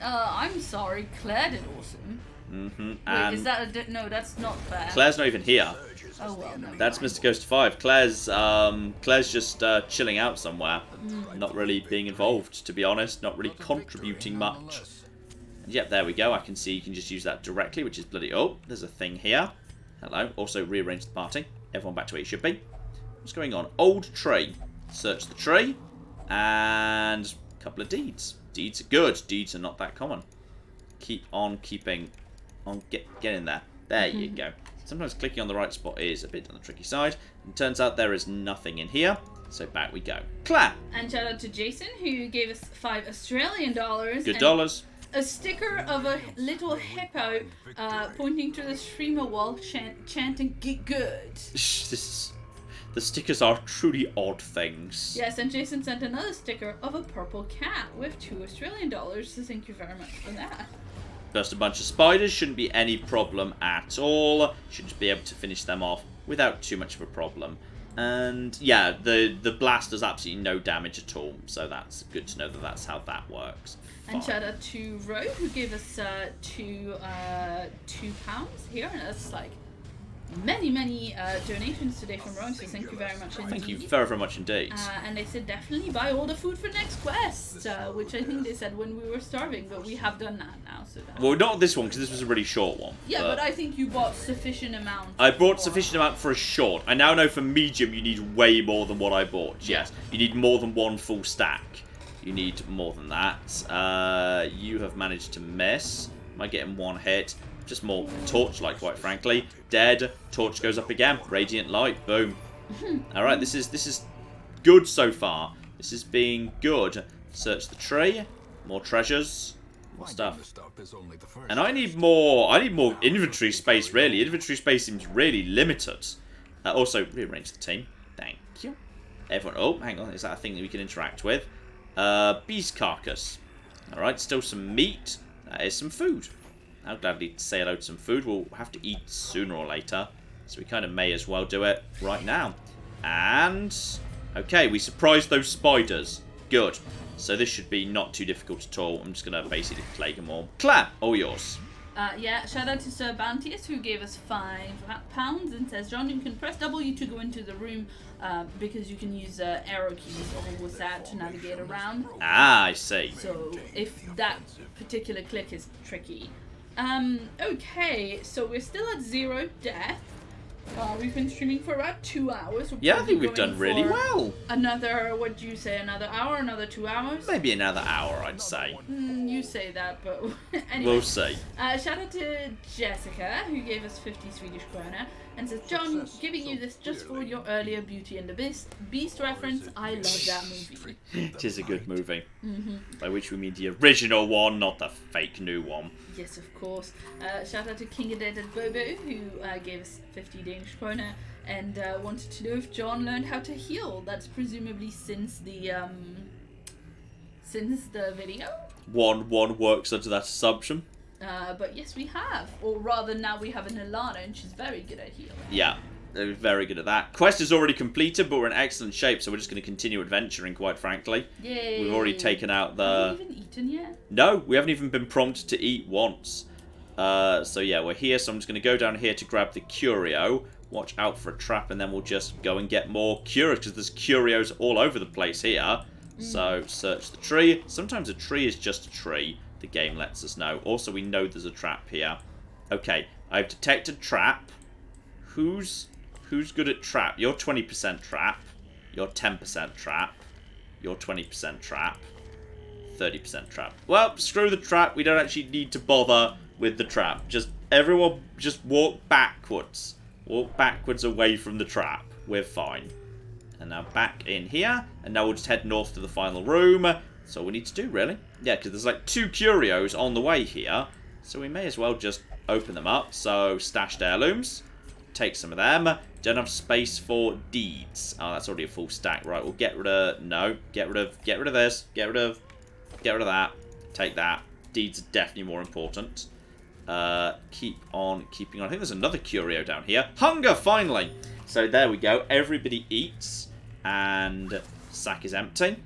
I'm sorry, Claire did awesome. Mm-hmm. Wait, is that a... No, that's not fair. Claire's not even here. Oh, well, no. That's Mr. Ghost 5. Claire's just chilling out somewhere. Not really being involved, to be honest. Not really contributing much. And yep, there we go. I can see you can just use that directly, which is bloody... Oh, there's a thing here. Hello. Also, rearrange the party. Everyone back to where it should be. What's going on? Old tree. Search the tree. And a couple of deeds. Deeds are good. Deeds are not that common. Keep on keeping on. Get in there. There you go. Sometimes clicking on the right spot is a bit on the tricky side. And turns out there is nothing in here. So back we go. Claire. And shout out to Jason, who gave us $5 Australian. Good dollars. A sticker of a little hippo pointing to the streamer wall chanting "Get good." The stickers are truly odd things. Yes, and Jason sent another sticker of a purple cat with $2 Australian, so thank you very much for that. Just a bunch of spiders, shouldn't be any problem at all. Should just be able to finish them off without too much of a problem. And yeah, the blast does absolutely no damage at all, so that's good to know that that's how that works. And shout out to Ro, who gave us £2 here, and that's like many donations today from Ro, so thank you very much indeed. Thank you very, very much indeed. And they said definitely buy all the food for next quest, which I think they said when we were starving, but we have done that now. So that... Well, not this one, because this was a really short one. Yeah, but I think you bought sufficient amount. I bought sufficient amount for a short. I now know for medium you need way more than what I bought. Yes, you need more than one full stack. You need more than that. You have managed to miss. Am I getting one hit? Just more torchlight, quite frankly. Dead. Torch goes up again. Radiant light. Boom. Alright, this is good so far. This is being good. Search the tree. More treasures. More stuff. And I need more inventory space, really. Inventory space seems really limited. Also, rearrange the team. Thank you. Everyone... Oh, hang on. Is that a thing that we can interact with? Beast carcass. Alright, still some meat. That is some food. I'll gladly say hello to some food. We'll have to eat sooner or later. So we kind of may as well do it right now. And... okay, we surprised those spiders. Good. So this should be not too difficult at all. I'm just going to basically plague them all. Claire, all yours. Yeah, shout out to Sir Bounteous, who gave us £5 and says, John, you can press W to go into the room because you can use arrow keys or with that to navigate around. Ah, I see. So if that particular click is tricky. Okay, so we're still at 0 death. We've been streaming for about 2 hours. Yeah, I think we've done really well. Another, what do you say, another hour, another 2 hours? Maybe another hour, I'd say. You say that, but anyway. We'll see. Shout out to Jessica, who gave us 50 Swedish krona, and says, John, giving you this just for your earlier Beauty and the Beast reference. I love that movie. It is a good movie. By which we mean the original one, not the fake new one. Yes, of course. Shout out to King Adeted Bobo, who gave us 50 Danish krona and wanted to know if John learned how to heal. That's presumably since the video. One works under that assumption. But yes, we have. Or rather, now we have an Alana, and she's very good at healing. Yeah, they're very good at that. Quest is already completed, but we're in excellent shape, so we're just going to continue adventuring, quite frankly. Yay! We've already taken out the... Have we even eaten yet? No, we haven't even been prompted to eat once. So yeah, we're here, so I'm just going to go down here to grab the curio. Watch out for a trap, and then we'll just go and get more curios, because there's curios all over the place here. So, search the tree. Sometimes a tree is just a tree. The game lets us know. Also, we know there's a trap here. Okay, I've detected trap. Who's good at trap? You're 20% trap. You're 10% trap. You're 20% trap. 30% trap. Well, screw the trap. We don't actually need to bother with the trap. Just everyone just walk backwards. Walk backwards away from the trap. We're fine. And now back in here. And now we'll just head north to the final room. That's all we need to do, really. Yeah, because there's like 2 curios on the way here. So we may as well just open them up. So, stashed heirlooms. Take some of them. Don't have space for deeds. Oh, that's already a full stack. Right, we'll get rid of... No, get rid of this. Get rid of that. Take that. Deeds are definitely more important. Keep on keeping on. I think there's another curio down here. Hunger, finally! So there we go. Everybody eats. And sack is empty.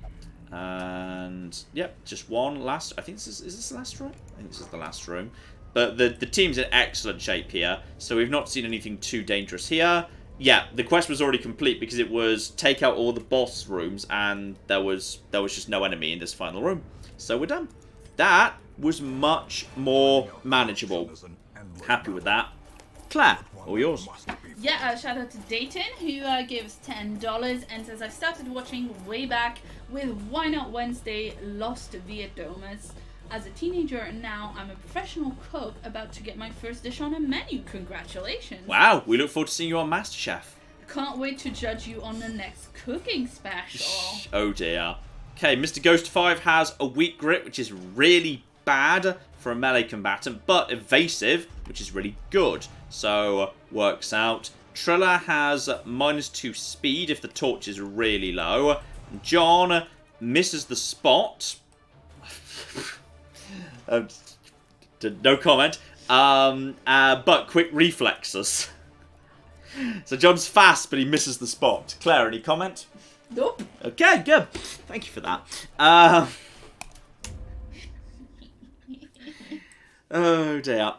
And, yep, just one last... I think is this the last room? I think this is the last room. But the team's in excellent shape here, so we've not seen anything too dangerous here. Yeah, the quest was already complete because it was take out all the boss rooms, and there was just no enemy in this final room. So we're done. That was much more manageable. Happy with that. Claire, all yours. Yeah, shout out to Dayton, who gave us $10 and says, I started watching way back with Why Not Wednesday, Lost via Domus. As a teenager, and now I'm a professional cook about to get my first dish on a menu. Congratulations. Wow, we look forward to seeing you on MasterChef. Can't wait to judge you on the next cooking special. Oh dear. Okay, Mr. Ghost 5 has a weak grip, which is really bad for a melee combatant, but evasive, which is really good. So, works out. Triller has -2 speed if the torch is really low. John misses the spot. No comment. But quick reflexes. So John's fast, but he misses the spot. Claire, any comment? Nope. Okay, good. Thank you for that. Oh dear.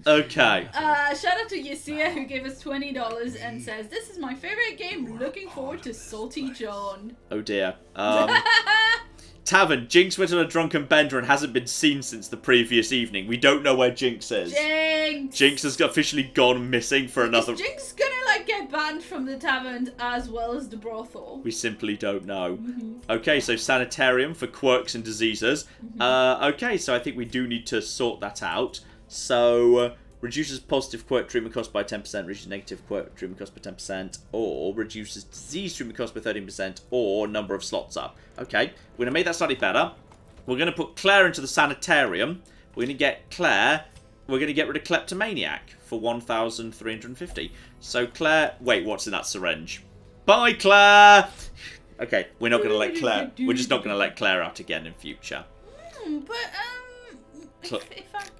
Okay. Shout out to Yasia, who gave us $20 and says, this is my favorite game. Looking forward to Salty John. Oh dear. Tavern. Jinx went on a drunken bender and hasn't been seen since the previous evening. We don't know where Jinx is. Jinx! Jinx has officially gone missing for another... Is Jinx gonna, like, get banned from the tavern as well as the brothel? We simply don't know. Okay, so sanitarium for quirks and diseases. Okay, so I think we do need to sort that out. So, reduces positive quirk treatment cost by 10%, reduces negative quirk treatment cost by 10%, or reduces disease treatment cost by 13%, or number of slots up. Okay, we're going to make that slightly better. We're going to put Claire into the sanitarium. We're going to get Claire... We're going to get rid of kleptomaniac for 1,350. So Claire... Wait, what's in that syringe? Bye, Claire! Okay, we're not going to let Claire... We're just not going to let Claire out again in future.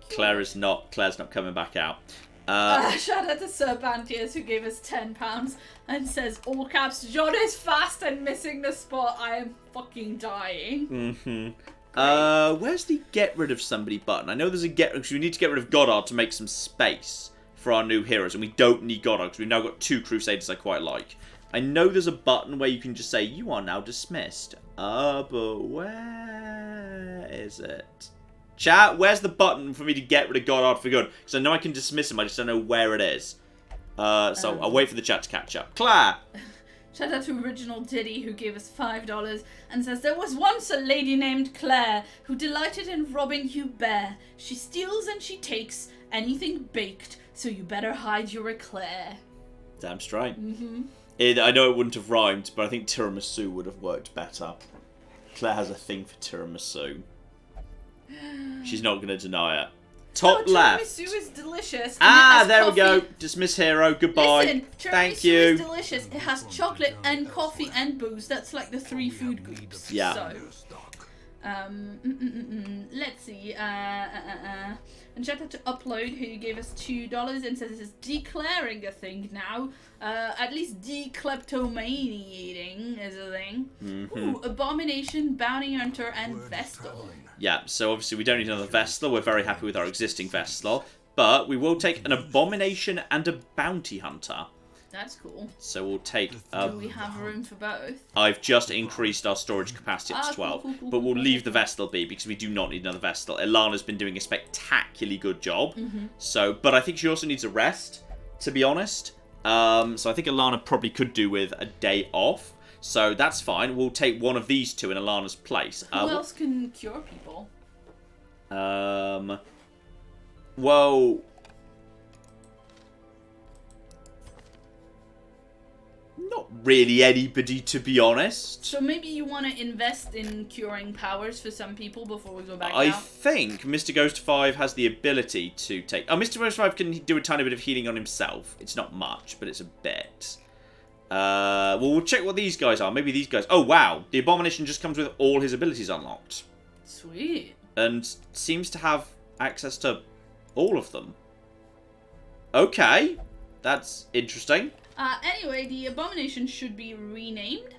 Claire's not coming back out. Shout out to Sir Bantiers, who gave us £10 and says, all caps, John is fast and missing the spot. I am fucking dying. Where's the get rid of somebody button? I know there's a because we need to get rid of Goddard to make some space for our new heroes, and we don't need Goddard because we've now got 2 Crusaders I quite like. I know there's a button where you can just say, you are now dismissed. But where is it? Chat, where's the button for me to get rid of Goddard for good? Because I know I can dismiss him, I just don't know where it is. So I'll wait for the chat to catch up. Claire! Shout out to Original Diddy, who gave us $5 and says, there was once a lady named Claire who delighted in robbing you bare. She steals and she takes anything baked, so you better hide your eclair. Damn straight. I know it wouldn't have rhymed, but I think tiramisu would have worked better. Claire has a thing for tiramisu. She's not going to deny it. Top left. Tiramisu is delicious. There we go. Dismiss hero. Goodbye. Listen, Thank you. Is delicious. It has chocolate and coffee and booze. That's like the 3 food groups. Yeah. So, let's see. And shout out to Upload, who gave us $2 and says this is declaring a thing now. At least dekleptomaniating is a thing. Ooh, Abomination, Bounty Hunter, and Vestal. Yeah, so obviously we don't need another Vestal. We're very happy with our existing Vestal. But we will take an Abomination and a Bounty Hunter. That's cool. So we'll take... Do we have room for both? I've just increased our storage capacity up to 12. Cool, but we'll leave the Vestal be because we do not need another Vestal. Ilana's been doing a spectacularly good job. So, but I think she also needs a rest, to be honest. So I think Ilana probably could do with a day off. So that's fine. We'll take one of these 2 in Ilana's place. Who else can cure people? Well... Not really anybody, to be honest. So maybe you want to invest in curing powers for some people before we go back I out? think Mr. Ghost 5 has the ability to take... Oh, Mr. Ghost 5 can do a tiny bit of healing on himself. It's not much, but it's a bit. Well, we'll check what these guys are. Maybe these guys... Oh, wow. The Abomination just comes with all his abilities unlocked. Sweet. And seems to have access to all of them. Okay. That's interesting. Anyway, the Abomination should be renamed.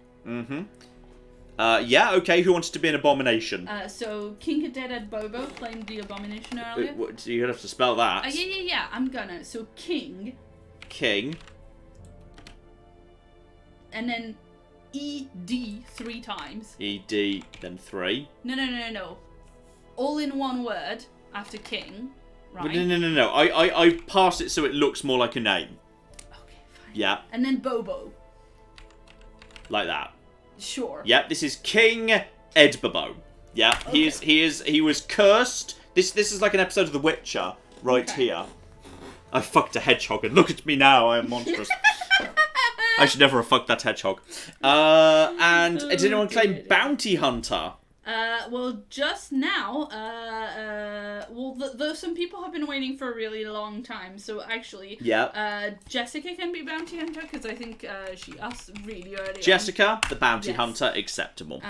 Yeah, okay, who wants to be an abomination? So King Cadet Bobo claimed the abomination earlier. What, you're gonna have to spell that. Yeah, I'm gonna. So King. And then ED 3 times. ED, then 3. No. All in one word after King, right? No. I pass it so it looks more like a name. Okay, fine. Yeah. And then Bobo. Like that. Sure. Yeah, this is King Edbobo. Yeah, Okay. he was cursed. This is like an episode of The Witcher right here. I fucked a hedgehog and look at me now, I am monstrous. I should never have fucked that hedgehog. And did anyone claim Bounty Hunter? Well, just now, though some people have been waiting for a really long time, so actually, Jessica can be Bounty Hunter, because I think she asked really early Jessica, the Bounty Hunter, acceptable.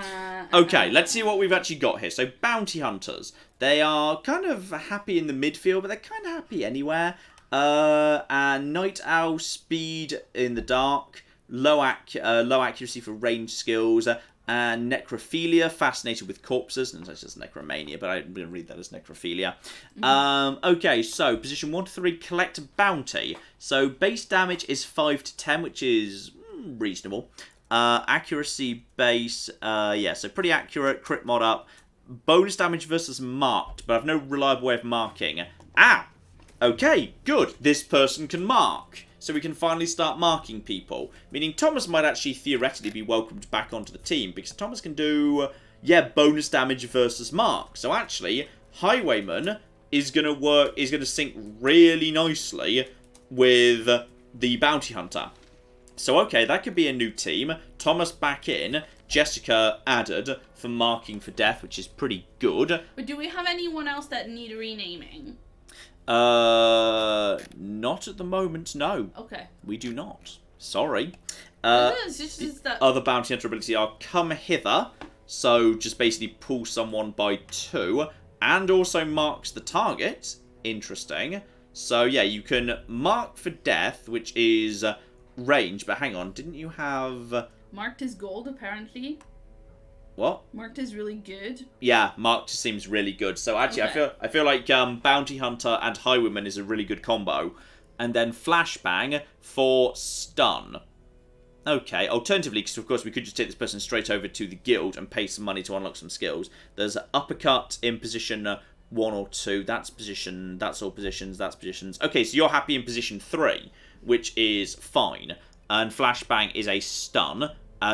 Okay, let's see what we've actually got here. So, Bounty Hunters, they are kind of happy in the midfield, but they're kind of happy anywhere. And Night Owl, speed in the dark, low accuracy for range skills, and necrophilia, fascinated with corpses, and that's just necromania, but I'm going to read that as necrophilia. Okay, so position 1 to 3, collect a bounty. So base damage is 5 to 10, which is reasonable. Accuracy base, so pretty accurate, crit mod up. Bonus damage versus marked, but I've no reliable way of marking. Okay, good. This person can mark. So we can finally start marking people. Meaning Thomas might actually theoretically be welcomed back onto the team, because Thomas can do, bonus damage versus mark. So actually, Highwayman is going to sync really nicely with the Bounty Hunter. So okay, that could be a new team. Thomas back in, Jessica added for marking for death, which is pretty good. But do we have anyone else that need renaming? Not at the moment, no. Okay. We do not. Sorry. Other bounty hunter ability are come hither, so just basically pull someone by 2, and also marks the target. Interesting. So yeah, you can mark for death, which is range, but hang on, didn't you have... Marked is gold, apparently. What? Marked is really good. Yeah, marked seems really good. So actually, Okay. I feel like Bounty Hunter and Highwayman is a really good combo. And then Flashbang for stun. Okay, alternatively, because of course we could just take this person straight over to the guild and pay some money to unlock some skills. There's uppercut in position 1 or 2. That's position. That's all positions. That's positions. Okay, so you're happy in position 3, which is fine. And Flashbang is a stun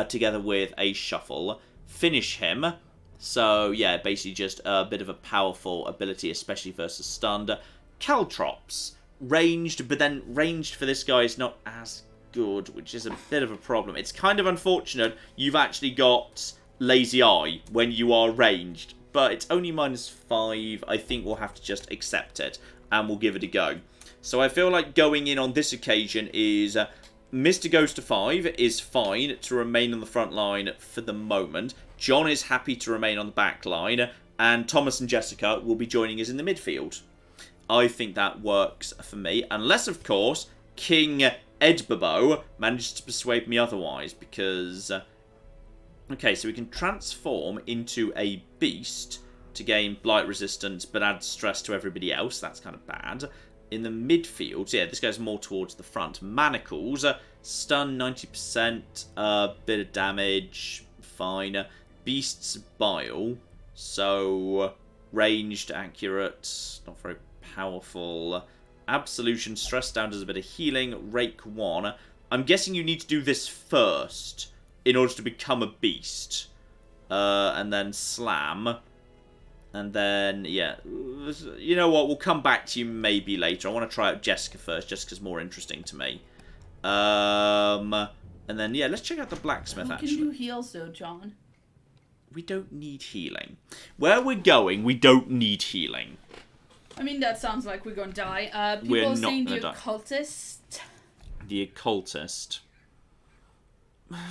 together with a shuffle. Finish him. So, yeah, basically just a bit of a powerful ability, especially versus stunned. Caltrops. Ranged, but then ranged for this guy is not as good, which is a bit of a problem. It's kind of unfortunate you've actually got Lazy Eye when you are ranged, but it's only -5. I think we'll have to just accept it, and we'll give it a go. So I feel like going in on this occasion is... Mr. Goes to 5 is fine to remain on the front line for the moment. John is happy to remain on the back line. And Thomas and Jessica will be joining us in the midfield. I think that works for me. Unless, of course, King Edbobo manages to persuade me otherwise. Because... okay, so we can transform into a beast to gain blight resistance but add stress to everybody else. That's kind of bad. In the midfield, so yeah, this goes more towards the front. Manacles, stun 90%, bit of damage, fine. Beast's Bile, so ranged, accurate, not very powerful. Absolution, stress down does a bit of healing. Rake 1. I'm guessing you need to do this first in order to become a beast. And then Slam. And then, yeah, you know what, we'll come back to you maybe later. I want to try out Jessica first. Jessica's more interesting to me. And then, yeah, let's check out the blacksmith, actually. Who can do heals, though, John? We don't need healing. Where we're going, we don't need healing. I mean, that sounds like we're going to die. People We're are not saying gonna the die. occultist. The occultist.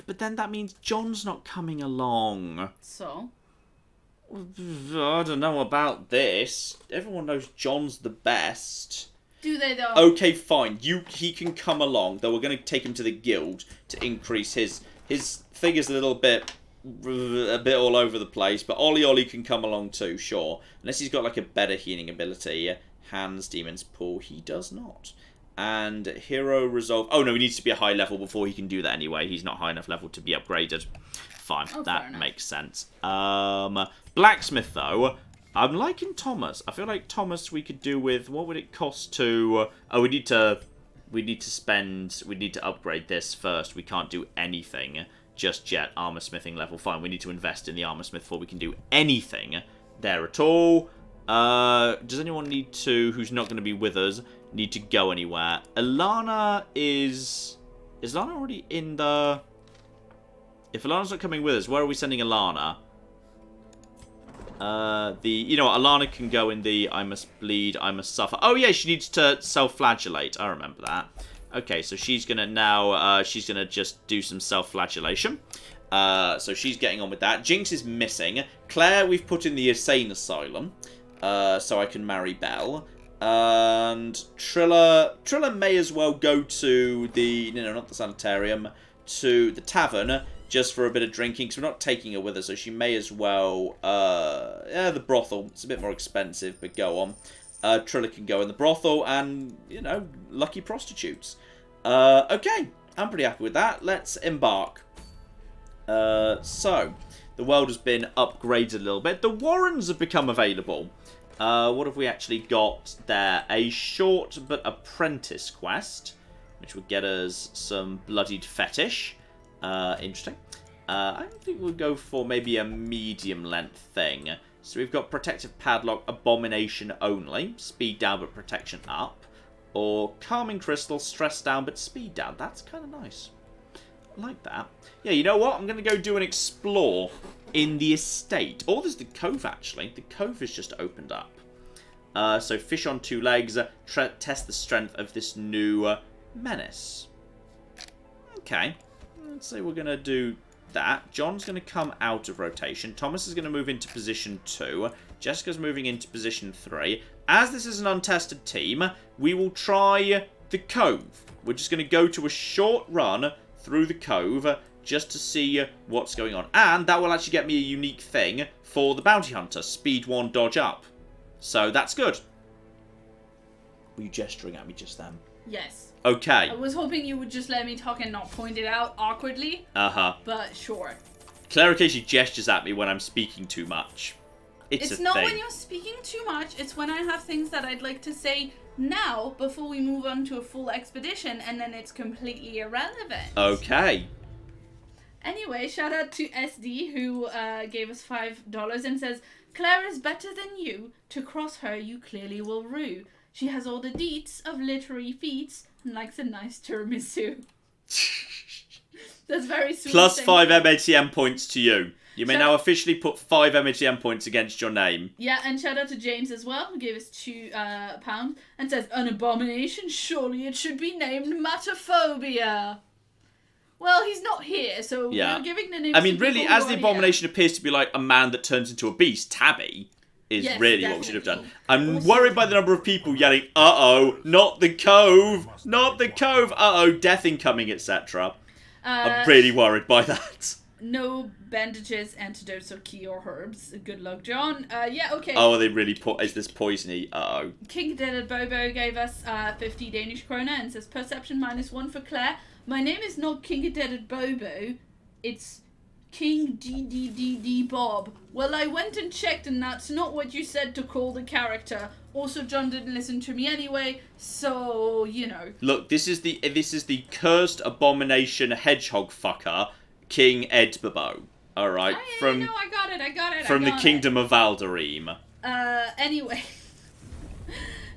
But then that means John's not coming along. So? I don't know about this. Everyone knows John's the best. Do they, though? Okay, fine. He can come along, though we're going to take him to the guild to increase his thing is a little bit a bit all over the place, but Ollie can come along too, sure. Unless he's got like a better healing ability. Hands, Demon's Pool, he does not. And Hero Resolve... Oh, no, he needs to be a high level before he can do that anyway. He's not high enough level to be upgraded. Fine, that makes sense. Blacksmith, though, I'm liking Thomas. I feel like Thomas we could do with... What would it cost to... Oh, we need to upgrade this first. We can't do anything just yet. Armor smithing level, fine. We need to invest in the armor smith before we can do anything there at all. Does anyone need to, who's not going to be with us, need to go anywhere? Alana is Alana already in the... If Alana's not coming with us, where are we sending Alana? You know what, Alana can go in the I must bleed, I must suffer. Oh yeah, she needs to self-flagellate. I remember that. Okay, so she's gonna now, she's gonna just do some self-flagellation. So she's getting on with that. Jinx is missing. Claire, we've put in the insane asylum. So I can marry Belle. And Trilla may as well go to the, no, not the sanitarium, to the tavern, just for a bit of drinking, because we're not taking her with us, so she may as well, yeah, the brothel. It's a bit more expensive, but go on. Trilla can go in the brothel, and, you know, lucky prostitutes. Okay, I'm pretty happy with that. Let's embark. So, the world has been upgraded a little bit. The Warrens have become available. What have we actually got there? A short but apprentice quest, which would get us some bloodied fetish. Interesting. I think we'll go for maybe a medium length thing. So we've got protective padlock, abomination only, speed down but protection up, or calming crystal, stress down but speed down. That's kind of nice. I like that. Yeah, you know what? I'm going to go do an explore in the estate. Oh, there's the cove, actually. The cove has just opened up. So fish on two legs. Test the strength of this new menace. Okay. Let's say we're going to do that. John's going to come out of rotation. Thomas is going to move into position 2. Jessica's moving into position 3. As this is an untested team, we will try the cove. We're just going to go to a short run through the cove just to see what's going on. And that will actually get me a unique thing for the bounty hunter. Speed 1, dodge up. So that's good. Were you gesturing at me just then? Yes. Okay. I was hoping you would just let me talk and not point it out awkwardly. Uh-huh. But sure. Claire occasionally gestures at me when I'm speaking too much. It's not thing. when you're speaking too much. It's when I have things that I'd like to say now before we move on to a full expedition, and then it's completely irrelevant. Okay. Anyway, shout out to SD who gave us $5 and says, Claire is better than you. To cross her, you clearly will rue. She has all the deets of literary feats and likes a nice tiramisu. That's very sweet. Plus 5 MATM points to you. You may now officially put 5 MATM points against your name. Yeah, and shout out to James as well, who gave us £2 and says, an abomination, surely it should be named Matophobia. Well, he's not here, so we're giving the name. I mean, really, as the abomination appears to be like a man that turns into a beast, Tabby is really what we should have done. I'm worried by the number of people yelling, uh-oh, not the cove, not the cove, uh-oh, death incoming, etc. I'm really worried by that. No bandages, antidotes, or key or herbs. Good luck, John. Yeah, okay. Oh, are they really is this poisony? Uh-oh. King Dead Bobo gave us 50 Danish kroner and says, perception -1 for Claire. My name is not King Dead Bobo. It's King DDDD Bob. Well, I went and checked and that's not what you said to call the character. Also, John didn't listen to me anyway, so, you know. Look, this is the cursed abomination hedgehog fucker, King Edbobo. Alright? No, I got it. From the kingdom of Valdareem. Anyway.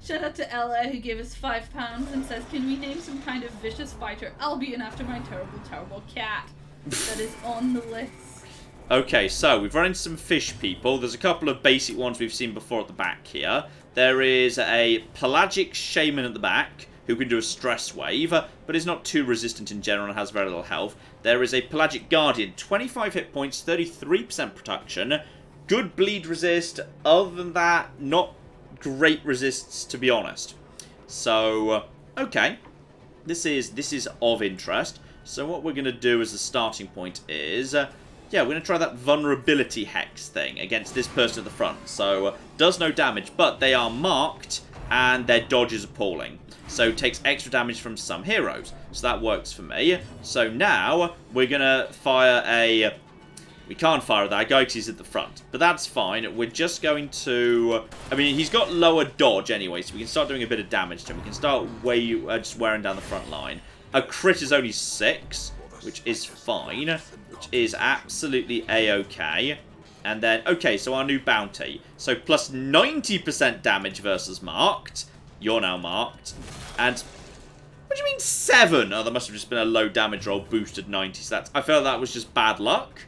Shout out to Ella, who gave us £5 and says, can we name some kind of vicious fighter? Albion after my terrible, terrible cat. That is on the list. Okay, so we've run into some fish people. There's a couple of basic ones we've seen before at the back here. There is a pelagic shaman at the back who can do a stress wave, but is not too resistant in general and has very little health. There is a pelagic guardian, 25 hit points, 33% protection, good bleed resist. Other than that, not great resists, to be honest. So, okay. This is of interest. So what we're going to do as a starting point is yeah, we're going to try that vulnerability hex thing against this person at the front. So, does no damage, but they are marked, and their dodge is appalling. So, takes extra damage from some heroes. So, that works for me. So, now, we're going to fire a... We can't fire that guy because he's at the front. But that's fine. We're just going to... I mean, he's got lower dodge anyway, so we can start doing a bit of damage to him. We can start just wearing down the front line. A crit is only 6, which is fine. Which is absolutely a-okay. And then, okay, so our new bounty. So plus 90% damage versus marked. You're now marked. And... What do you mean 7? Oh, that must have just been a low damage roll boosted 90. So that's... I felt that was just bad luck.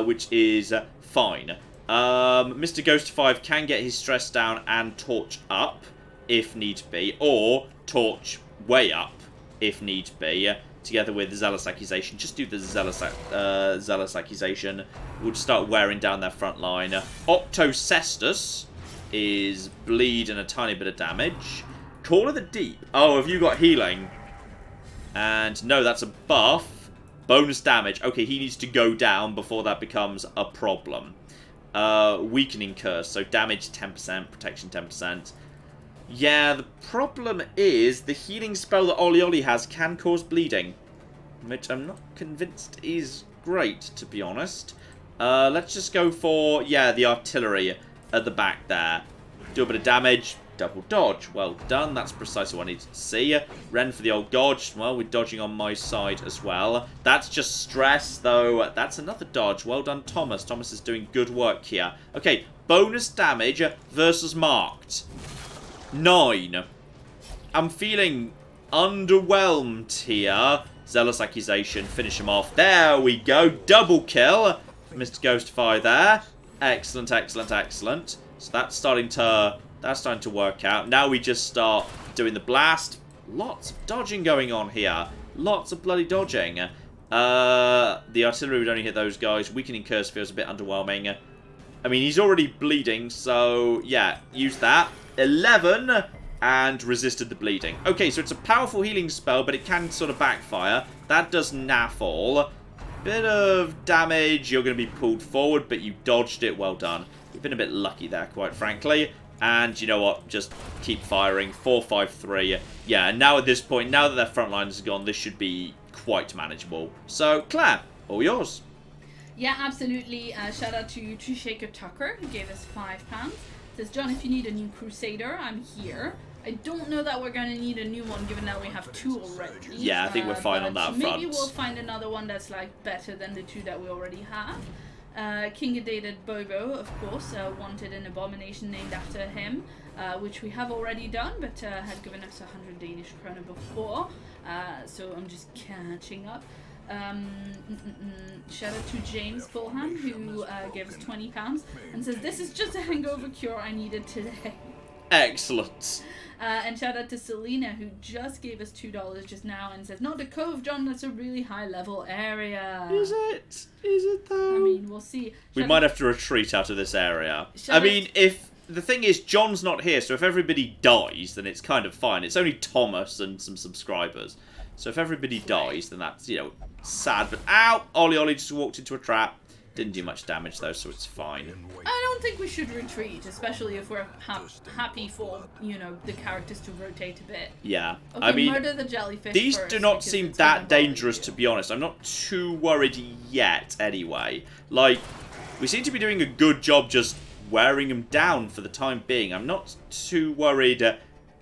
Which is fine. Mr. Ghost 5 can get his stress down and torch up, if need be. Or torch way up, if need be. Together with the Zealous Accusation. Just do the Zealous Accusation. We'll just start wearing down their front line. Octocestus is bleed and a tiny bit of damage. Call of the Deep. Oh, have you got healing? And no, that's a buff. Bonus damage. Okay, he needs to go down before that becomes a problem. Weakening curse. So damage 10%, protection 10%. Yeah, the problem is the healing spell that Oli has can cause bleeding. Which I'm not convinced is great, to be honest. Let's just go for, yeah, the artillery at the back there. Do a bit of damage. Double dodge. Well done. That's precisely what I needed to see. Ren for the old dodge. Well, we're dodging on my side as well. That's just stress, though. That's another dodge. Well done, Thomas. Thomas is doing good work here. Okay, bonus damage versus marked. 9. I'm feeling underwhelmed here. Zealous Accusation. Finish him off. There we go. Double kill. Mr. Ghostfire there. Excellent, excellent, excellent. So that's starting to... That's starting to work out. Now we just start doing the blast. Lots of dodging going on here. Lots of bloody dodging. The artillery would only hit those guys. Weakening curse feels a bit underwhelming. I mean, he's already bleeding, so yeah, use that. 11 and resisted the bleeding. Okay, so it's a powerful healing spell, but it can sort of backfire. That does naff all. Bit of damage. You're going to be pulled forward, but you dodged it. Well done. You've been a bit lucky there, quite frankly. And you know what? Just keep firing. 4, 5, 3. Yeah, and now at this point, now that their front line is gone, this should be quite manageable. So, Claire, all yours. Yeah, absolutely. Shout out to Tree Shaker Tucker, who gave us £5. Says, John, if you need a new Crusader, I'm here. I don't know that we're going to need a new one, given that we have 2 already. Yeah, I think we're fine on that front. Maybe we'll find another one that's like better than the 2 that we already have. King Dated Bobo, of course, wanted an abomination named after him, which we have already done, but had given us 100 Danish kroner before, so I'm just catching up. Shout out to James Fulham, who gave us £20 and says, this is just a hangover cure I needed today. Excellent. And shout out to Selena, who just gave us $2 just now and says, not the cove, John, that's a really high level area. Is it? Is it though? I mean, we'll see. We might have to retreat out of this area. I mean, if... The thing is, John's not here, so if everybody dies, then it's kind of fine. It's only Thomas and some subscribers. So if everybody dies, then that's, you know, sad. But, ow! Oli just walked into a trap. Didn't do much damage, though, so it's fine. I don't think we should retreat, especially if we're happy for, you know, the characters to rotate a bit. Yeah. Okay, I mean, murder the jellyfish these first, do not seem it's that dangerous, to be honest. I'm not too worried yet, anyway. Like, we seem to be doing a good job just wearing them down for the time being. I'm not too worried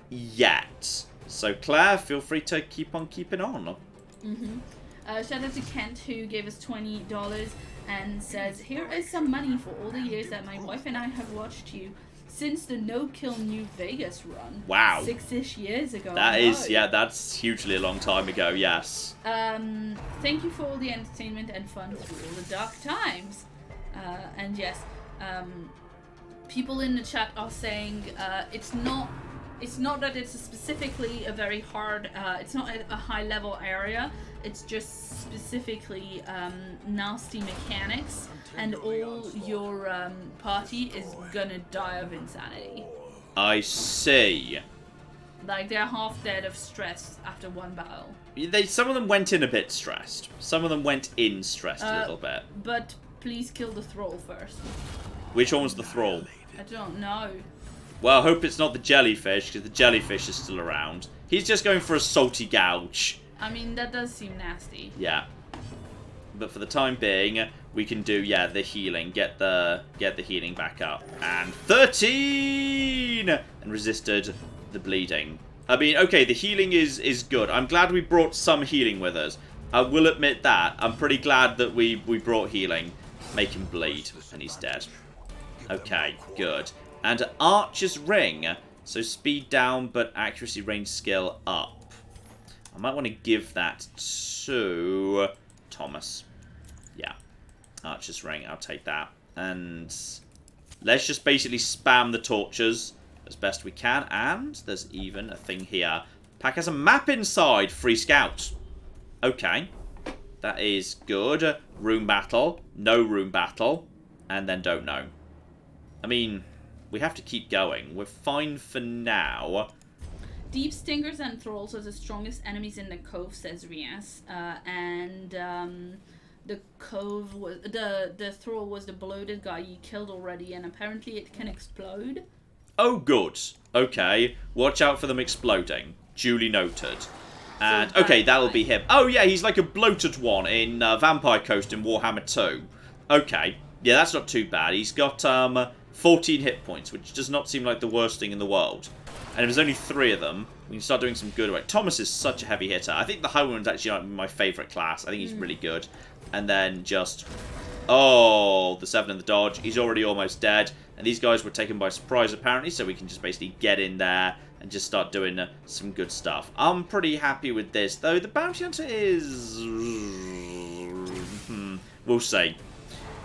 yet. So, Claire, feel free to keep on keeping on. Shout out to Kent, who gave us $20 and says, here is some money for all the years that my wife and I have watched you since the no-kill New Vegas run. Wow. 6-ish years ago. That is, yeah, that's hugely a long time ago, yes. Thank you for all the entertainment and fun through all the dark times. And yes, people in the chat are saying it's not that it's specifically a very hard, it's not a high level area, it's just specifically nasty mechanics, and all your party is gonna die of insanity. I see. Like, they're half dead of stress after one battle. Some of them went in a bit stressed. Some of them went in stressed a little bit. But please kill the thrall first. Which one was the thrall? I don't know. Well, I hope it's not the jellyfish, because the jellyfish is still around. He's just going for a salty gouge. I mean, that does seem nasty. Yeah. But for the time being, we can do, yeah, the healing. Get the healing back up. And 13! And resisted the bleeding. I mean, okay, the healing is good. I'm glad we brought some healing with us. I will admit that. I'm pretty glad that we brought healing. Make him bleed. And he's dead. Okay, good. And Archer's Ring. So speed down, but accuracy range skill up. I might want to give that to Thomas. Yeah. Archer's Ring, I'll take that. And let's just basically spam the torches as best we can. And there's even a thing here. Pack has a map inside. Free scout. Okay. That is good. Room battle. No room battle. And then don't know. I mean, we have to keep going. We're fine for now. Deep stingers and thralls are the strongest enemies in the cove, says Rias. The cove was the thrall was the bloated guy you killed already, and apparently it can explode. Oh, good. Okay. Watch out for them exploding. Duly noted. And, okay, that'll be him. Oh, yeah, he's like a bloated one in Vampire Coast in Warhammer 2. Okay. Yeah, that's not too bad. He's got 14 hit points, which does not seem like the worst thing in the world. And if there's only 3 of them, we can start doing some good work. Thomas is such a heavy hitter. I think the Highwayman's actually like my favourite class. I think he's really good. And then just... Oh, the 7 in the dodge. He's already almost dead. And these guys were taken by surprise, apparently, so we can just basically get in there and just start doing some good stuff. I'm pretty happy with this, though. The bounty hunter is... We'll see.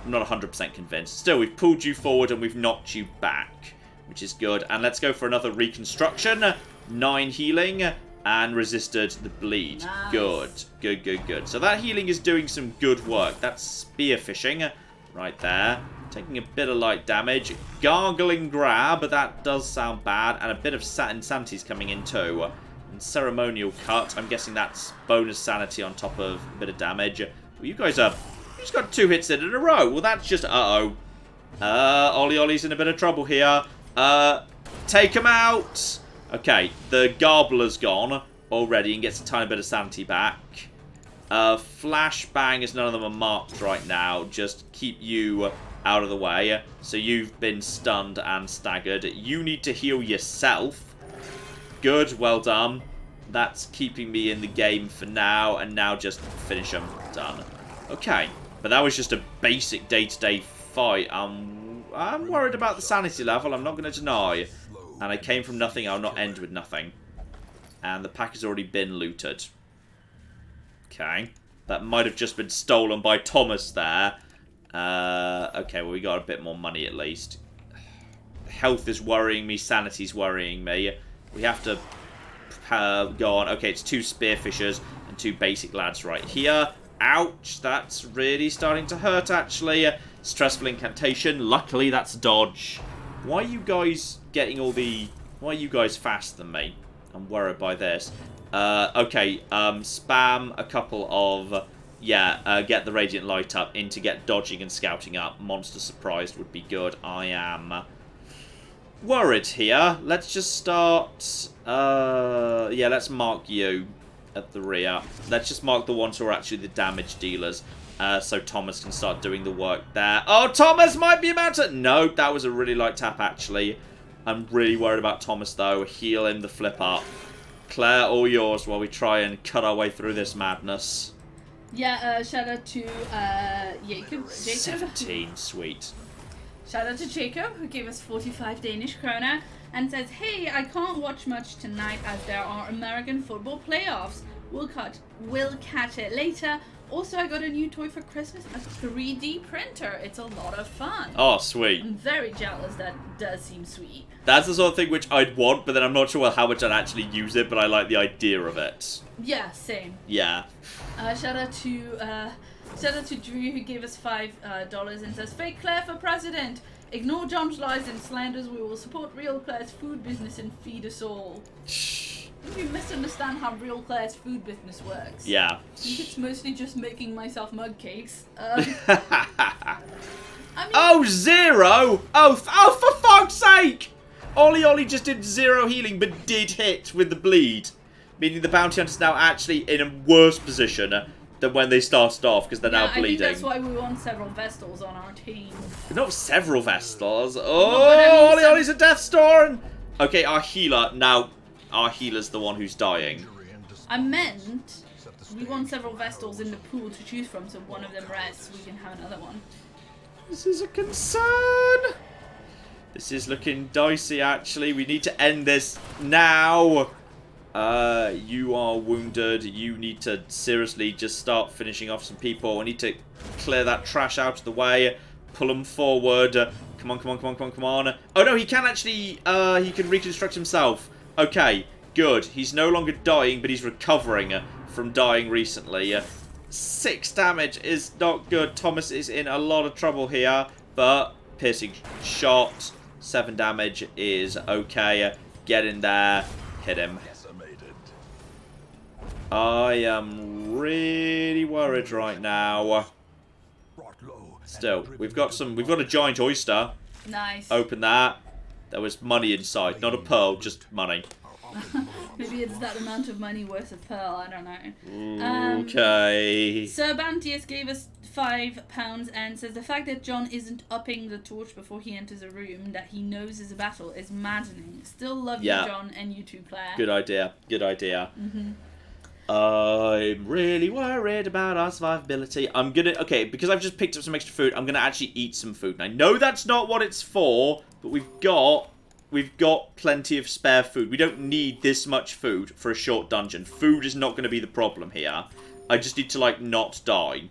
I'm not 100% convinced. Still, we've pulled you forward and we've knocked you back, which is good. And let's go for another reconstruction. 9 healing and resisted the bleed. Nice. Good, good, good, good. So that healing is doing some good work. That's spearfishing right there. Taking a bit of light damage. Gargling grab, that does sound bad. And a bit of insanity's coming in too. And ceremonial cut. I'm guessing that's bonus sanity on top of a bit of damage. Well, you guys are... You just got 2 hits in a row. Well, that's just... Uh-oh. Ollie Ollie's in a bit of trouble here. Take him out. Okay, the Garbler's gone already and gets a tiny bit of sanity back. Flashbang, as none of them are marked right now. Just keep you out of the way. So you've been stunned and staggered. You need to heal yourself. Good, well done. That's keeping me in the game for now. And now just finish them. Done. Okay, but that was just a basic day-to-day fight. I'm worried about the sanity level, I'm not going to deny. And I came from nothing, I'll not end with nothing. And the pack has already been looted. Okay, that might have just been stolen by Thomas there. Okay, well, we got a bit more money at least. Health is worrying me, sanity's worrying me. We have to go on. Okay, it's 2 spearfishers and 2 basic lads right here. Ouch, that's really starting to hurt, actually. Stressful incantation. Luckily, that's dodge. Why are you guys getting all the... Why are you guys faster than me? I'm worried by this. Okay, spam a couple of... Yeah, get the Radiant Light up into get dodging and scouting up. Monster Surprised would be good. I am worried here. Let's just start... yeah, let's mark you at the rear. Let's just mark the ones who are actually the damage dealers. So Thomas can start doing the work there. Oh, Thomas might be about to... No, that was a really light tap, actually. I'm really worried about Thomas, though. Heal him the flip up. Claire, all yours while we try and cut our way through this madness. Yeah, shout out to Jacob. 17, sweet. Shout out to Jacob, who gave us 45 Danish krona and says, hey, I can't watch much tonight as there are American football playoffs. We'll catch it later. Also, I got a new toy for Christmas, a 3D printer. It's a lot of fun. Oh, sweet. I'm very jealous. That does seem sweet. That's the sort of thing which I'd want, but then I'm not sure how much I'd actually use it, but I like the idea of it. Yeah, same. Yeah. Shout out to Drew, who gave us $5 and says, fake Claire for president. Ignore John's lies and slanders. We will support real Claire's food business and feed us all. You misunderstand how real Claire's food business works. Yeah. I think it's mostly just making myself mug cakes. I mean, oh, 0! Oh, for fuck's sake! Ollie just did 0 healing, but did hit with the bleed. Meaning the bounty hunter's now actually in a worse position than when they started off, because they're now bleeding. I think that's why we want several Vestals on our team. Not several Vestals. Oh, no, Ollie's a Death Storm! Okay, our healer, now, our healer's the one who's dying. I meant we want several Vestals in the pool to choose from, so one of them rests, we can have another one. This is a concern. This is looking dicey, actually. We need to end this now. You are wounded. You need to seriously just start finishing off some people. I need to clear that trash out of the way. Pull them forward. Come on, come on, come on, come on, come on. Oh, no, he can actually... he can reconstruct himself. Okay, good. He's no longer dying, but he's recovering from dying recently. 6 damage is not good. Thomas is in a lot of trouble here, but piercing shot, 7 damage is okay. Get in there, hit him. I am really worried right now. Still, we've got a giant oyster. Nice. Open that. There was money inside, not a pearl, just money. Maybe it's that amount of money worth of pearl, I don't know. Okay. Sir Bantius gave us £5 and says the fact that John isn't upping the torch before he enters a room that he knows is a battle is maddening. Still love you, John, and you too, Claire. Good idea. Good idea. I'm really worried about our survivability. I'm gonna... Okay, because I've just picked up some extra food, I'm gonna actually eat some food. And I know that's not what it's for, but we've got plenty of spare food. We don't need this much food for a short dungeon. Food is not going to be the problem here. I just need to, like, not die.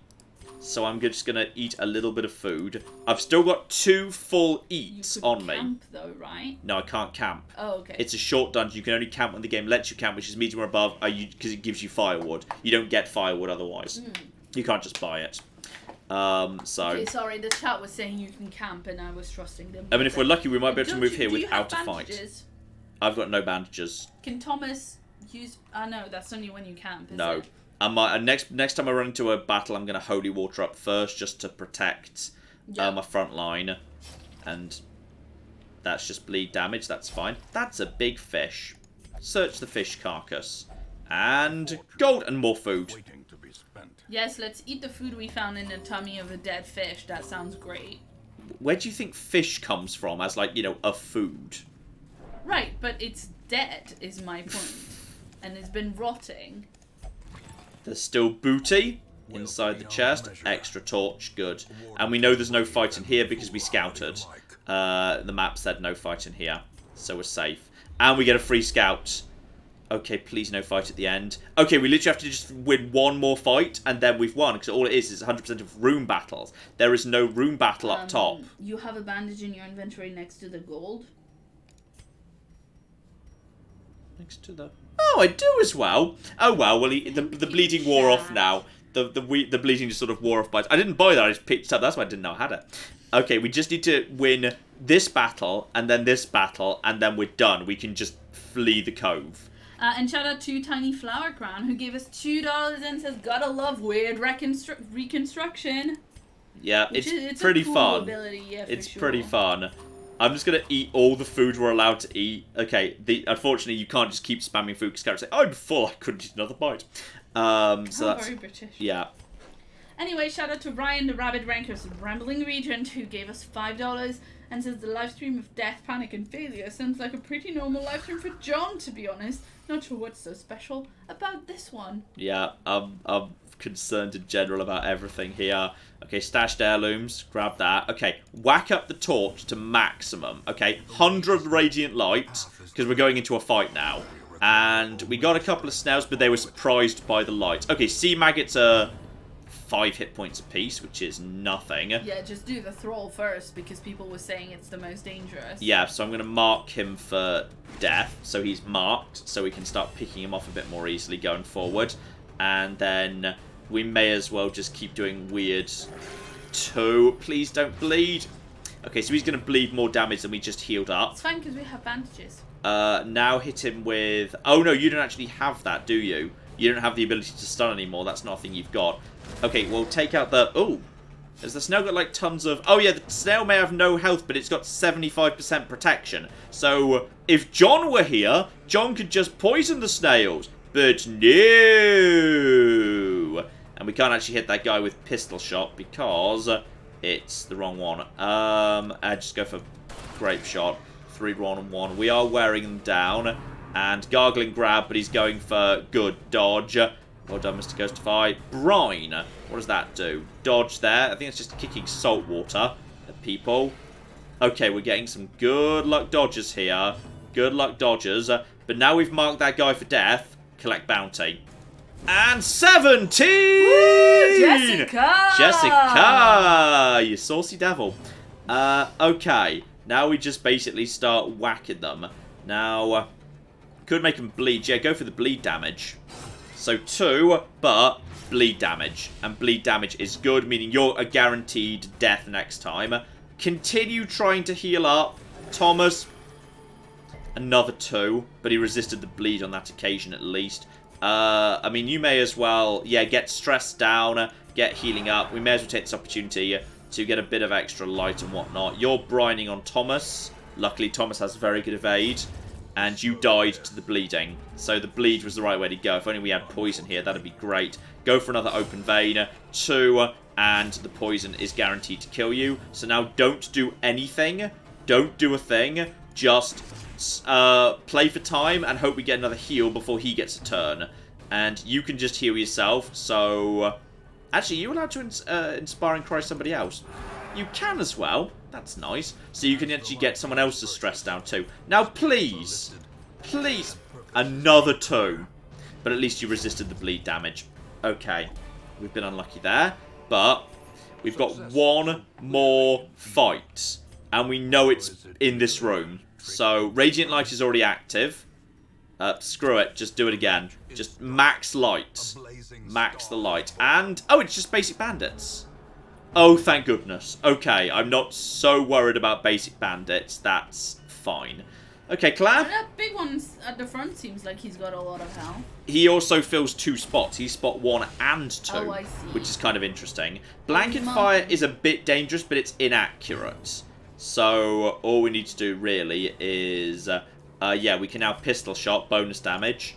So I'm just going to eat a little bit of food. I've still got 2 full eats on me. You can camp, though, right? No, I can't camp. Oh, okay. It's a short dungeon. You can only camp when the game lets you camp, which is medium or above, because it gives you firewood. You don't get firewood otherwise. You can't just buy it. Okay, sorry, the chat was saying you can camp and I was trusting them. I mean, if we're lucky, we might be able to move here without a fight. Bandages? I've got no bandages. Can Thomas use... no, that's only when you camp, is No. it? Next time I run into a battle, I'm going to holy water up first just to protect my front line. And that's just bleed damage, that's fine. That's a big fish. Search the fish carcass. And gold and more food. Yes, let's eat the food we found in the tummy of a dead fish. That sounds great. Where do you think fish comes from as, like, you know, a food? Right, but it's dead, is my point. And it's been rotting. There's still booty inside the chest. Extra torch, good. And we know there's no fight in here because we scouted. The map said no fight in here, so we're safe. And we get a free scout. Okay, please no fight at the end. Okay, we literally have to just win one more fight, and then we've won, because all it is 100% of room battles. There is no room battle up top. You have a bandage in your inventory next to the gold? Next to the... Oh, I do as well. Oh, well, the bleeding wore off now. The bleeding just sort of wore off by... I didn't buy that, I just picked it up. That's why I didn't know I had it. Okay, we just need to win this battle, and then this battle, and then we're done. We can just flee the cove. And shout out to Tiny Flower Crown, who gave us $2 and says, gotta love weird reconstruction. Yeah, it's pretty fun. Ability, yeah, it's sure. pretty fun. I'm just going to eat all the food we're allowed to eat. Okay, unfortunately, you can't just keep spamming food because characters say, I'm full, I couldn't eat another bite. So that's... very British. Yeah. Anyway, shout out to Ryan, the Rabbit Ranker's Rambling Regent, who gave us $5 and says the live stream of Death, Panic and Failure sounds like a pretty normal live stream for John, to be honest. Not sure what's so special about this one. Yeah, I'm concerned in general about everything here. Okay, stashed heirlooms, grab that. Okay, whack up the torch to maximum. Okay, 100 radiant light, because we're going into a fight now. And we got a couple of snails, but they were surprised by the light. Okay, sea maggots are 5 hit points apiece, which is nothing. Yeah, just do the thrall first, because people were saying it's the most dangerous. Yeah, so I'm going to mark him for death, so he's marked, so we can start picking him off a bit more easily going forward. And then we may as well just keep doing weird 2. Please don't bleed. Okay, so he's going to bleed more damage than we just healed up. It's fine, because we have bandages. Now hit him with... Oh, no, you don't actually have that, do you? You don't have the ability to stun anymore. That's not a thing you've got. Okay, well, take out the... Oh, has the snail got, like, tons of... Oh, yeah, the snail may have no health, but it's got 75% protection. So, if John were here, John could just poison the snails. But no! And we can't actually hit that guy with pistol shot because it's the wrong one. Just go for grape shot. 3, 1, and 1. We are wearing them down. And gargling grab, but he's going for good dodge. Well done, Mr. Ghostify. Brine. What does that do? Dodge there. I think it's just kicking salt water at people. Okay, we're getting some good luck dodgers here. Good luck dodgers. But now we've marked that guy for death. Collect bounty. And 17! Woo, Jessica! Jessica! You saucy devil. Okay. Now we just basically start whacking them. Now, could make them bleed. Yeah, go for the bleed damage. So 2, but bleed damage. And bleed damage is good, meaning you're a guaranteed death next time. Continue trying to heal up. Thomas, another 2, but he resisted the bleed on that occasion at least. I mean, you may as well, yeah, get stressed down, get healing up. We may as well take this opportunity to get a bit of extra light and whatnot. You're brining on Thomas. Luckily, Thomas has very good evade. And you died to the bleeding. So the bleed was the right way to go. If only we had poison here, that'd be great. Go for another open vein. 2, and the poison is guaranteed to kill you. So now don't do anything. Don't do a thing. Just play for time and hope we get another heal before he gets a turn. And you can just heal yourself. So... Actually, you're allowed to inspire and cry somebody else. You can as well. That's nice. So you can actually get someone else's stress down too. Now, please. Please. Another 2. But at least you resisted the bleed damage. Okay. We've been unlucky there. But we've got 1 more fight. And we know it's in this room. So, Radiant Light is already active. Screw it. Just do it again. Just max light. Max the light. And, oh, it's just basic bandits. Oh, thank goodness. Okay, I'm not so worried about basic bandits. That's fine. Okay, Claire? That big one at the front seems like he's got a lot of health. He also fills 2 spots. He's spot 1 and 2. Oh, I see. Which is kind of interesting. Blanket fire is a bit dangerous, but it's inaccurate. So, all we need to do, really, is... yeah, we can now pistol shot, bonus damage.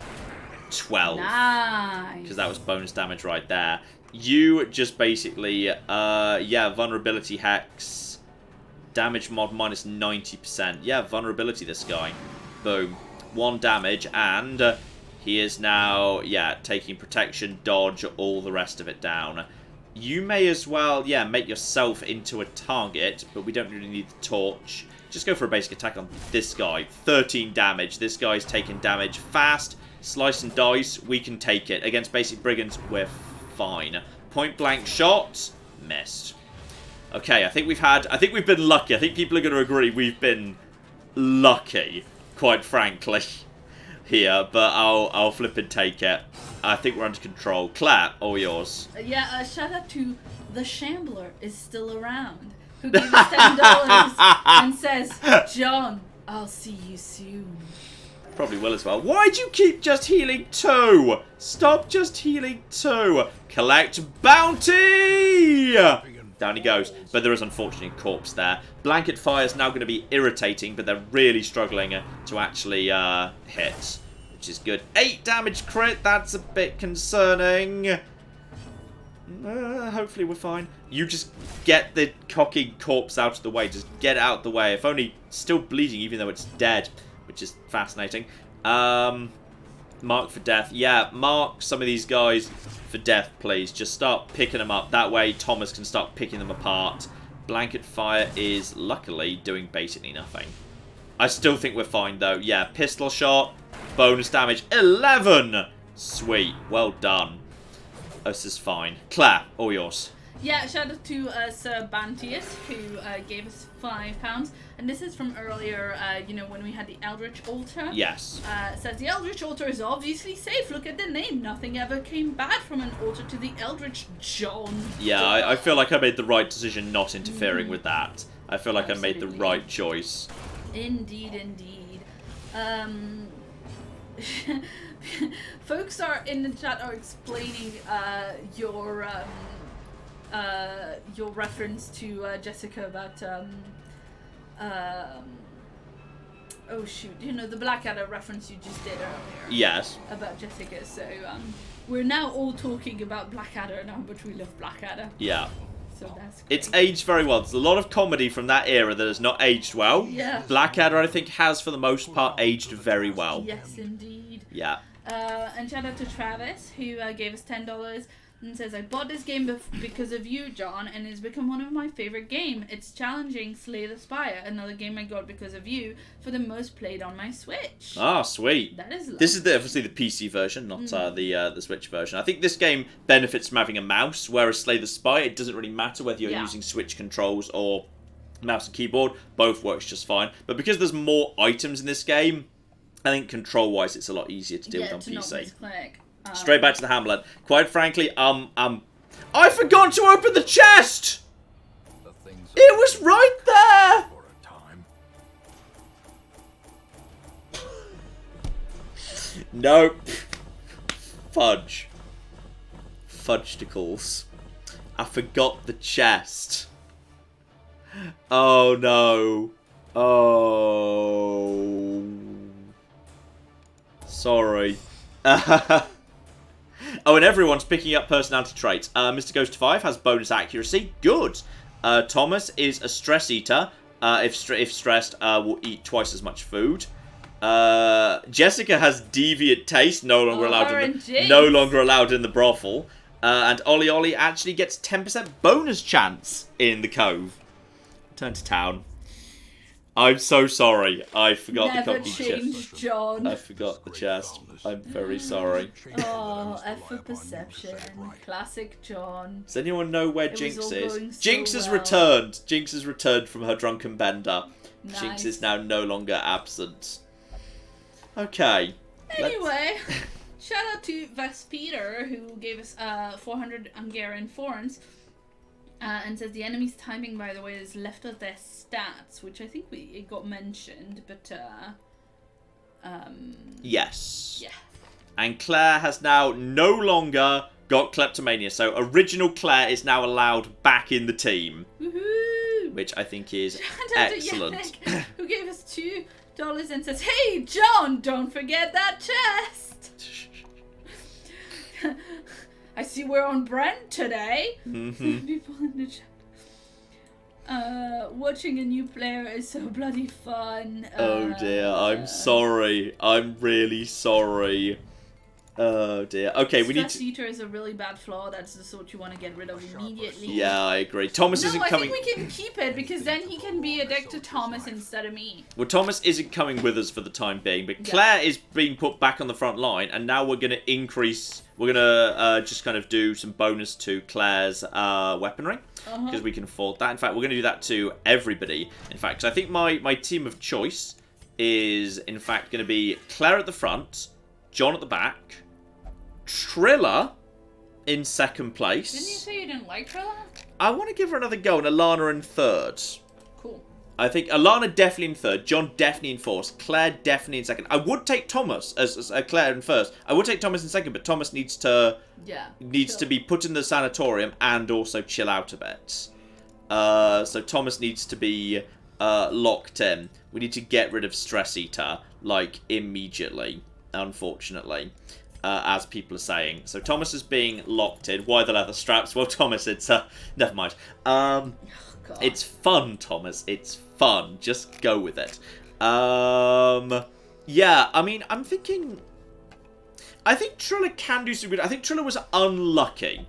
12. Nice. Because that was bonus damage right there. You just basically, yeah, vulnerability hex. Damage mod minus 90%. Yeah, vulnerability this guy. Boom. 1 damage, and he is now, yeah, taking protection, dodge, all the rest of it down. You may as well, yeah, make yourself into a target, but we don't really need the torch. Just go for a basic attack on this guy. 13 damage. This guy's taking damage fast. Slice and dice. We can take it. Against basic brigands, we're fine. Point blank shot. Missed. Okay, I think we've been lucky. I think people are going to agree we've been lucky, quite frankly, here. But I'll flip and take it. I think we're under control. Claire, all yours. Yeah, shout out to the Shambler is still around, who gave us $10 and says, John, I'll see you soon. Probably will as well. Why do you keep just healing 2? Stop just healing 2. Collect bounty! Down he goes. But there is unfortunately a corpse there. Blanket fire is now going to be irritating, but they're really struggling to actually hit, which is good. 8 damage crit. That's a bit concerning. Hopefully we're fine. You just get the cocking corpse out of the way. Just get it out of the way. If only still bleeding, even though it's dead, which is fascinating. Mark for death. Yeah, mark some of these guys for death, please. Just start picking them up. That way Thomas can start picking them apart. Blanket fire is luckily doing basically nothing. I still think we're fine though. Yeah, pistol shot. Bonus damage. 11! Sweet. Well done. This is fine. Claire, all yours. Yeah, shout out to Sir Bantius, who gave us £5. And this is from earlier, you know, when we had the Eldritch Altar. Yes. Says, the Eldritch Altar is obviously safe. Look at the name. Nothing ever came bad from an altar to the Eldritch John. Yeah, I feel like I made the right decision not interfering with that. I feel like I made the right choice. Indeed, indeed. Folks are in the chat are explaining your reference to Jessica about oh shoot, you know, the Blackadder reference you just did earlier. Yes. About Jessica. So we're now all talking about Blackadder now, but we love Blackadder. Yeah. So that's great. It's aged very well. There's a lot of comedy from that era that has not aged well. Yeah. Blackadder, I think, has for the most part aged very well. Yes, indeed. Yeah. And shout out to Travis, who gave us $10 and says, I bought this game because of you, John, and it's become one of my favorite games. It's challenging Slay the Spire, another game I got because of you, for the most played on my Switch. Ah, sweet. That is lovely. This is obviously the PC version, not the Switch version. I think this game benefits from having a mouse, whereas Slay the Spire, it doesn't really matter whether you're using Switch controls or mouse and keyboard. Both works just fine. But because there's more items in this game, I think control-wise it's a lot easier to deal with on PC. Not misclick. Straight back to the Hamlet. Quite frankly, I forgot to open the chest! It was right there! For a time. Nope. Fudge. Fudgesticles. I forgot the chest. Oh no. Oh. Sorry. Oh, and everyone's picking up personality traits. Mr. Ghost 5 has bonus accuracy. Good. Thomas is a stress eater. If stressed, will eat twice as much food. Jessica has deviant taste. No longer allowed in the brothel. And Ollie actually gets 10% bonus chance in the cove. Turn to town. I'm so sorry. I forgot the company chest. John. I forgot the chest. I'm very sorry. Oh, F for perception. Classic John. Does anyone know where Jinx is? So Jinx has well. returned. Jinx has returned from her drunken bender. Nice. Jinx is now no longer absent. Okay. Anyway, shout out to Vespeter, who gave us 400 Hungarian florins. And says the enemy's timing, by the way, is left of their stats, which I think it got mentioned, but yes. Yeah. And Claire has now no longer got kleptomania, so original Claire is now allowed back in the team. Woohoo! Which I think is Shout out to excellent. Yannick, who gave us $2 and says, "Hey John, don't forget that chest." I see we're on Brent today. Mm-hmm. People in the chat. Watching a new player is so bloody fun. Oh dear, I'm sorry. I'm really sorry. Oh dear. Okay, we need to... Stress eater is a really bad flaw. That's the sort you want to get rid of immediately. Yeah, I agree. Thomas isn't coming... I think we can keep it, because then he can be a dick to Thomas instead of me. Well, Thomas isn't coming with us for the time being, but Claire is being put back on the front line, and now we're going to increase... We're going to just kind of do some bonus to Claire's weaponry, because we can afford that. In fact, we're going to do that to everybody. In fact, 'cause I think my team of choice is, in fact, going to be Claire at the front, John at the back, Trilla in second place. Didn't you say you didn't like Trilla? I want to give her another go, and Alana in third. Cool. I think Alana definitely in third, John definitely in fourth, Claire definitely in second. I would take Thomas as Claire in first. I would take Thomas in second, but Thomas needs to to be put in the sanatorium and also chill out a bit. So Thomas needs to be locked in. We need to get rid of Stress Eater, like, immediately, unfortunately. As people are saying. So Thomas is being locked in. Why the leather straps? Well, Thomas, it's... never mind. It's fun, Thomas. It's fun. Just go with it. Yeah, I mean, I'm thinking... I think Trilla can do some good... I think Trilla was unlucky.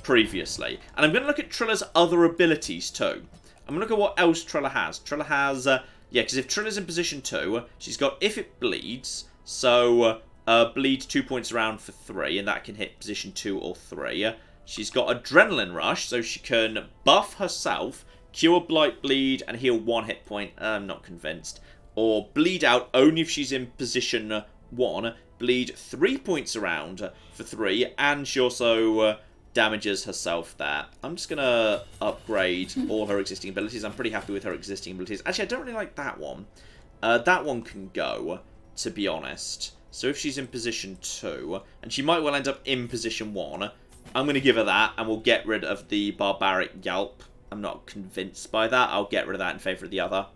Previously. And I'm going to look at Trilla's other abilities, too. I'm going to look at what else Trilla has. Trilla has... yeah, because if Trilla's in position 2, she's got If It Bleeds... So, bleed 2 points around for 3, and that can hit position 2 or 3. She's got Adrenaline Rush, so she can buff herself, cure Blight Bleed, and heal 1 hit point. I'm not convinced. Or Bleed Out only if she's in position 1, bleed 3 points around for 3, and she also damages herself there. I'm just going to upgrade all her existing abilities. I'm pretty happy with her existing abilities. Actually, I don't really like that one. That one can go, to be honest. So if she's in position 2, and she might well end up in position 1, I'm going to give her that, and we'll get rid of the barbaric yelp. I'm not convinced by that. I'll get rid of that in favour of the other.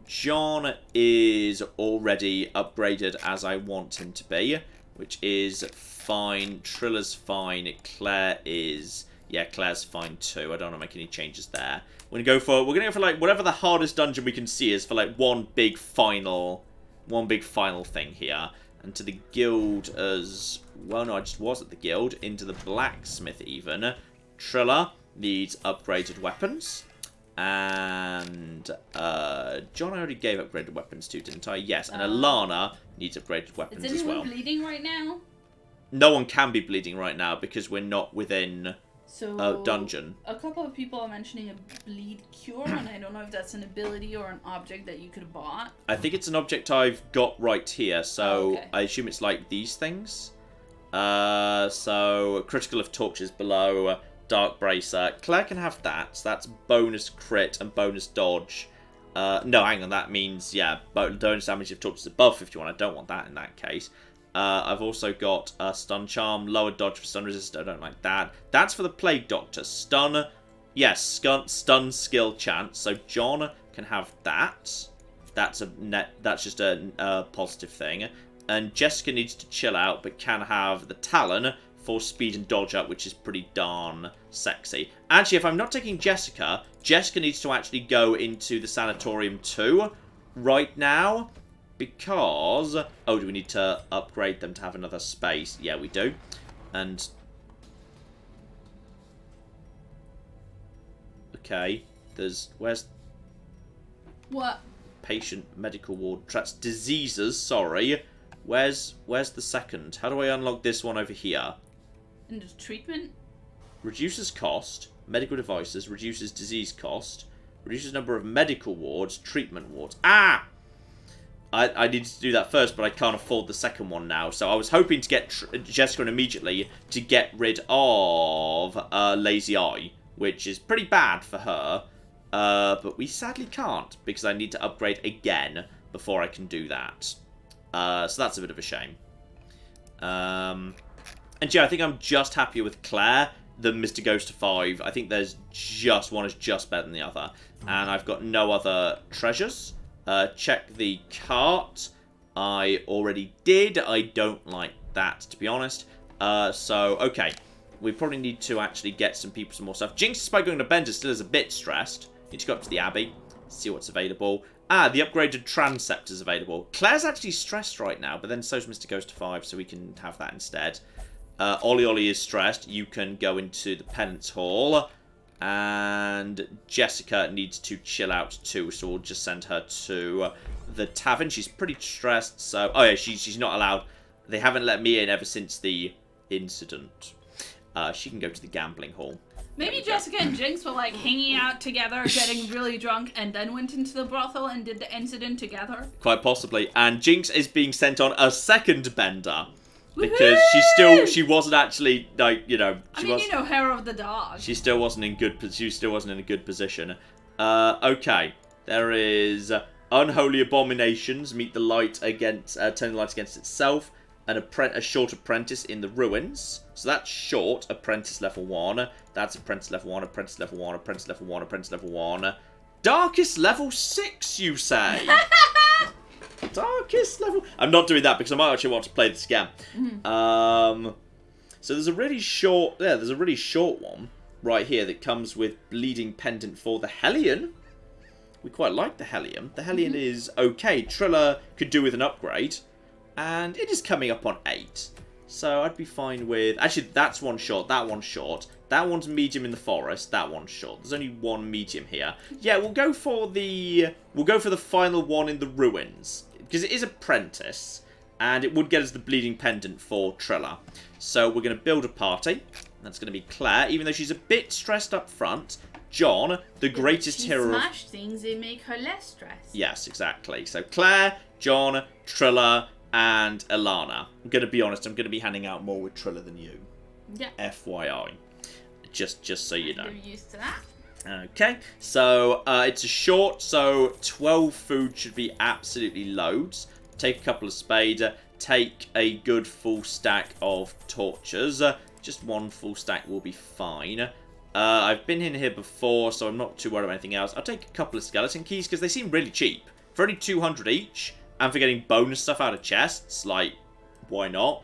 John is already upgraded as I want him to be, which is fine. Trilla's fine. Claire is... Yeah, Claire's fine too. I don't want to make any changes there. We're gonna go for like whatever the hardest dungeon we can see is for like one big final thing here. And to the guild as well. No, I just was at the guild. Into the blacksmith even. Trilla needs upgraded weapons. And John I already gave upgraded weapons to, didn't I? Yes, and Alana needs upgraded weapons as well. Is anyone bleeding right now? No one can be bleeding right now because we're not within a dungeon. A couple of people are mentioning a bleed cure, and I don't know if that's an ability or an object that you could have bought. I think it's an object I've got right here, so okay. I assume it's like these things. So critical of torches below. Dark Bracer. Claire can have that. So that's bonus crit and bonus dodge. No, hang on. That means, yeah, bonus damage if torches above 51. I don't want that in that case. I've also got a stun charm. Lower dodge for stun resist. I don't like that. That's for the Plague Doctor. Stun. Yes, stun skill chance. So John can have that. That's just a positive thing. And Jessica needs to chill out, but can have the Talon for speed and dodge up, which is pretty darn sexy. Actually, if I'm not taking Jessica, Jessica needs to actually go into the sanatorium too right now because... Oh, do we need to upgrade them to have another space? Yeah, we do. And... Okay, where's... What? Patient medical ward. That's diseases, sorry. Where's the second? How do I unlock this one over here? And just treatment? Reduces cost, medical devices, reduces disease cost, reduces number of medical wards, treatment wards. Ah! I needed to do that first, but I can't afford the second one now. So I was hoping to get Jessica in immediately to get rid of Lazy Eye, which is pretty bad for her. But we sadly can't, because I need to upgrade again before I can do that. So that's a bit of a shame. And yeah, I think I'm just happier with Claire than Mr. Ghost 5. I think there's just one is just better than the other. And I've got no other treasures. Check the cart. I already did. I don't like that, to be honest. So, okay. We probably need to actually get some people some more stuff. Jinx, despite going to Bender, still is a bit stressed. Need to go up to the Abbey, see what's available. Ah, the upgraded Transcept is available. Claire's actually stressed right now, but then so's Mr. Ghost 5, so we can have that instead. Ollie is stressed. You can go into the Penance Hall. And Jessica needs to chill out too, so we'll just send her to the tavern. She's pretty stressed, so... Oh yeah, she's not allowed. They haven't let me in ever since the incident. She can go to the gambling hall. Maybe Jessica and Jinx were like hanging out together, getting really drunk, and then went into the brothel and did the incident together. Quite possibly. And Jinx is being sent on a second bender. Because she wasn't actually, like, you know... hair of the dog. She still wasn't in a good position. Okay. There is Unholy Abominations, meet the light against, turn the light against itself, and a short apprentice in the ruins. So that's short, apprentice level 1. That's apprentice level 1, apprentice level 1, apprentice level 1, apprentice level 1. Darkest level 6, you say? Darkest level... I'm not doing that because I might actually want to play this again. So there's a really short... Yeah, there's a really short one right here that comes with Bleeding Pendant for the Hellion. We quite like the Hellion. The Hellion is okay. Trilla could do with an upgrade. And it is coming up on 8. So I'd be fine with... Actually, that's one short. That one's short. That one's medium in the forest. That one's short. There's only one medium here. Yeah, we'll go for the final one in the ruins. Because it is apprentice. And it would get us the Bleeding Pendant for Trilla. So we're going to build a party. That's going to be Claire. Even though she's a bit stressed up front. John, the greatest hero... She smash things, they make her less stressed. Yes, exactly. So Claire, John, Trilla... and Alana. I'm going to be honest, I'm going to be handing out more with Trilla than you. Yeah. FYI. Just so you know. You're used to that. Okay, so it's a short, so 12 food should be absolutely loads. Take a couple of spades, take a good full stack of torches. Just one full stack will be fine. I've been in here before, so I'm not too worried about anything else. I'll take a couple of skeleton keys, because they seem really cheap. For only 200 each, and for getting bonus stuff out of chests, like, why not?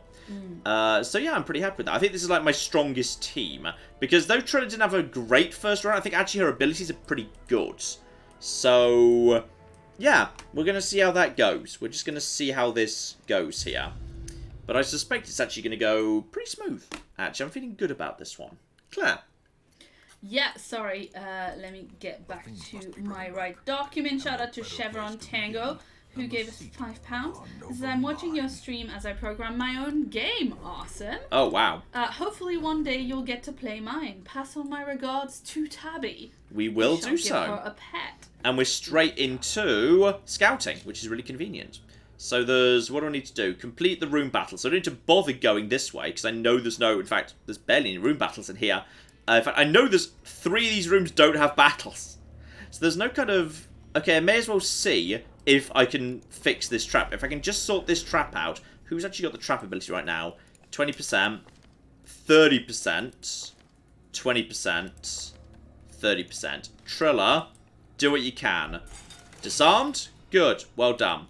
So yeah, I'm pretty happy with that. I think this is like my strongest team, because though Trilla didn't have a great first round, I think actually her abilities are pretty good. So yeah, we're going to see how that goes. We're just going to see how this goes here. But I suspect it's actually going to go pretty smooth. Actually, I'm feeling good about this one. Claire? Yeah, sorry. Let me get back to my right document. Shout out to Chevron Tango, who gave us £5. This is, I'm watching your stream as I program my own game. Awesome. Oh, wow. Hopefully one day you'll get to play mine. Pass on my regards to Tabby. We will do so. Give her a pet. And we're straight into scouting, which is really convenient. So there's, what do I need to do? Complete the room battle. So I don't need to bother going this way, because I know there's no, in fact, there's barely any room battles in here. In fact, I know there's 3 of these rooms don't have battles. So there's no kind of, okay, I may as well see if I can fix this trap. If I can just sort this trap out. Who's actually got the trap ability right now? 20%, 30%, 20%, 30%. Trilla, do what you can. Disarmed? Good. Well done.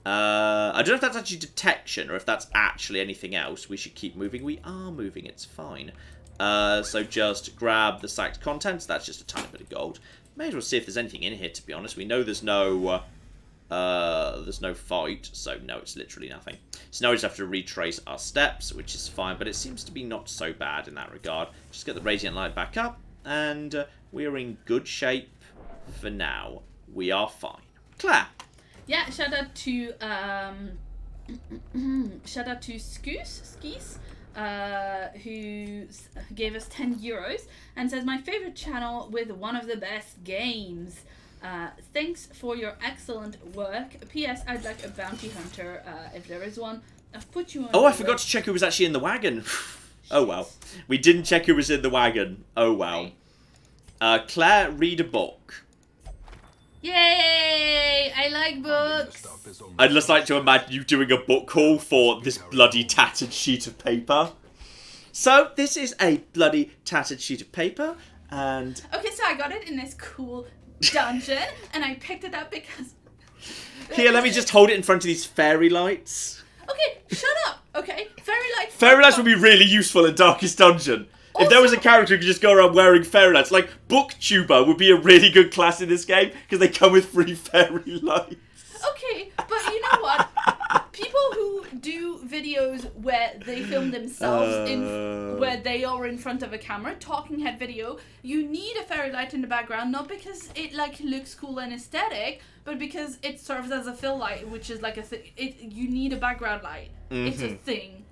I don't know if that's actually detection or if that's actually anything else. We should keep moving. We are moving. It's fine. So just grab the sacked contents. That's just a tiny bit of gold. May as well see if there's anything in here, to be honest. We know there's no fight, so no, it's literally nothing. So now we just have to retrace our steps, which is fine, but it seems to be not so bad in that regard. Just get the radiant light back up, and we are in good shape for now. We are fine. Claire? Yeah, shout out to Skis, who gave us €10 and says, my favorite channel with one of the best games. Thanks for your excellent work. P.S. I'd like a bounty hunter if there is one. I've put you on. Oh, I forgot to check who was actually in the wagon. Oh well, we didn't check who was in the wagon. Oh well. Claire, read a book. Yay! I like books. I'd just like to imagine you doing a book haul for this bloody tattered sheet of paper. So this is a bloody tattered sheet of paper, and okay, so I got it in this cool dungeon, and I picked it up because here, let me just hold it in front of these fairy lights. Okay, shut up. Okay, fairy lights. Fairy lights would be really useful in Darkest Dungeon. Also, if there was a character who could just go around wearing fairy lights, like Booktuber would be a really good class in this game because they come with free fairy lights. Okay, but you know what? People who do videos where they film themselves where they are in front of a camera, talking head video, you need a fairy light in the background, not because it like looks cool and aesthetic, but because it serves as a fill light, which is like a you need a background light. Mm-hmm. It's a thing.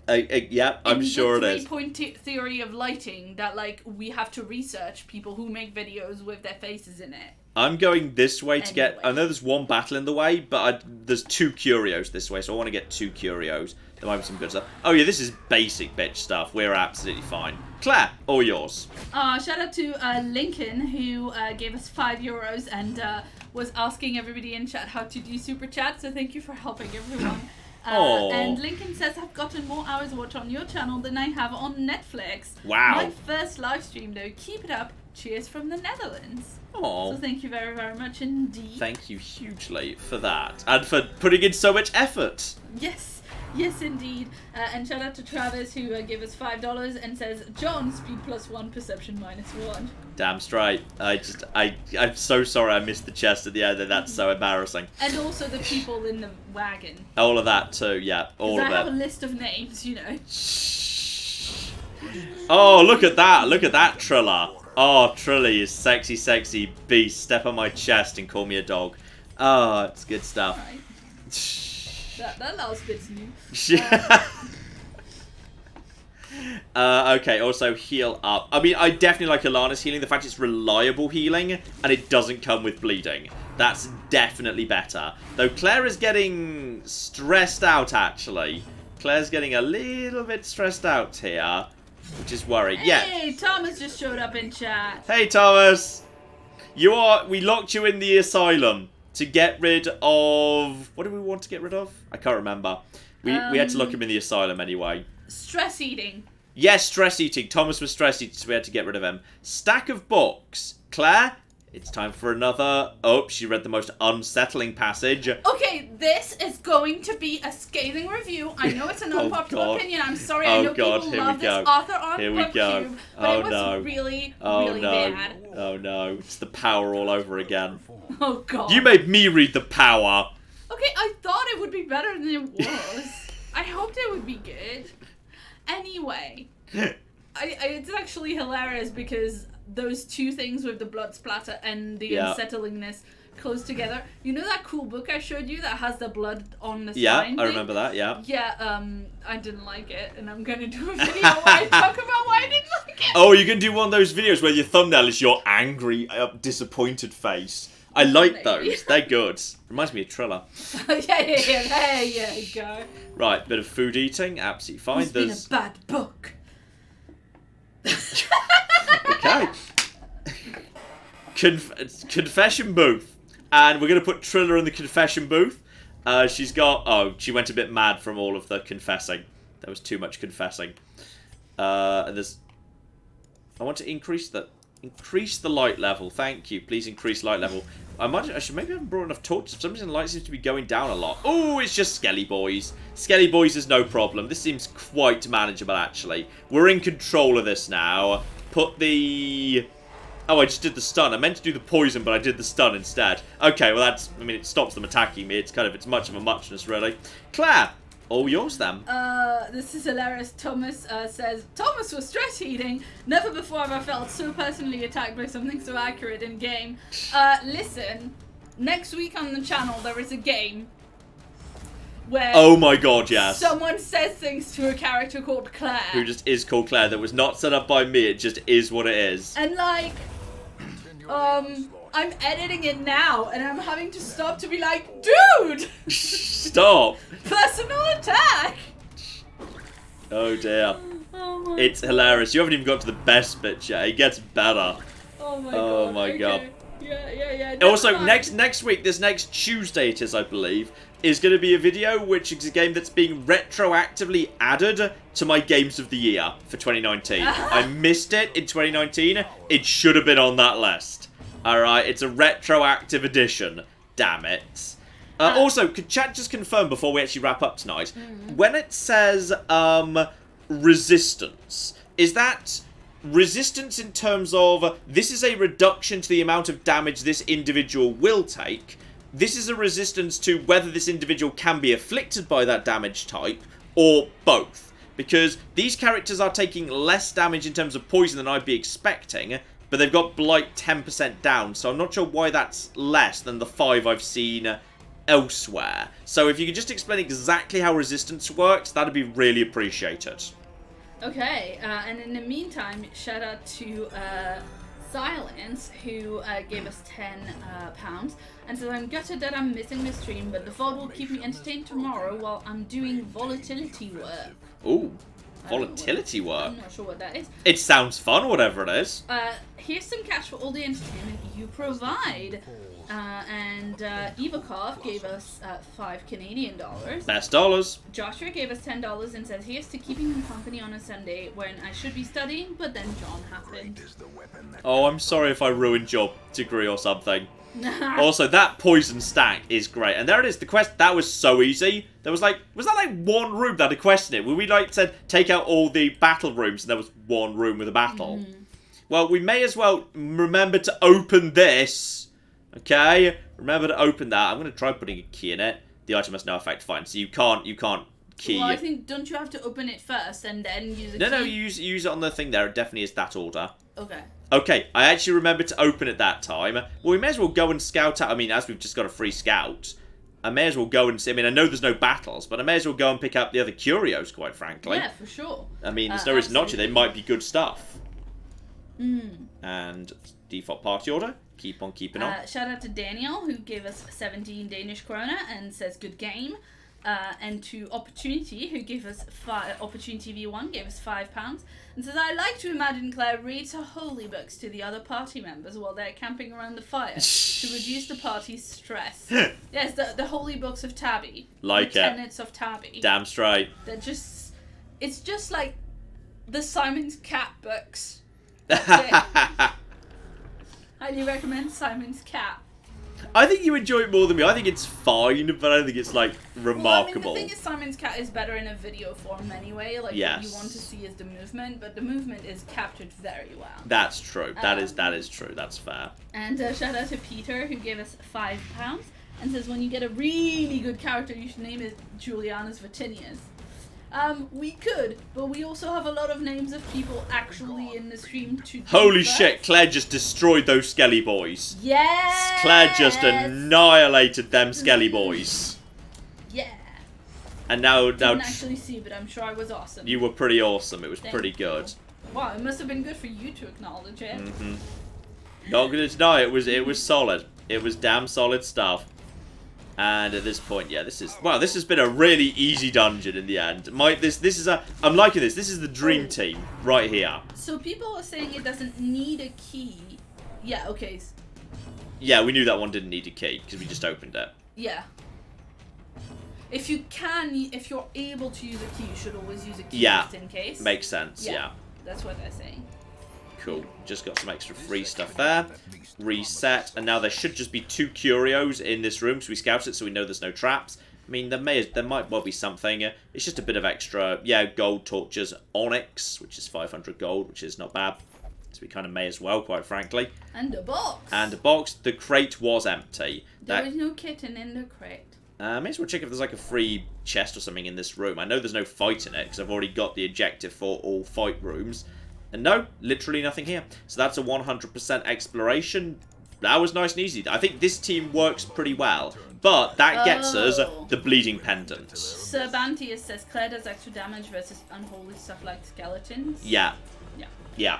Yeah, I'm sure it is. The 3-point theory of lighting that like we have to research people who make videos with their faces in it. I'm going this way to get... I know there's one battle in the way, but there's 2 curios this way, so I want to get 2 curios. There might be some good stuff. Oh yeah, this is basic bitch stuff. We're absolutely fine. Claire, all yours. Shout out to Lincoln, who gave us €5 and was asking everybody in chat how to do super chat, so thank you for helping everyone. And Lincoln says, I've gotten more hours to watch on your channel than I have on Netflix. Wow. My first live stream though. Keep it up. Cheers from the Netherlands. Aww. So thank you very, very much indeed. Thank you hugely for that. And for putting in so much effort. Yes. Yes, indeed. And shout out to Travis, who gave us $5 and says, John, speed +1, perception -1. Damn straight. I'm so sorry I missed the chest at the end, and that's so embarrassing. And also the people in the wagon. All of that too, yeah. All of it. I have a list of names, you know. Oh, look at that. Look at that, Trilla. Oh, Trilla, you sexy, sexy beast. Step on my chest and call me a dog. Oh, it's good stuff. Right. That last bit's new. Okay, also heal up. I mean, I definitely like Alana's healing. The fact it's reliable healing and it doesn't come with bleeding. That's definitely better. Though Claire is getting stressed out, actually. Claire's getting a little bit stressed out here, which is worrying. Hey, Thomas just showed up in chat. Hey, Thomas. We locked you in the asylum to get rid of... What do we want to get rid of? I can't remember. We had to lock him in the asylum anyway. Stress eating. Yes, stress eating. Thomas was stress eating, so we had to get rid of him. Stack of books. Claire, it's time for another... Oh, she read the most unsettling passage. Okay, this is going to be a scathing review. I know it's an unpopular opinion. I'm sorry. I know people love this author on BookTube, but it was really bad. Oh no, it's the Power all over again. Oh god. You made me read the Power. Okay, I thought it would be better than it was. I hoped it would be good. Anyway, it's actually hilarious because those two things with the blood splatter and the unsettlingness close together. You know that cool book I showed you that has the blood on the spine? Yeah, I remember that, yeah. Yeah, I didn't like it, and I'm gonna do a video where I talk about why I didn't like it. Oh, you can do one of those videos where your thumbnail is your angry, disappointed face. I like those. They're good. Reminds me of Triller. yeah, there you go. Right, bit of food eating, absolutely fine. It's been a bad book. Okay. Confession booth. And we're going to put Triller in the confession booth. She's got... Oh, she went a bit mad from all of the confessing. There was too much confessing. And there's... I want to increase the light level. Thank you. Please increase light level. I should maybe haven't brought enough torches. For some reason, the light seems to be going down a lot. Oh, it's just Skelly Boys. Skelly Boys is no problem. This seems quite manageable, actually. We're in control of this now. Put the... Oh, I just did the stun. I meant to do the poison, but I did the stun instead. Okay, well, that's... I mean, it stops them attacking me. It's kind of... It's much of a muchness, really. Claire, all yours, then. This is hilarious. Thomas says, Thomas was stress eating. Never before have I felt so personally attacked by something so accurate in game. Listen, next week on the channel, there is a game where... Oh my god, yes. Someone says things to a character called Claire. Who just is called Claire. That was not set up by me. It just is what it is. And, like... I'm editing it now, and I'm having to stop to be like, dude! Stop! Personal attack! Oh dear. Oh my It's hilarious. You haven't even got to the best bit yet. It gets better. Oh my god. God. Yeah. Also, next week, this next Tuesday it is, I believe, is going to be a video which is a game that's being retroactively added to my Games of the Year for 2019. I missed it in 2019. It should have been on that list. Alright, it's a retroactive edition. Damn it. Also, could chat just confirm before we actually wrap up tonight, when it says resistance, is that resistance in terms of this is a reduction to the amount of damage this individual will take? This is a resistance to whether this individual can be afflicted by that damage type, or both. Because these characters are taking less damage in terms of poison than I'd be expecting, but they've got Blight 10% down, so I'm not sure why that's less than the 5 I've seen elsewhere. So if you could just explain exactly how resistance works, that'd be really appreciated. Okay, and in the meantime, shout out to Silence, who gave us £10 and says, I'm gutted that I'm missing the stream, but the VOD will keep me entertained tomorrow while I'm doing volatility work. Ooh, volatility work? I'm not sure what that is. It sounds fun, whatever it is. Here's some cash for all the entertainment you provide. And Ivakov gave us $5 Canadian. Best dollars. Joshua gave us $10 and says, here's to keeping him company on a Sunday when I should be studying, but then John happened. Oh, I'm sorry if I ruined your degree or something. Also, that poison stack is great. And there it is. The quest, that was so easy. There was like, was that like one room that had a quest in it? Where we like said, take out all the battle rooms and there was one room with a battle. Well, we may as well remember to open this. Okay? Remember to open that. I'm going to try putting a key in it. The item has no effect. Fine. So you can't key. Well, I think, don't you have to open it first and then use a key? No, you use it on the thing there. It definitely is that order. Okay. Okay, I actually remembered to open it that time. Well, we may as well go and scout out. I mean, as we've just got a free scout, I may as well go and see. I mean, I know there's no battles, but I may as well go and pick up the other curios, quite frankly. Yeah, for sure. I mean, there's no reason not to. They might be good stuff. And default party order. Keep on keeping on. Shout out to Daniel, who gave us 17 Danish krona and says, good game. and to Opportunity, who gave us Opportunity V1 gave us £5, and says, I like to imagine Claire reads her holy books to the other party members while they're camping around the fire to reduce the party's stress. Yes, the holy books of Tabby. Like the it. tenets of Tabby. Damn straight. They're just, it's just like the Simon's Cat books. That's it. Highly recommend Simon's Cat. I think you enjoy it more than me. I think it's fine, but I don't think it's, like, remarkable. Well, I mean, the thing is, Simon's Cat is better in a video form anyway. Like, yes. What you want to see is the movement, but the movement is captured very well. That's true. That is true. That's fair. And shout out to Peter, who gave us £5, and says, when you get a really good character, you should name it Julianus Vatinius. We could, but we also have a lot of names of people actually in the stream to Holy shit, Claire just destroyed those Skelly boys. Yes! Claire just annihilated them Skelly boys. Yeah. And now... Didn't actually see, but I'm sure I was awesome. You were pretty awesome. It was pretty Thank good. you. Wow, it must have been good for you to acknowledge it. Mm-hmm. Not gonna deny it was solid. It was damn solid stuff. And at this point, yeah, this has been a really easy dungeon in the end. I'm liking this. This is the dream team right here. So people are saying it doesn't need a key. Yeah, okay. Yeah, we knew that one didn't need a key because we just opened it. Yeah. If you're able to use a key, you should always use a key just in case. Makes sense, yeah. That's what they're saying. Cool. Just got some extra free stuff there. Reset. And now there should just be 2 curios in this room, so we scouted it so we know there's no traps. I mean, there might well be something. It's just a bit of extra, gold torches. Onyx, which is 500 gold, which is not bad. So we kind of may as well, quite frankly. And a box. And a box. The crate was empty. There is no kitten in the crate. May as well check if there's like a free chest or something in this room. I know there's no fight in it, because I've already got the objective for all fight rooms. And no, literally nothing here. So that's a 100% exploration. That was nice and easy. I think this team works pretty well. But that gets us the bleeding pendants. Sir Bantius says Claire does extra damage versus unholy stuff like skeletons. Yeah. Yeah.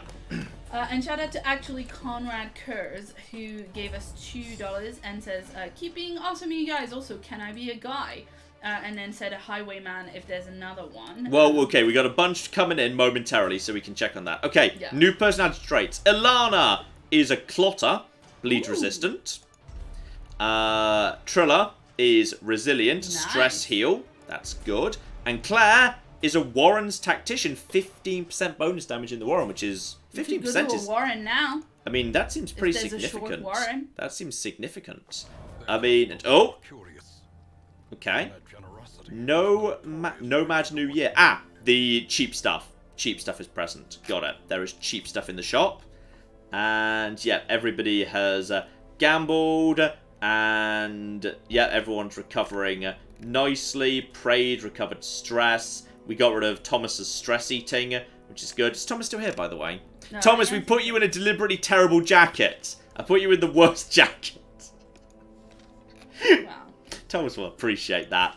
And shout out to actually Conrad Kurz, who gave us $2 and says, keep being awesome, you guys. Also, can I be a guy? And then said a highwayman if there's another one. Well, okay, we got a bunch coming in momentarily, so we can check on that. Okay, New personality traits. Ilana is a clotter, bleed resistant. Trilla is resilient, stress heal. That's good. And Claire is a Warren's tactician, 15% bonus damage in the Warren, which is 15% is. Warren now. I mean, that seems pretty significant. A short Warren. That seems significant. I mean, oh. Okay. No Mad New Year. Ah, the cheap stuff. Cheap stuff is present. Got it. There is cheap stuff in the shop. And, yeah, everybody has gambled. And, yeah, everyone's recovering nicely. Prayed, recovered stress. We got rid of Thomas's stress eating, which is good. Is Thomas still here, by the way? No, Thomas, we put you in a deliberately terrible jacket. I put you in the worst jacket. Wow. Thomas will appreciate that.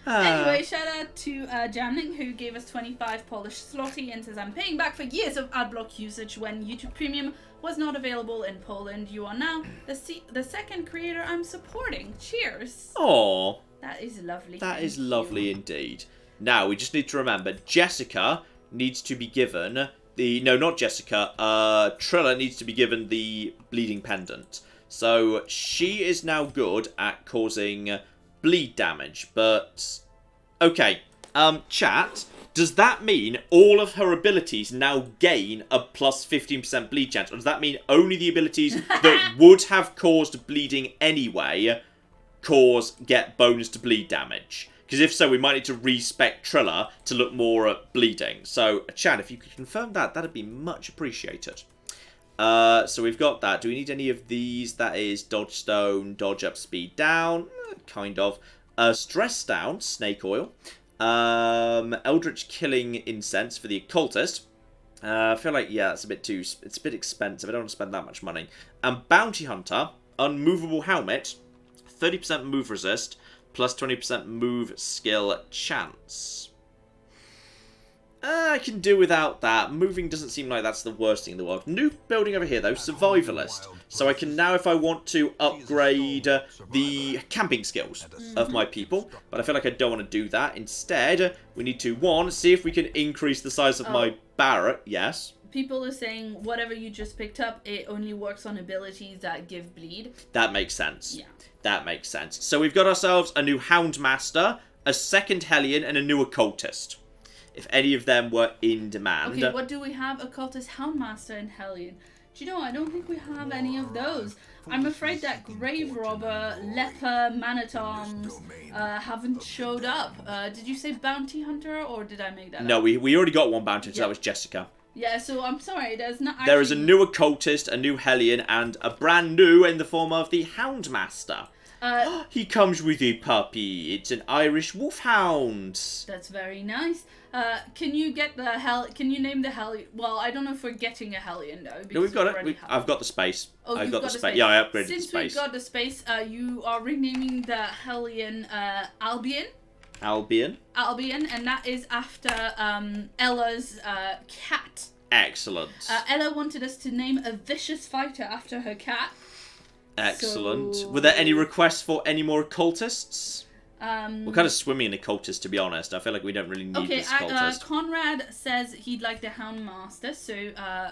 Anyway, shout out to Jamling, who gave us 25 Polish zloty and says, I'm paying back for years of adblock usage when YouTube Premium was not available in Poland. You are now the second creator I'm supporting. Cheers. Aww. That is lovely. That is lovely indeed. Now, we just need to remember, Jessica needs to be given the... No, not Jessica. Trilla needs to be given the bleeding pendant. So, she is now good at causing bleed damage, but... Okay, chat, does that mean all of her abilities now gain a plus 15% bleed chance? Or does that mean only the abilities that would have caused bleeding anyway get bonus to bleed damage? Because if so, we might need to respec Trilla to look more at bleeding. So, chat, if you could confirm that, that'd be much appreciated. So we've got that. Do we need any of these? That is dodge stone, dodge up, speed down. Kind of. Stress down, snake oil. Eldritch killing incense for the occultist. I feel like, yeah, it's a bit expensive. I don't want to spend that much money. And bounty hunter, unmovable helmet, 30% move resist, plus 20% move skill chance. I can do without that. Moving doesn't seem like that's the worst thing in the world. New building over here, though, survivalist. So I can now, if I want to, upgrade the camping skills of my people. But I feel like I don't want to do that. Instead, we need to, one, see if we can increase the size of my barrack. Yes. People are saying whatever you just picked up, it only works on abilities that give bleed. That makes sense. Yeah. That makes sense. So we've got ourselves a new Houndmaster, a second Hellion, and a new Occultist. If any of them were in demand. Okay, what do we have? Occultist, Houndmaster, and Hellion. Do you know, I don't think we have any of those. I'm afraid that Grave Robber, Leper, Man-at-Arms haven't showed up. Did you say Bounty Hunter, or did I make that up? No, we already got one Bounty Hunter, so that was Jessica. Yeah, so I'm sorry, there's not actually... There is a new Occultist, a new Hellion, and a brand new in the form of the Houndmaster. He comes with a puppy. It's an Irish Wolfhound. That's very nice. Can you get the Can you name the Hellion? Well, I don't know if we're getting a Hellion though. No, we've got it. I've got the space. Oh, I've got the space. space. Yeah, I upgraded Since the space. we've got the space, you are renaming the Hellion Albion. Albion, and that is after Ella's cat. Excellent. Ella wanted us to name a vicious fighter after her cat. Excellent. So... Were there any requests for any more occultists? We're kind of swimming in occultists, to be honest. I feel like we don't really need this occultist. Conrad says he'd like the Houndmaster, so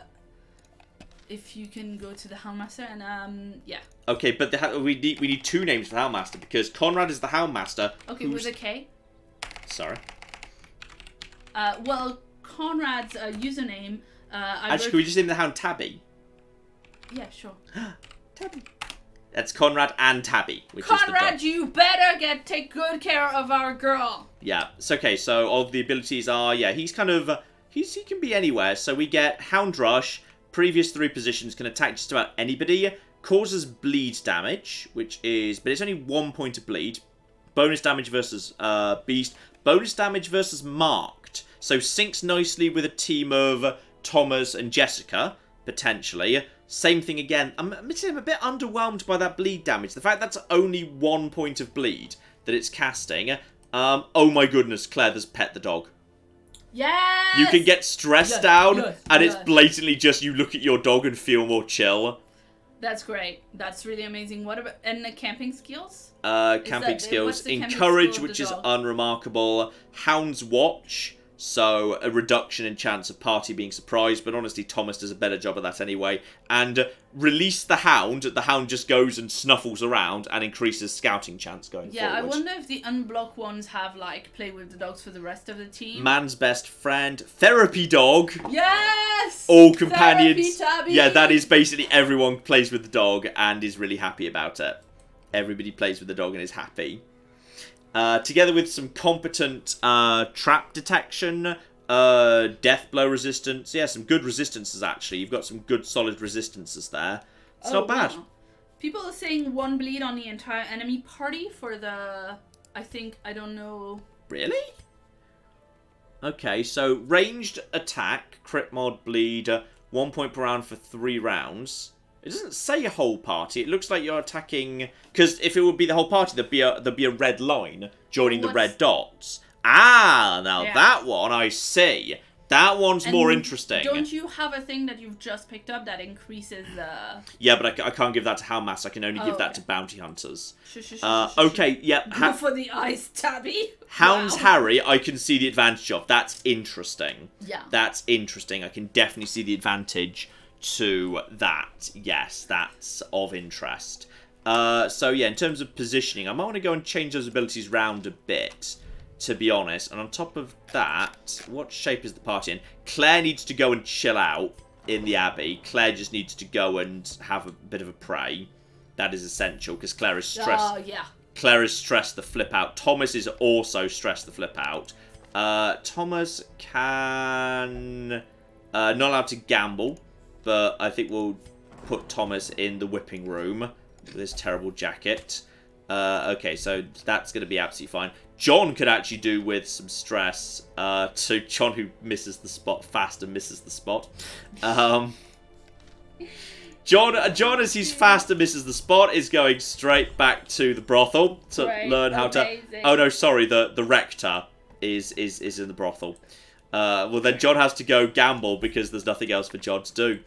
if you can go to the Houndmaster and yeah. Okay, but we need two names for the Houndmaster because Conrad is the Houndmaster. Okay, with a K. Sorry. Well, Conrad's username. Actually, can we just name the Hound Tabby? Yeah, sure. Tabby. That's Conrad and Tabby. Which Conrad, is the you better take good care of our girl. Yeah. It's okay. So all of the abilities are he's kind of he can be anywhere. So we get Hound Rush. Previous 3 positions can attack just about anybody. Causes bleed damage, but it's only 1 point of bleed. Bonus damage versus Beast. Bonus damage versus Marked. So syncs nicely with a team of Thomas and Jessica potentially. Same thing again. I'm a bit underwhelmed by that bleed damage. The fact that's only 1 point of bleed that it's casting. Oh my goodness, Claire, there's Pet the Dog. Yes! You can get stressed down, and it's blatantly just you look at your dog and feel more chill. That's great. That's really amazing. What about the camping skills? Camping skills. Encourage, which is unremarkable. Hound's Watch. So, a reduction in chance of party being surprised, but honestly, Thomas does a better job of that anyway. And release the Hound just goes and snuffles around and increases scouting chance going forward. Yeah, I wonder if the unblocked ones have, play with the dogs for the rest of the team. Man's best friend, Therapy Dog. Yes! All companions. Therapy, yeah, that is basically everyone plays with the dog and is really happy about it. Everybody plays with the dog and is happy. Together with some competent trap detection, death blow resistance. Yeah, some good resistances, actually. You've got some good, solid resistances there. It's not bad. Wow. People are saying 1 bleed on the entire enemy party for the... I don't know... Really? Okay, so ranged attack, crit mod bleed, 1 point per round for 3 rounds. It doesn't say a whole party. It looks like you're attacking... Because if it would be the whole party, there'd be a red line joining the red dots. Now that one, I see. That one's more interesting. Don't you have a thing that you've just picked up that increases the... Yeah, but I can't give that to Houndmaster. I can only give that to Bounty Hunters. Okay, yeah. Go for the eyes, Tabby. Hound's Harry, I can see the advantage of. That's interesting. Yeah. That's interesting. I can definitely see the advantage to that. Yes, that's of interest. So yeah, in terms of positioning, I might want to go and change those abilities round a bit, to be honest. And on top of that, what shape is the party in? Claire needs to go and chill out in the Abbey. Claire just needs to go and have a bit of a pray. That is essential, because Claire is stressed. Oh, yeah. Claire is stressed the flip out. Thomas is also stressed the flip out. Thomas can... not allowed to gamble, but I think we'll put Thomas in the whipping room with his terrible jacket. Okay, so that's going to be absolutely fine. John could actually do with some stress. So John, who misses the spot fast and misses the spot. John, as he's fast and misses the spot, is going straight back to the brothel to learn how to... Oh no, sorry, the rector is in the brothel. Well, then John has to go gamble because there's nothing else for John to do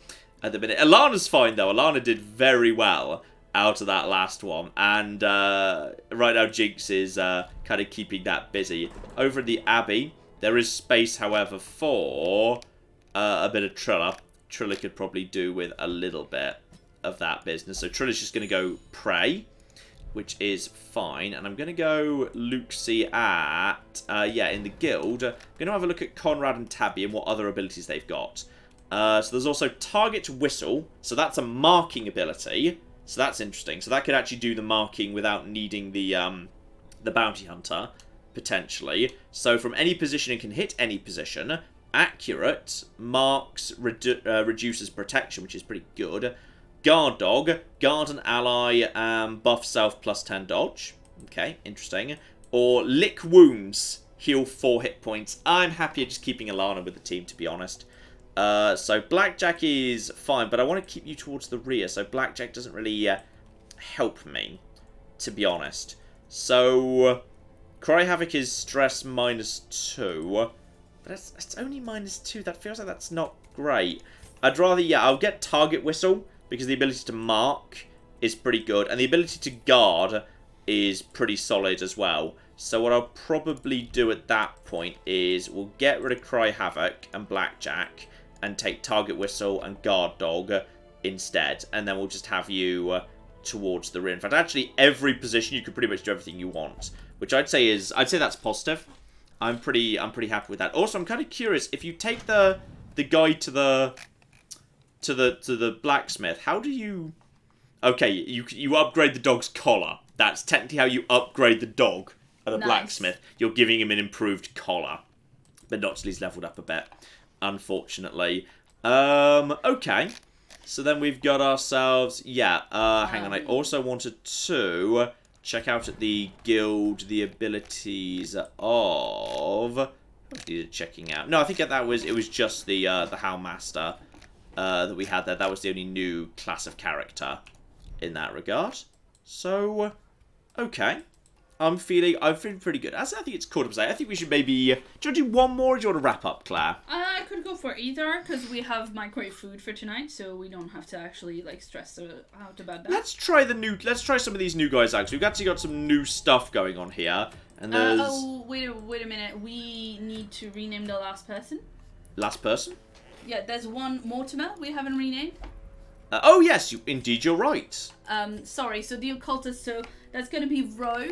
at the minute. Alana's fine, though. Alana did very well out of that last one. And right now, Jinx is kind of keeping that busy. Over in the Abbey, there is space, however, for a bit of Trilla. Trilla could probably do with a little bit of that business. So Trilla's just going to go pray, which is fine. And I'm going to go Luxie at, in the guild. I'm going to have a look at Conrad and Tabby and what other abilities they've got. So there's also Target Whistle. So that's a marking ability. So that's interesting. So that could actually do the marking without needing the Bounty Hunter, potentially. So from any position, it can hit any position. Accurate, marks, reduces protection, which is pretty good. Guard Dog, guard an ally, buff self plus 10 dodge. Okay, interesting. Or Lick Wounds, heal 4 hit points. I'm happier just keeping Alana with the team, to be honest. So Blackjack is fine, but I want to keep you towards the rear, so Blackjack doesn't really help me, to be honest. So Cry Havoc is stress -2, but it's only -2. That feels like that's not great. I'd rather, I'll get Target Whistle, because the ability to mark is pretty good, and the ability to guard is pretty solid as well. So what I'll probably do at that point is we'll get rid of Cry Havoc and Blackjack, and take Target Whistle and Guard Dog instead. And then we'll just have you towards the rear. In fact, actually, every position, you can pretty much do everything you want. Which I'd say that's positive. I'm pretty happy with that. Also, I'm kind of curious, if you take the guy to the blacksmith, how do you... Okay, you upgrade the dog's collar. That's technically how you upgrade the dog at a blacksmith. You're giving him an improved collar. But not till he's leveled up a bit, unfortunately. Okay. So then we've got ourselves... hang on. I also wanted to check out at the guild the abilities of... What needed checking out? No, I think it was just the Howlmaster that we had there. That was the only new class of character in that regard. So, okay. I'm feeling pretty good. I think it's cool to say. I think we should maybe... do you want to do one more, or do you want to wrap up, Claire? I could go for either, because we have microwave food for tonight, so we don't have to actually stress out about that. Let's try some of these new guys out. We've actually got some new stuff going on here, and there's... wait a minute. We need to rename the last person. Last person? Yeah, there's one Mortimer we haven't renamed. Oh yes, indeed you're right. Sorry. So the occultist. So that's going to be Row.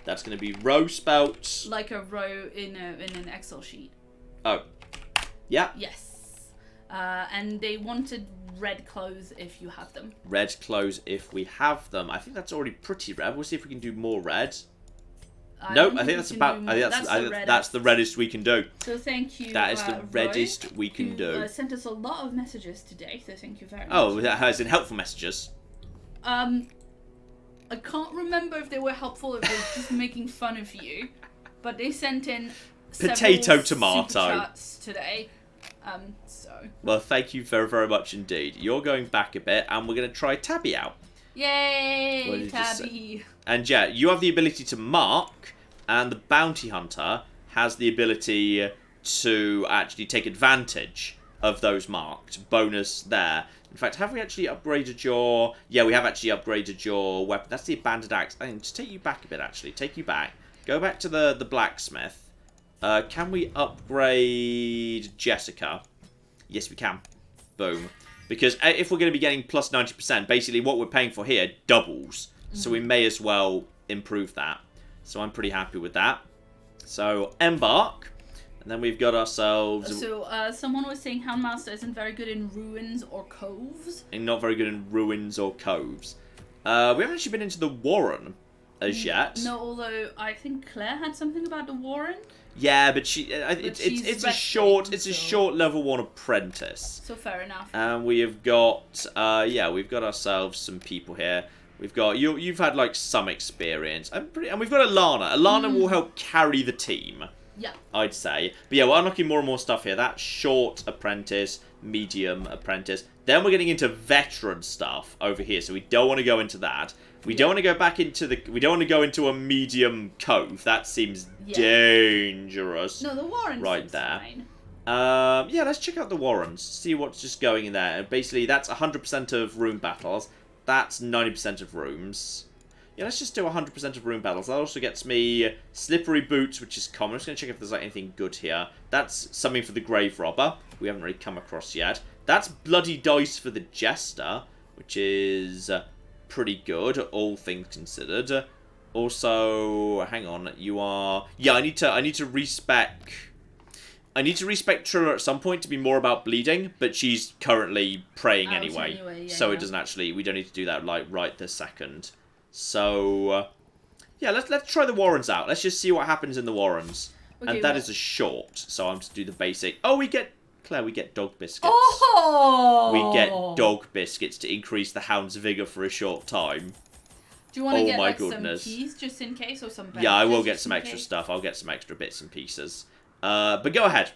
That's going to be row spelt. Like a row in an Excel sheet. Oh. Yeah. Yes. And they wanted red clothes if you have them. Red clothes if we have them. I think that's already pretty red. We'll see if we can do more red. No, I think that's about... that's the reddest we can do. So thank you, that is the reddest Roy, we can do. Sent us a lot of messages today, so thank you very much. Oh, that has in helpful messages. I can't remember if they were helpful or if they were just making fun of you, but they sent in potato tomato super chats today. Well, thank you very, very much indeed. You're going back a bit, and we're going to try Tabby out. Yay, Tabby! And yeah, you have the ability to mark, and the Bounty Hunter has the ability to actually take advantage of those marked. Bonus there. In fact, have we actually upgraded your... Yeah, we have actually upgraded your weapon. That's the Abandoned Axe. I think just take you back a bit, actually. Take you back. Go back to the blacksmith. Can we upgrade Jessica? Yes, we can. Boom. Because if we're going to be getting plus 90%, basically what we're paying for here doubles. So we may as well improve that. So I'm pretty happy with that. So, Embark. And then we've got ourselves... So, someone was saying Houndmaster isn't very good in ruins or coves. And not very good in ruins or coves. We haven't actually been into the Warren as yet. No, although I think Claire had something about the Warren. Yeah, but it's a short level 1 apprentice. So fair enough. And we have got we've got ourselves some people here. We've got you've had some experience. And we've got Alana. Alana will help carry the team. Yeah. I'd say. But yeah, we're unlocking more and more stuff here. That's short apprentice, medium apprentice. Then we're getting into veteran stuff over here. So we don't want to go into that. We don't want to go back into we don't want to go into a medium cove. That seems dangerous. No, the Warren right there. fine. Yeah, let's check out the Warrens. See what's just going in there. And basically, that's 100% of room battles. That's 90% of rooms. Yeah, let's just do 100% of room battles. That also gets me slippery boots, which is common. I'm just going to check if there's like anything good here. That's something for the grave robber. We haven't really come across yet. That's bloody dice for the jester, which is pretty good, all things considered. Also, hang on, you are... Yeah, I need to respec... I need to respec Triller at some point to be more about bleeding, but she's currently praying anyway. Yeah, so it doesn't actually... We don't need to do that, like, right this second. So, yeah, let's try the Warrens out. Let's just see what happens in the Warrens. Okay, and that is a short, so I'm to do the basic... Oh, we get... Claire, we get dog biscuits. Oh! We get dog biscuits to increase the hound's vigor for a short time. Do you want to get like some keys just in case, or some? Yeah, I will get some extra stuff. I'll get some extra bits and pieces. But go ahead.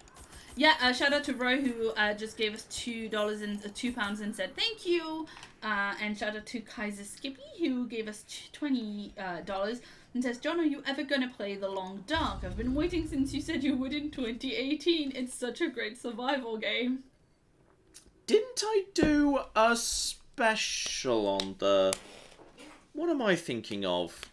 Yeah, shout out to Roy who just gave us £2 and £2 and said thank you. And shout out to Kaiser Skippy who gave us $20 and says, John, are you ever gonna play The Long Dark? I've been waiting since you said you would in 2018. It's such a great survival game. Didn't I do a special on the... What am I thinking of?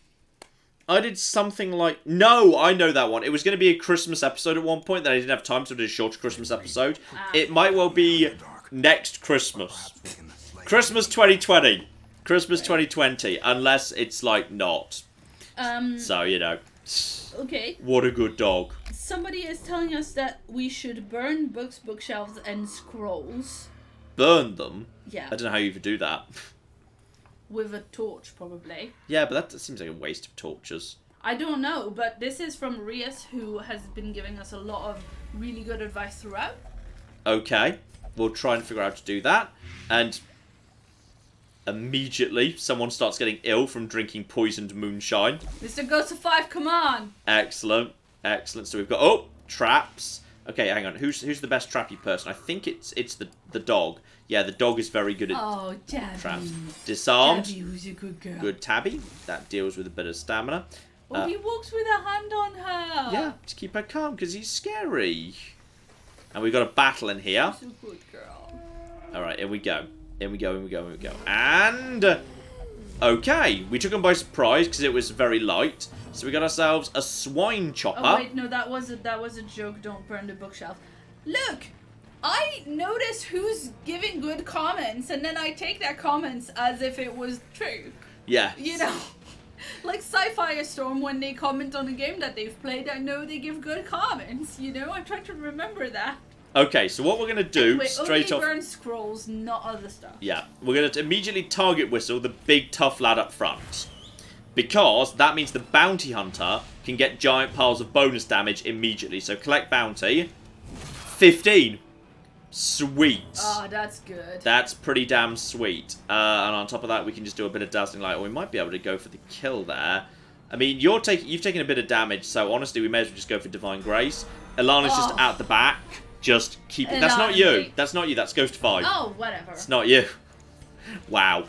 I did something like... No, I know that one. It was going to be a Christmas episode at one point that I didn't have time, so I did a shorter Christmas episode. It might well be next Christmas. Christmas 2020. Christmas 2020. Unless it's, like, not. So, you know. Okay. What a good dog. Somebody is telling us that we should burn books, bookshelves, and scrolls. Burn them? Yeah. I don't know how you would do that. With a torch, probably. Yeah, but that seems like a waste of torches. I don't know, but this is from Rias, who has been giving us a lot of really good advice throughout. Okay, we'll try and figure out how to do that. And immediately, someone starts getting ill from drinking poisoned moonshine. Mr. Ghost of 5, come on! Excellent, excellent. So we've got, oh, traps. Okay, hang on. Who's the best trappy person? I think it's the dog. Yeah, the dog is very good at traps. Disarmed. Tabby, who's a good girl. Good Tabby. That deals with a bit of stamina. Oh, he walks with a hand on her. Yeah, to keep her calm because he's scary. And we've got a battle in here. She's a good girl. All right, in we go. In we go. In we go. In we go. And okay, we took him by surprise because it was very light. So we got ourselves a swine chopper. Oh wait, no, that was a joke. Don't burn the bookshelf. Look, I notice who's giving good comments, and then I take their comments as if it was true. Yeah. You know, like Sci-Fi Storm, when they comment on a game that they've played, I know they give good comments. You know, I try to remember that. Okay, so what we're gonna do anyway, straight only off. burn scrolls, not other stuff. Yeah, we're gonna immediately target whistle the big tough lad up front. Because that means the bounty hunter can get giant piles of bonus damage immediately. So collect bounty. 15. Sweet. Oh, that's good. That's pretty damn sweet. And on top of that, we can just do a bit of dazzling light. Or we might be able to go for the kill there. I mean, you've taken a bit of damage, so honestly, we may as well just go for Divine Grace. Ilana's just at the back. Just keep it. That's not you. That's not you. That's Ghost 5. Oh, whatever. It's not you. Wow.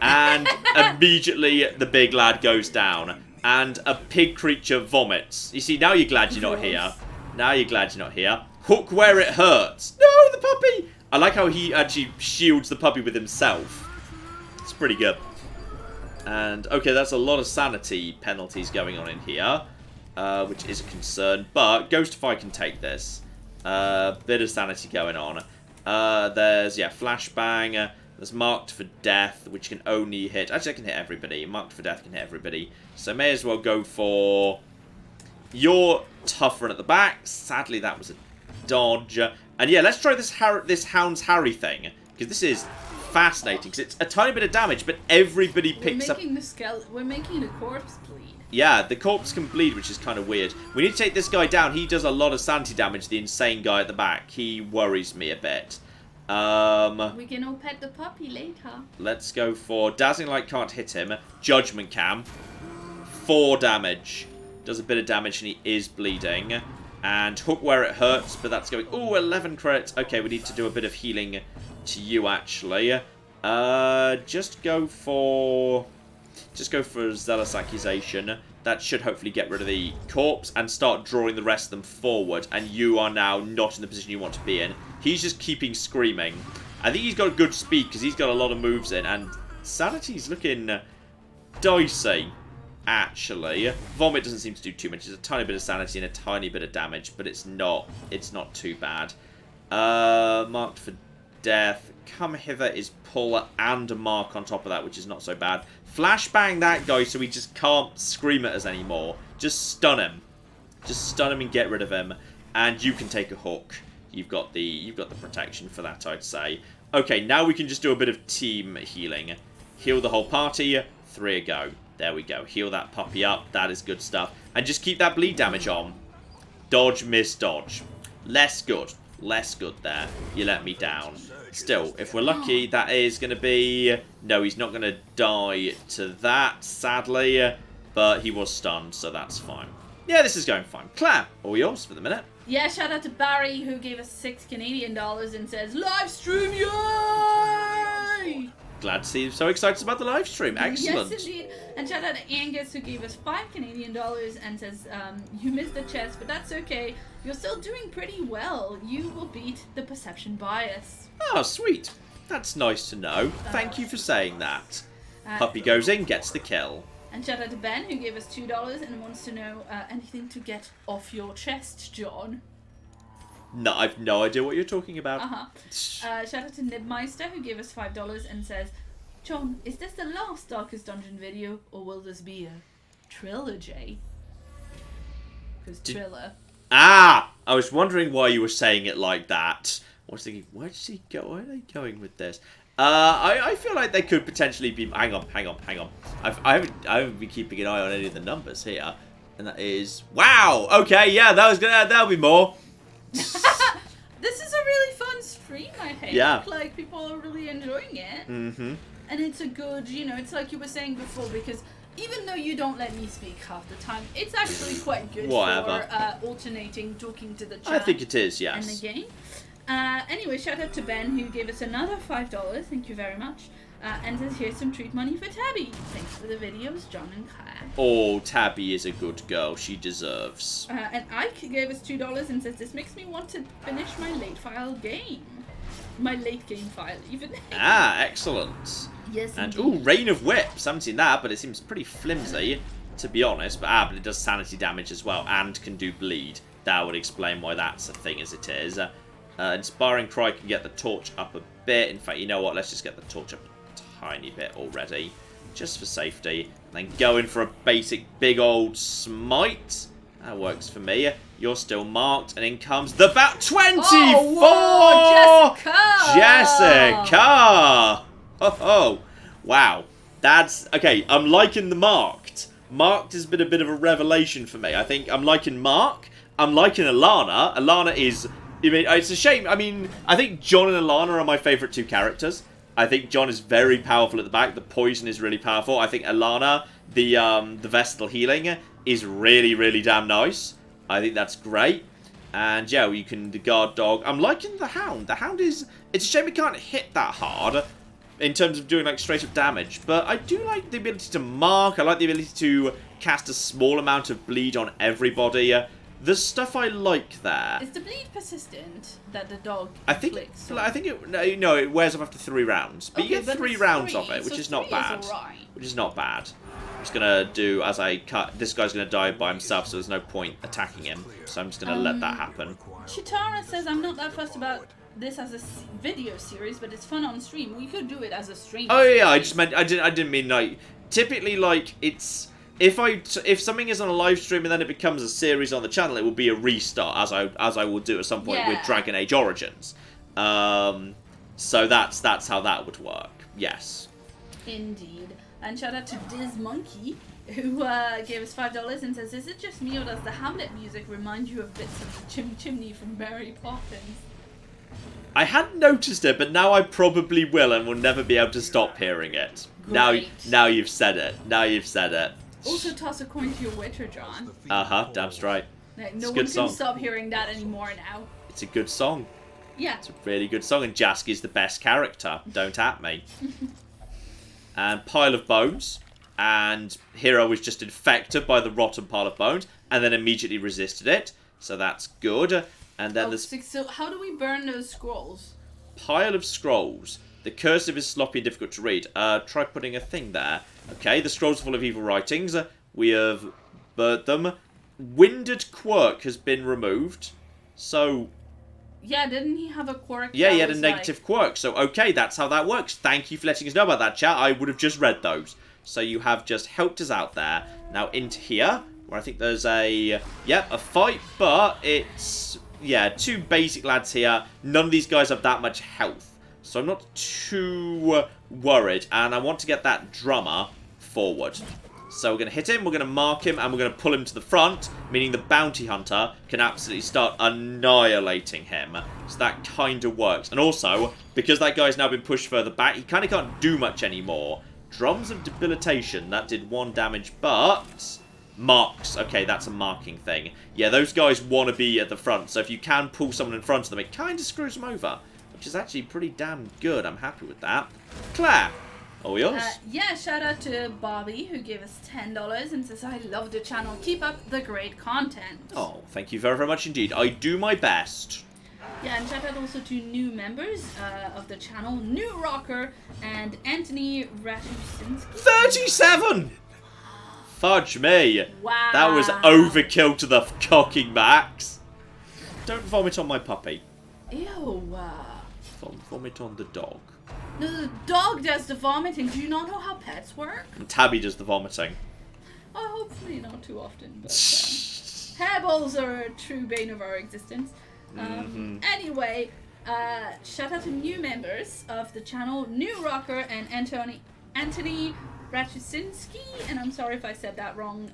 And immediately the big lad goes down. And a pig creature vomits. You see, now you're glad you're not here. Now you're glad you're not here. Hook where it hurts. No, the puppy! I like how he actually shields the puppy with himself. It's pretty good. And, okay, that's a lot of sanity penalties going on in here. Which is a concern. But Ghostify can take this. Bit of sanity going on. There's, yeah, Flashbang. There's Marked for Death, which can only hit... Actually, I can hit everybody. Marked for Death can hit everybody. So may as well go for your tough run at the back. Sadly, that was a dodge. And yeah, let's try this Hound's Harry thing. Because this is fascinating. Because it's a tiny bit of damage, but everybody picks up... We're making the corpse bleed. Yeah, the corpse can bleed, which is kind of weird. We need to take this guy down. He does a lot of sanity damage, the insane guy at the back. He worries me a bit. We can all pet the puppy later. Let's go for Dazzling Light can't hit him. Judgment Cam. 4 damage. Does a bit of damage and he is bleeding. And Hook where it hurts, but that's going... Ooh, 11 credits. Okay, we need to do a bit of healing to you, actually. Just go for... Just go for a zealous accusation. That should hopefully get rid of the corpse and start drawing the rest of them forward. And you are now not in the position you want to be in. He's just keeping screaming. I think he's got good speed because he's got a lot of moves in. And sanity's looking dicey, actually. Vomit doesn't seem to do too much. There's a tiny bit of sanity and a tiny bit of damage, but it's not too bad. Marked for death. Come hither is pull and a mark on top of that, which is not so bad. Flashbang that guy so he just can't scream at us anymore. Just stun him. Just stun him and get rid of him. And you can take a hook. You've got the protection for that, I'd say. Okay, now we can just do a bit of team healing. Heal the whole party. 3 a go. There we go. Heal that puppy up. That is good stuff. And just keep that bleed damage on. Dodge, miss, dodge. Less good. Less good there. You let me down. Still, if we're lucky, that is going to be... No, he's not going to die to that, sadly. But he was stunned, so that's fine. Yeah, this is going fine. Claire, all yours for the minute. Yeah, shout out to Barry, who gave us $6 Canadian and says, Livestream, yay! Glad to see you so excited about the live stream. Excellent. Yes, indeed. And shout out to Angus, who gave us $5 Canadian and says, you missed the chest, but that's okay. You're still doing pretty well. You will beat the perception bias. Oh, sweet. That's nice to know. Thank you for saying that. Puppy goes in, gets the kill. And shout out to Ben, who gave us $2 and wants to know anything to get off your chest, John. No, I've no idea what you're talking about. Shout out to Nibmeister, who gave us $5 and says, John, is this the last Darkest Dungeon video, or will this be a trilogy? Because Triller. Ah! I was wondering why you were saying it like that. I was thinking, where does he go? Where are they going with this? I feel like they could potentially be... Hang on. I haven't been keeping an eye on any of the numbers here. And that is... Wow! Okay, yeah, that'll be more. This is a really fun stream, I think. Yeah. Like, people are really enjoying it. Mm-hmm. And it's a good, it's like you were saying before, because even though you don't let me speak half the time, it's actually quite good for alternating talking to the chat. I think it is, yes. And the game. Anyway, shout out to Ben, who gave us another $5. Thank you very much. And says, here's some treat money for Tabby. Thanks for the videos, John and Claire. Oh, Tabby is a good girl. She deserves. And Ike gave us $2 and says, this makes me want to finish my late file game. My late game file, even. Ah, excellent. Yes, and indeed. ooh, Rain of Whips. Haven't seen that, but it seems pretty flimsy, to be honest. But it does sanity damage as well and can do bleed. That would explain why that's a thing as it is. Inspiring Cry can get the torch up a bit. In fact, you know what? Let's just get the torch up a tiny bit already, just for safety. And then go in for a basic big old smite. That works for me. You're still marked, and in comes the 24! Oh, whoa, Jessica! Oh, wow. That's... Okay, I'm liking the marked. Marked has been a bit of a revelation for me. I think I'm liking Mark. I'm liking Alana. Alana is... I mean, it's a shame. I mean, I think John and Alana are my favourite 2 characters. I think John is very powerful at the back. The poison is really powerful. I think Alana, the Vestal healing, is really, really damn nice. I think that's great. And yeah, you can... The guard dog. I'm liking the Hound. The Hound is... It's a shame it can't hit that hard in terms of doing like straight up damage. But I do like the ability to mark. I like the ability to cast a small amount of bleed on everybody. There's stuff I like there. Is the bleed persistent that the dog inflicts? I think it wears off after 3 rounds. But okay, you get 3 rounds of it, which is not bad. Which is not bad. I'm just going to do, as I cut, this guy's going to die by himself, so there's no point attacking him. So I'm just going to let that happen. Chitara says, I'm not that fussed about this as a video series, but it's fun on stream. We could do it as a stream. Oh yeah, I just meant, I didn't mean like, typically like, it's... If something is on a live stream and then it becomes a series on the channel, it will be a restart, as I will do at some point with Dragon Age Origins. So that's how that would work. Yes. Indeed. And shout out to Diz Monkey, who gave us $5 and says, is it just me or does the Hamlet music remind you of bits of the chimney from Mary Poppins? I hadn't noticed it, but now I probably will and will never be able to stop hearing it. Great. Now you've said it. Now you've said it. Also toss a coin to your Witcher, John. Damn straight. No one can stop hearing that anymore now. It's a good song. Yeah. It's a really good song, and Jaski's the best character. Don't at me. And Pile of Bones. And Hero was just infected by the rotten pile of bones, and then immediately resisted it. So that's good. And then there's So how do we burn those scrolls? pile of scrolls. The cursive is sloppy and difficult to read. Try putting a thing there. Okay, the scrolls are full of evil writings. We have burnt them. Winded Quirk has been removed. So... Yeah, didn't he have a quirk? Yeah, he had a negative quirk. So, okay, that's how that works. Thank you for letting us know about that, chat. I would have just read those. So you have just helped us out there. Now into here, where I think there's a... Yep, a fight, but it's... Yeah, two basic lads here. None of these guys have that much health. So I'm not too worried. And I want to get that drummer forward. So we're going to hit him, we're going to mark him, and we're going to pull him to the front, meaning the bounty hunter can absolutely start annihilating him. So that kind of works. And also, because that guy's now been pushed further back, he kind of can't do much anymore. Drums of debilitation, that did 1 damage, but... Marks. Okay, that's a marking thing. Yeah, those guys want to be at the front, so if you can pull someone in front of them, it kind of screws them over, which is actually pretty damn good. I'm happy with that. Claire! All yours? Yeah, shout out to Bobby, who gave us $10 and says, I love the channel. Keep up the great content. Oh, thank you very, very much indeed. I do my best. Yeah, and shout out also to new members of the channel, New Rocker and Anthony Ratusinski. 37! Fudge me. Wow. That was overkill to the cocking max. Don't vomit on my puppy. Ew. Vomit on the dog. No, the dog does the vomiting. Do you not know how pets work? And Tabby does the vomiting. Oh, hopefully not too often. But, hairballs are a true bane of our existence. Anyway, shout out to new members of the channel, New Rocker and Anthony Ratusinski, and I'm sorry if I said that wrong.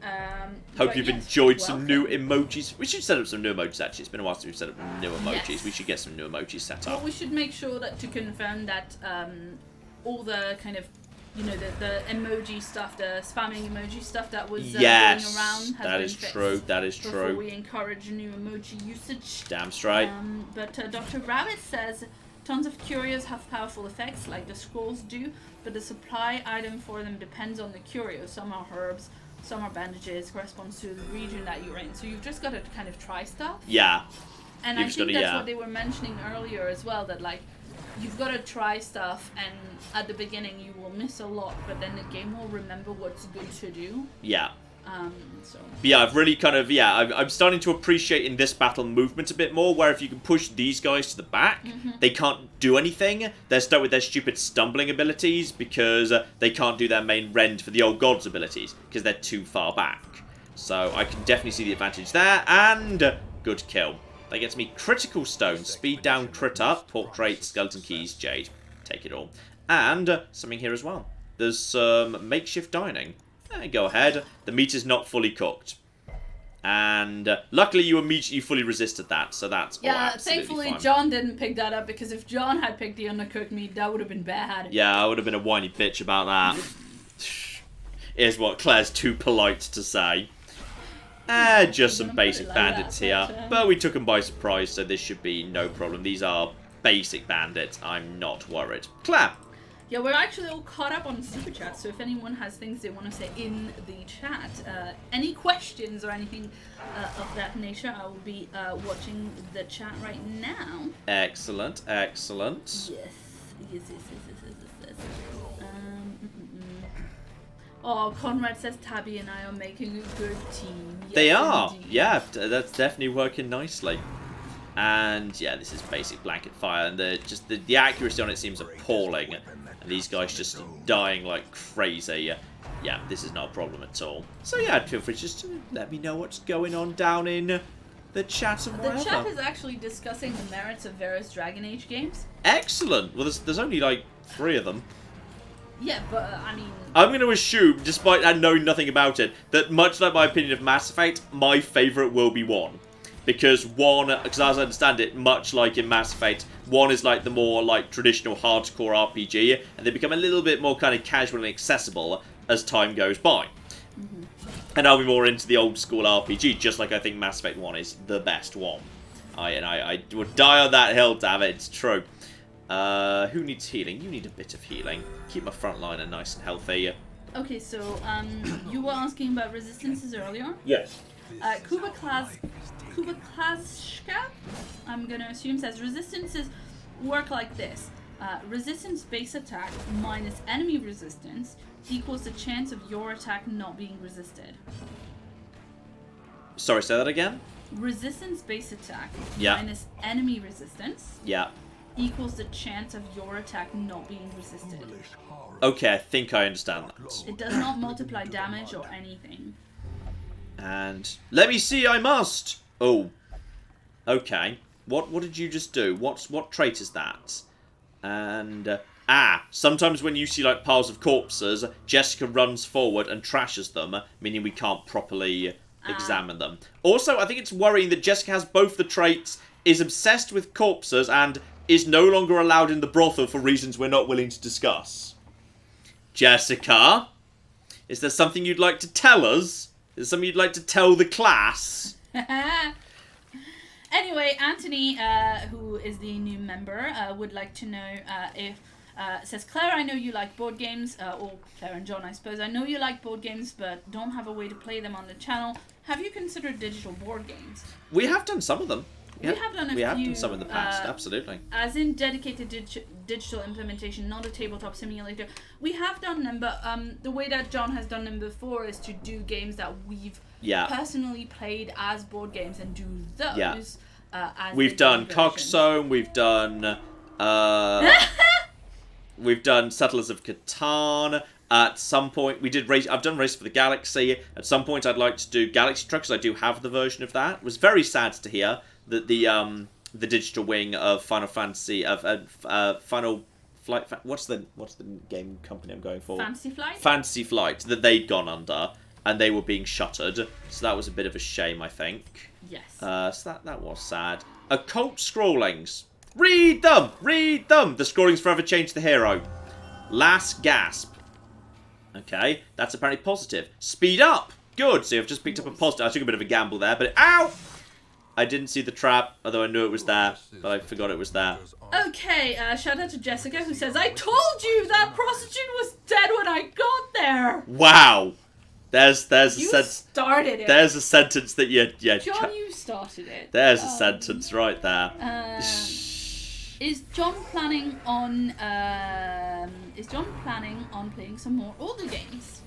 Hope you've enjoyed some new emojis. We should set up some new emojis, actually. It's been a while since we've set up new emojis. Yes. We should get some new emojis set up. Well, we should make sure that to confirm that all the kind of, you know, the emoji stuff, the spamming emoji stuff that was going around has that been is fixed true. That is before true. we encourage new emoji usage. Damn straight. But Dr. Rabbit says, tons of curios have powerful effects like the scrolls do, but the supply item for them depends on the curio. Some are herbs, some are bandages, corresponds to the region that you're in. So you've just got to kind of try stuff. Yeah. And I think that's what they were mentioning earlier as well, that like, you've got to try stuff, and at the beginning you will miss a lot, but then the game will remember what's good to do. Yeah. So. Yeah, I've really kind of, I'm starting to appreciate in this battle movement a bit more, where if you can push these guys to the back, they can't do anything. They're stuck with their stupid stumbling abilities, because they can't do their main rend for the old gods abilities, because they're too far back. So I can definitely see the advantage there, and good kill. That gets me critical stone, speed down, crit up, portrait, skeleton keys, jade. Take it all. And something here as well. There's some makeshift dining. Go ahead. The meat is not fully cooked. And luckily you immediately fully resisted that, so that's thankfully fine. John didn't pick that up, because if John had picked the undercooked meat, that would have been bad. Yeah, I would have been a whiny bitch about that. Here's what Claire's too polite to say. Just some basic bandits here. But we took them by surprise, so this should be no problem. These are basic bandits. I'm not worried. Claire! Yeah, we're actually all caught up on Super Chat, so if anyone has things they want to say in the chat, any questions or anything of that nature, I will be watching the chat right now. Excellent, excellent. Yes. Oh, Conrad says Tabby and I are making a good team. Yes, they are. Indeed. Yeah, that's definitely working nicely. And yeah, this is basic blanket fire, and the accuracy on it seems appalling. And these guys just dying like crazy. Yeah, this is not a problem at all. So yeah, feel free just to let me know what's going on down in the chat and whatever. The chat is actually discussing the merits of various Dragon Age games. Excellent. Well, there's only like 3 of them. Yeah, but I mean, I'm going to assume, despite knowing nothing about it, that much like my opinion of Mass Effect, my favourite will be 1. Because as I understand it, much like in Mass Effect, 1 is like the more like traditional hardcore RPG, and they become a little bit more kind of casual and accessible as time goes by. And I'll be more into the old school RPG, just like I think Mass Effect 1 is the best one. I would die on that hill, damn it, it's true. Who needs healing? You need a bit of healing. Keep my frontliner nice and healthy. Okay, so you were asking about resistances earlier. Yes. Kubaklashka, I'm gonna assume, says resistances work like this. Resistance base attack minus enemy resistance equals the chance of your attack not being resisted. Sorry, say that again? Resistance base attack minus enemy resistance equals the chance of your attack not being resisted. Okay, I think I understand that. It does not multiply damage or anything. And let me see, I must. Oh, okay. What did you just do? What trait is that? And sometimes when you see like piles of corpses, Jessica runs forward and trashes them, meaning we can't properly examine them. Also, I think it's worrying that Jessica has both the traits, is obsessed with corpses, and is no longer allowed in the brothel for reasons we're not willing to discuss. Jessica, is there something you'd like to tell us? Is there something you'd like to tell the class? Anyway, Anthony, who is the new member, would like to know if... says, Claire, I know you like board games, or Claire and John, I suppose. I know you like board games, but don't have a way to play them on the channel. Have you considered digital board games? We have done some of them. We have done a few. We have done some in the past, absolutely. As in dedicated digital implementation, not a tabletop simulator. We have done them, but the way that John has done them before is to do games that we've personally played as board games and do those as we've done Coxsome, we've done we've done Settlers of Catan. At some point, we did I've done Race for the Galaxy. At some point, I'd like to do Galaxy Truck, because I do have the version of that. It was very sad to hear that the digital wing of Final Fantasy Final Flight. What's the game company I'm going for? Fantasy Flight. Fantasy Flight, that they'd gone under and they were being shuttered. So that was a bit of a shame, I think. Yes. So that was sad. Occult scrawlings. Read them. Read them. The scrawlings forever change the hero. Last gasp. Okay, that's apparently positive. Speed up! Good, so I've just picked up a positive. I took a bit of a gamble there, but ow! I didn't see the trap, although I knew it was there, but I forgot it was there. Okay, shout out to Jessica, who says, I told you that prostitute was dead when I got there! Wow! There's a You started it. There's a sentence that you... John, you started it. There's a sentence right there. Is John planning on playing some more older games?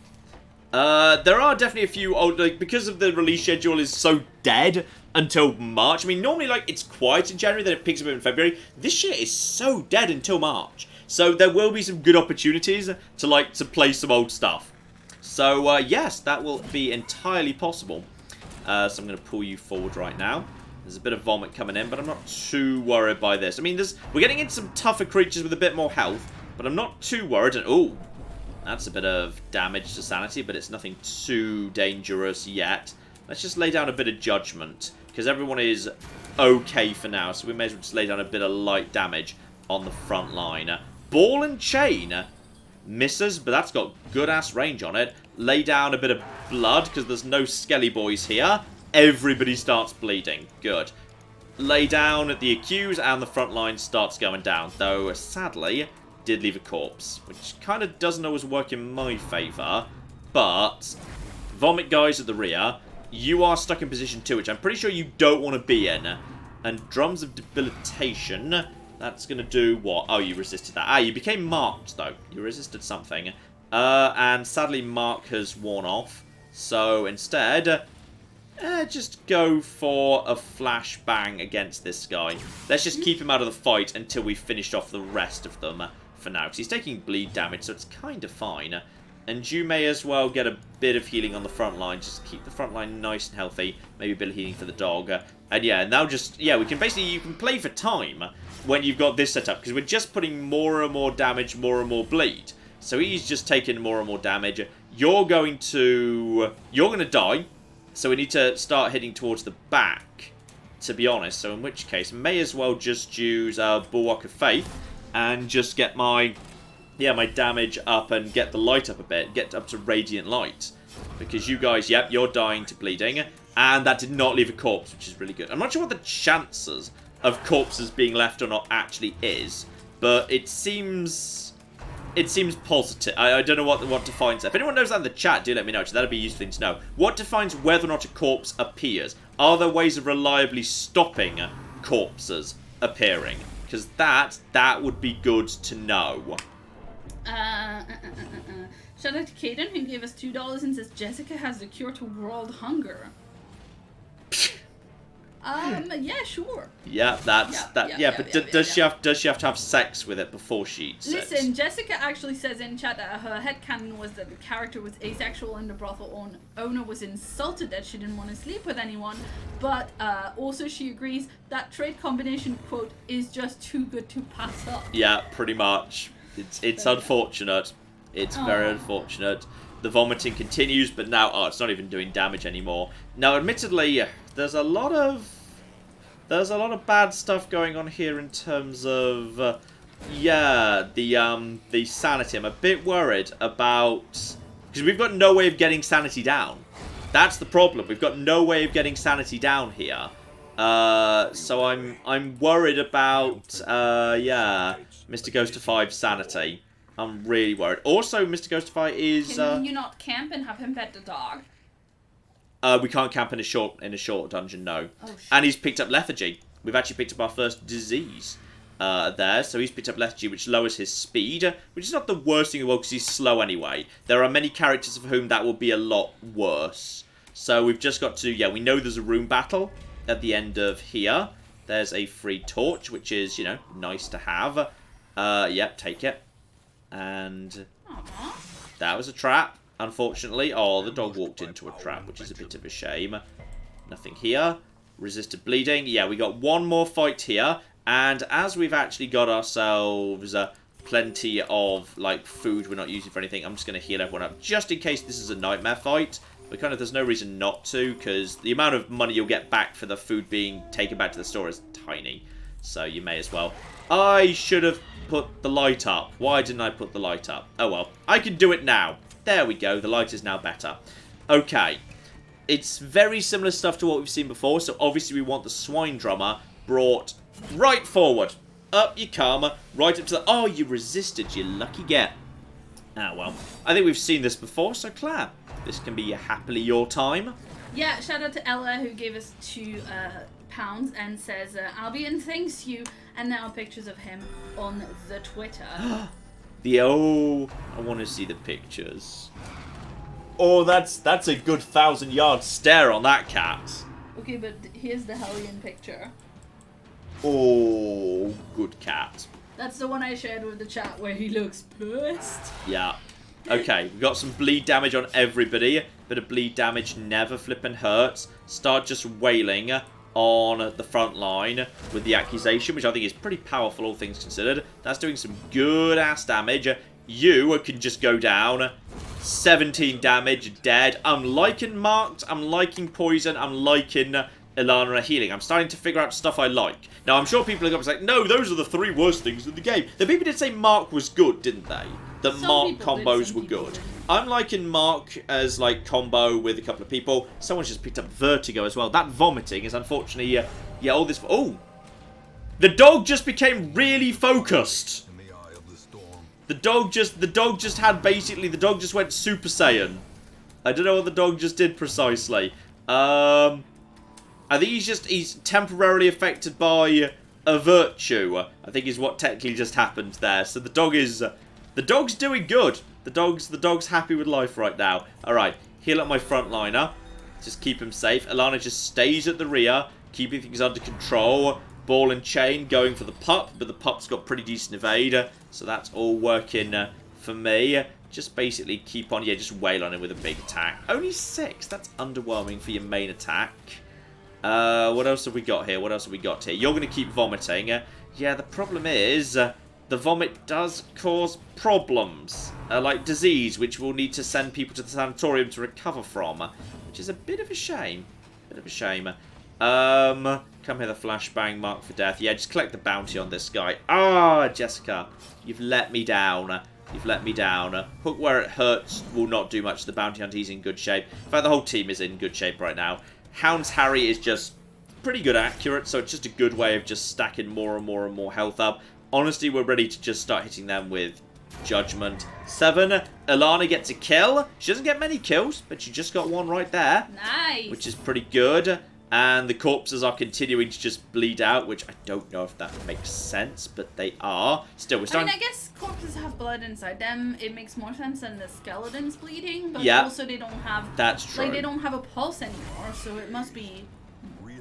There are definitely a few old, because of the release schedule is so dead until March. I mean, normally, it's quiet in January, then it picks up in February. This year is so dead until March. So there will be some good opportunities to play some old stuff. So, yes, that will be entirely possible. So I'm going to pull you forward right now. There's a bit of vomit coming in, but I'm not too worried by this. I mean, we're getting into some tougher creatures with a bit more health, but I'm not too worried. And, ooh, that's a bit of damage to sanity, but it's nothing too dangerous yet. Let's just lay down a bit of judgment, because everyone is okay for now, so we may as well just lay down a bit of light damage on the front line. Ball and chain misses, but that's got good-ass range on it. Lay down a bit of blood, because there's no skelly boys here. Everybody starts bleeding. Good. Lay down at the accused, and the front line starts going down. Though, sadly, did leave a corpse, which kind of doesn't always work in my favour. But, vomit guys at the rear, you are stuck in position 2, which I'm pretty sure you don't want to be in. And drums of debilitation, that's going to do what? Oh, you resisted that. You became marked, though. You resisted something. And sadly, mark has worn off. So, instead... just go for a flashbang against this guy. Let's just keep him out of the fight until we finish off the rest of them for now. Because he's taking bleed damage, so it's kind of fine. And you may as well get a bit of healing on the front line. Just keep the front line nice and healthy. Maybe a bit of healing for the dog. And yeah, now just... Yeah, we can basically... You can play for time when you've got this set up. Because we're just putting more and more damage, more and more bleed. So he's just taking more and more damage. You're going to die. So we need to start heading towards the back, to be honest. So in which case, may as well just use Bulwark of Faith and just get my damage up and get the light up a bit. Get up to Radiant Light. Because you guys, yep, you're dying to bleeding. And that did not leave a corpse, which is really good. I'm not sure what the chances of corpses being left or not actually is. But it seems It seems positive. I don't know what defines that. If anyone knows that in the chat, do let me know. That'd be a useful thing to know. What defines whether or not a corpse appears? Are there ways of reliably stopping corpses appearing? Because that would be good to know. Shout out to Kaden who gave us $2 and says Jessica has the cure to world hunger. Yeah, sure. Yeah, but does she have to have sex with it before she eats it? Listen, Jessica actually says in chat that her headcanon was that the character was asexual and the brothel owner was insulted that she didn't want to sleep with anyone, but also she agrees that trait combination, quote, is just too good to pass up. Yeah, pretty much. It's unfortunate. It's very unfortunate. The vomiting continues, but now it's not even doing damage anymore. Now, admittedly, there's a lot of bad stuff going on here in terms of the sanity. I'm a bit worried about, because we've got no way of getting sanity down. That's the problem. We've got no way of getting sanity down here. So I'm worried about Mr. Ghost of 5's sanity. I'm really worried. Also, Mr. Ghostify is... Can you not camp and have him pet the dog? We can't camp in a short dungeon, no. Oh, shit. And he's picked up lethargy. We've actually picked up our first disease there. So he's picked up lethargy, which lowers his speed, which is not the worst thing in the world because he's slow anyway. There are many characters for whom that will be a lot worse. So we've just got to... Yeah, we know there's a room battle at the end of here. There's a free torch, which is, you know, nice to have. Yep, take it. And that was a trap, unfortunately. Oh, the dog walked into a trap, which is a bit of a shame. Nothing here. Resisted bleeding. Yeah, we got one more fight here. And as we've actually got ourselves plenty of, like, food we're not using for anything, I'm just going to heal everyone up. Just in case this is a nightmare fight. But kind of there's no reason not to, because the amount of money you'll get back for the food being taken back to the store is tiny. So you may as well. I should have put the light up. Why didn't I put the light up? Oh well, I can do it now. There we go, the light is now better. Okay, it's very similar stuff to what we've seen before, so obviously we want the swine drummer brought right forward. Up you come, right up to the... Oh, you resisted, you lucky get. Ah, well, I think we've seen this before, so Claire, this can be happily your time. Yeah, shout out to Ella who gave us £2 and says, Albion thanks you, and now pictures of him on the Twitter. I want to see the pictures. Oh, that's a good 1,000-yard stare on that cat. Okay, but here's the Hellion picture. Oh, good cat. That's the one I shared with the chat where he looks pissed. Yeah. Okay, we've got some bleed damage on everybody. Bit of bleed damage never flippin' hurts. Start just wailing on the front line with the accusation, which I think is pretty powerful, all things considered. That's doing some good-ass damage. You can just go down. 17 damage, dead. I'm liking Marked, I'm liking Poison, I'm liking Ilana healing. I'm starting to figure out stuff I like. Now, I'm sure people are going to be like, no, those are the 3 worst things in the game. The people did say Mark was good, didn't they? That Mark combos were good. I'm liking Mark as, like, combo with a couple of people. Someone's just picked up Vertigo as well. That vomiting is unfortunately, yeah, all this... Oh! The dog just became really focused. In the eye of the storm. The dog just had basically... The dog just went Super Saiyan. I don't know what the dog just did precisely. I think he's temporarily affected by a virtue, I think is what technically just happened there. So the dog's doing good. The dog's happy with life right now. Alright, heal up my frontliner. Just keep him safe. Ilana just stays at the rear, keeping things under control. Ball and chain going for the pup, but the pup's got pretty decent evade, so that's all working for me. Just basically keep on, just wail on him with a big attack. Only 6, that's underwhelming for your main attack. What else have we got here? You're going to keep vomiting. Yeah, the problem is, the vomit does cause problems. Like disease, which we'll need to send people to the sanatorium to recover from. Which is a bit of a shame. Come here, the flashbang, mark for death. Yeah, just collect the bounty on this guy. Ah, Jessica, you've let me down. Hook where it hurts will not do much. The bounty hunter, he's in good shape. In fact, the whole team is in good shape right now. Hound's Harry is just pretty good accurate, so it's just a good way of just stacking more and more health up. Honestly, we're ready to just start hitting them with Judgment 7. Alana gets a kill. She doesn't get many kills, but she just got one right there. Nice. Which is pretty good. And the corpses are continuing to just bleed out, which I don't know if that makes sense, but they are. Still, we're starting... I guess corpses have blood inside them. It makes more sense than the skeletons bleeding, but yeah, also they don't have... That's true. Like, they don't have a pulse anymore, so it must be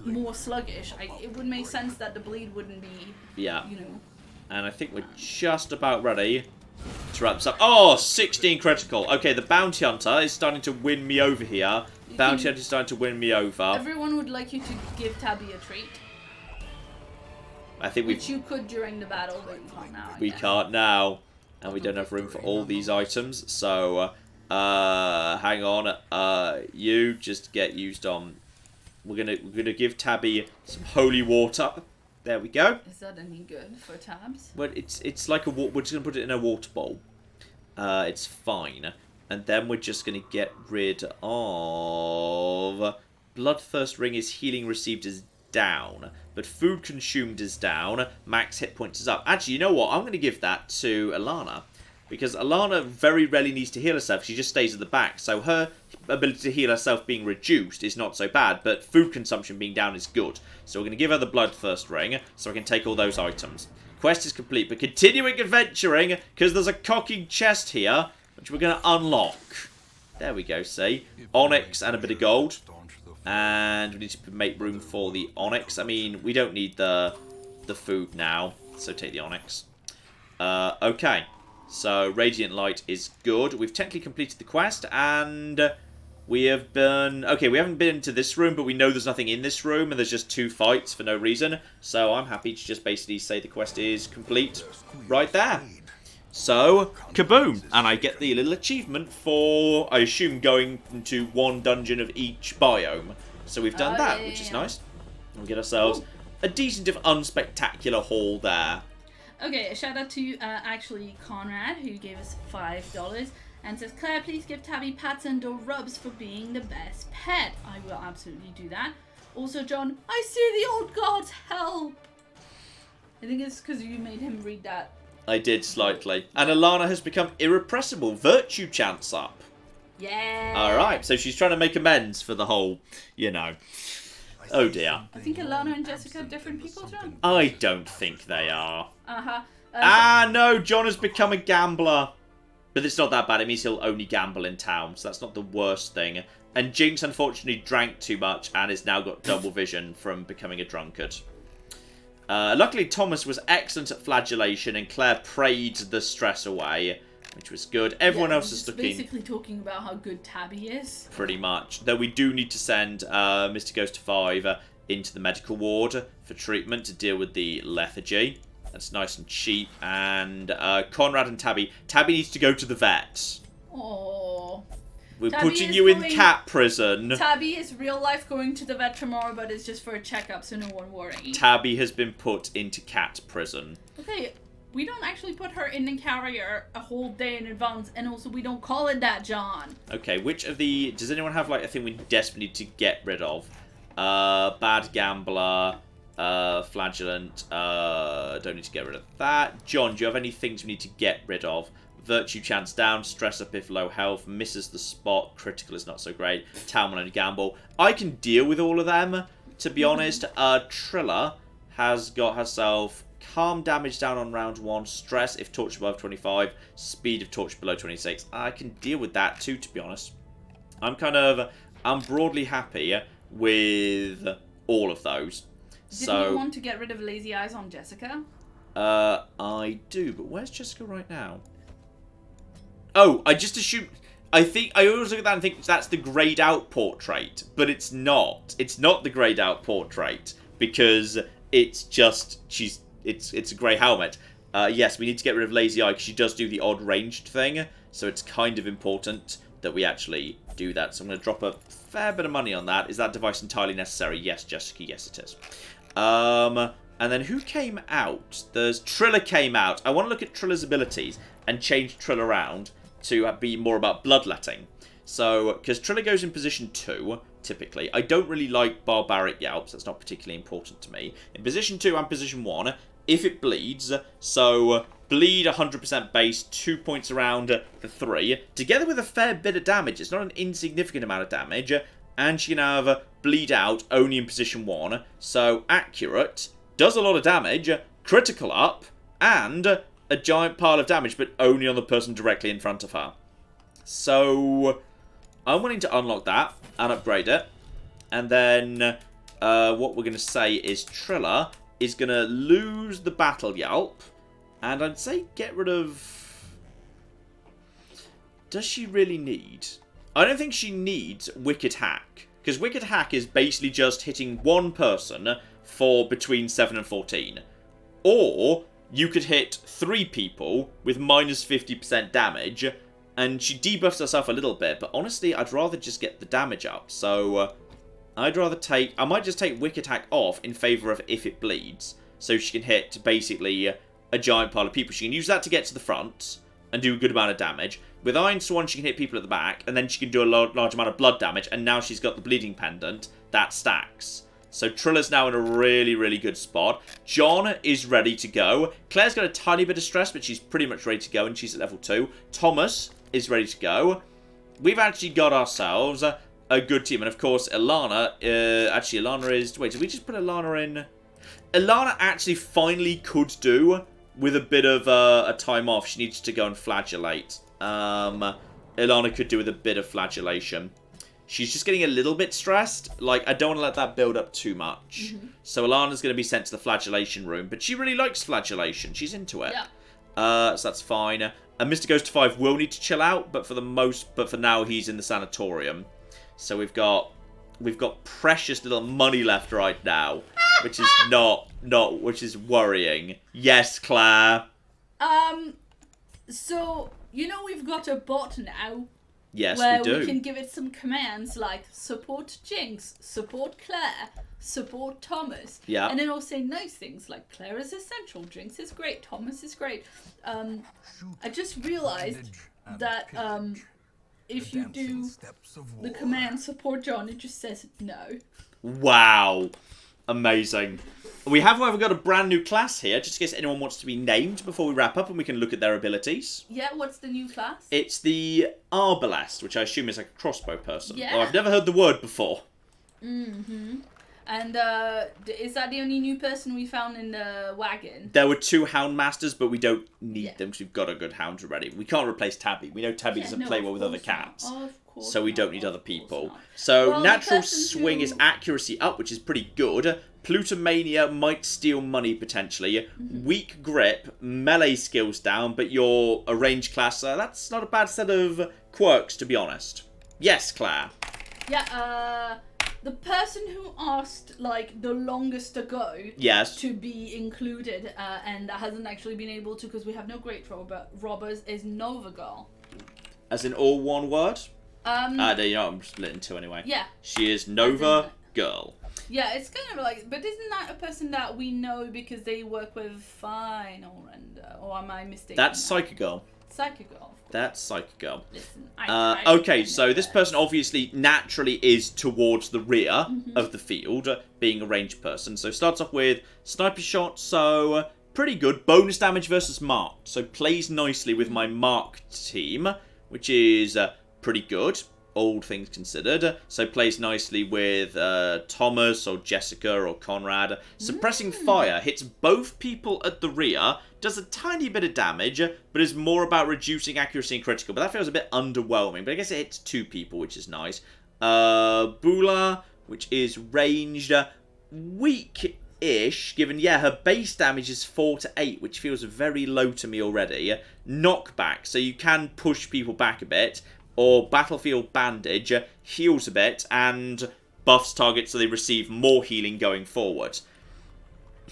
more sluggish. It would make sense that the bleed wouldn't be, you know... And I think we're just about ready to wrap this up. Oh, 16 critical. Okay, the bounty hunter is starting to win me over here. Bounty hunter is starting to win me over. Everyone would like you to give Tabby a treat. I think Which you could during the battle, but you can't now. We can't now. And we don't have room for all these items. So, hang on. You just get used on. We're gonna give Tabby some holy water. There we go. Is that any good for Tabs? Well, it's like a we're just gonna put it in a water bowl. It's fine. And then we're just going to get rid of... Bloodthirst Ring is healing received is down. But food consumed is down. Max hit points is up. Actually, you know what? I'm going to give that to Alana. Because Alana very rarely needs to heal herself. She just stays at the back. So her ability to heal herself being reduced is not so bad. But food consumption being down is good. So we're going to give her the Bloodthirst Ring. So I can take all those items. Quest is complete. But continuing adventuring. Because there's a cocking chest here. Which we're going to unlock. There we go, see. Onyx and a bit of gold. And we need to make room for the onyx. I mean, we don't need the food now. So take the onyx. Okay. So, Radiant Light is good. We've technically completed the quest. And we have been... Okay, we haven't been into this room. But we know there's nothing in this room. And there's just 2 fights for no reason. So, I'm happy to just basically say the quest is complete right there. So, kaboom! And I get the little achievement for, I assume, going into 1 dungeon of each biome. So we've done that, which is nice. And we get ourselves a decent if unspectacular haul there. Okay, a shout out to actually Conrad, who gave us $5 and says, Claire, please give Tabby pats and or rubs for being the best pet. I will absolutely do that. Also, John, I see the old gods, help! I think it's because you made him read that. I did slightly. And Alana has become irrepressible. Virtue chance up. Yeah. Alright, so she's trying to make amends for the whole, you know. Oh dear. I think Alana and Jessica are different people, John. I don't think they are. Uh-huh. No, John has become a gambler. But it's not that bad. It means he'll only gamble in town, so that's not the worst thing. And Jinx, unfortunately, drank too much and has now got double vision from becoming a drunkard. Luckily, Thomas was excellent at flagellation, and Claire prayed the stress away, which was good. Everyone else is looking... basically talking about how good Tabby is. Pretty much. Though we do need to send Mr. Ghost 5 into the medical ward for treatment to deal with the lethargy. That's nice and cheap. And Conrad and Tabby. Tabby needs to go to the vet. Aww. We're putting you in cat prison. Tabby is real life going to the vet tomorrow, but it's just for a checkup, so no one worry. Tabby has been put into cat prison. Okay, we don't actually put her in the carrier a whole day in advance, and also we don't call it that, John. Okay, which of the... Does anyone have, like, a thing we desperately need to get rid of? Bad gambler, flagellant, don't need to get rid of that. John, do you have any things we need to get rid of? Virtue chance down, stress up if low health, misses the spot, critical is not so great, town will only gamble. I can deal with all of them, to be honest. Trilla has got herself calm damage down on round 1, stress if torch above 25, speed if torch below 26. I can deal with that too, to be honest. I'm broadly happy with all of those. Didn't you want to get rid of lazy eyes on Jessica? I do, but where's Jessica right now? Oh, I just assume... I always look at that and think that's the greyed out portrait, but it's not. It's not the greyed out portrait, because it's just... It's a grey helmet. Yes, we need to get rid of Lazy Eye, because she does do the odd ranged thing, so it's kind of important that we actually do that. So I'm going to drop a fair bit of money on that. Is that device entirely necessary? Yes, Jessica, yes it is. And then who came out? There's Trilla came out. I want to look at Trilla's abilities and change Trilla around to be more about bloodletting. So, because Trilla goes in position 2, typically. I don't really like barbaric yelps. That's not particularly important to me. In position 2 and position 1, if it bleeds, so bleed 100% base, 2 points around the 3, together with a fair bit of damage. It's not an insignificant amount of damage, and she can have bleed out only in position 1, so accurate, does a lot of damage, critical up, and a giant pile of damage, but only on the person directly in front of her. So I'm willing to unlock that and upgrade it, and then what we're going to say is Trilla is going to lose the battle yelp, and I'd say get rid of... Does she really need... I don't think she needs Wicked Hack, because Wicked Hack is basically just hitting one person for between 7 and 14. Or you could hit 3 people with minus 50% damage, and she debuffs herself a little bit, but honestly, I'd rather just get the damage up, so... I'd rather take... I might just take Wicked Hack off in favour of if it bleeds. So she can hit, basically, a giant pile of people. She can use that to get to the front and do a good amount of damage. With Iron Swan, she can hit people at the back, and then she can do a large amount of blood damage, and now she's got the Bleeding Pendant. That stacks. So Trilla's now in a really, really good spot. John is ready to go. Claire's got a tiny bit of stress, but she's pretty much ready to go, and she's at level 2. Thomas is ready to go. We've actually got ourselves... a good team. And of course, Ilana, actually Ilana is... Wait, did we just put Ilana in? Ilana actually finally could do with a bit of a time off. She needs to go and flagellate. Ilana could do with a bit of flagellation. She's just getting a little bit stressed. Like, I don't want to let that build up too much. So Ilana's going to be sent to the flagellation room. But she really likes flagellation. She's into it. Yeah. So that's fine. And Mr. Ghost 5 will need to chill out. But for now, he's in the sanatorium. So we've got precious little money left right now, which is which is worrying. Yes, Claire. So you know we've got a bot now. Yes, where we do. We can give it some commands like support Jinx, support Claire, support Thomas. Yeah. And then it'll say nice things like Claire is essential, Jinx is great, Thomas is great. I just realized that if you do the command support John, it just says no. Wow. Amazing. We have, however, got a brand new class here, just in case anyone wants to be named before we wrap up and we can look at their abilities. Yeah, what's the new class? It's the Arbalest, which I assume is like a crossbow person. Yeah. Oh, I've never heard the word before. And is that the only new person we found in the wagon? There were 2 Houndmasters, but we don't need them because we've got a good Hound already. We can't replace Tabby. We know Tabby doesn't play well with other cats. So we don't need other people. So natural swing is accuracy up, which is pretty good. Plutomania might steal money potentially. Weak grip, melee skills down, but you're a range class. That's not a bad set of quirks, to be honest. Yes, Claire. Yeah, the person who asked, like, the longest ago to be included, and hasn't actually been able to because we have no great robbers, is Nova Girl. As in all one word? There you know, I'm split in 2 anyway. Yeah. She is Nova Girl. Yeah, it's kind of like, but isn't that a person that we know because they work with Final Render, or am I mistaken? That's Psycho Girl. Psycho Girl. That's Psycho Girl. Listen, okay, so this person obviously naturally is towards the rear of the field, being a ranged person. So starts off with sniper shot, so pretty good. Bonus damage versus marked, so plays nicely with my marked team, which is pretty good, all things considered. So plays nicely with Thomas or Jessica or Conrad. Suppressing fire hits both people at the rear, does a tiny bit of damage, but is more about reducing accuracy and critical. But that feels a bit underwhelming, but I guess it hits 2 people, which is nice. Bula, which is ranged, weak-ish, given, her base damage is 4 to 8, which feels very low to me already. Knockback, so you can push people back a bit, or Battlefield Bandage heals a bit and buffs targets so they receive more healing going forward.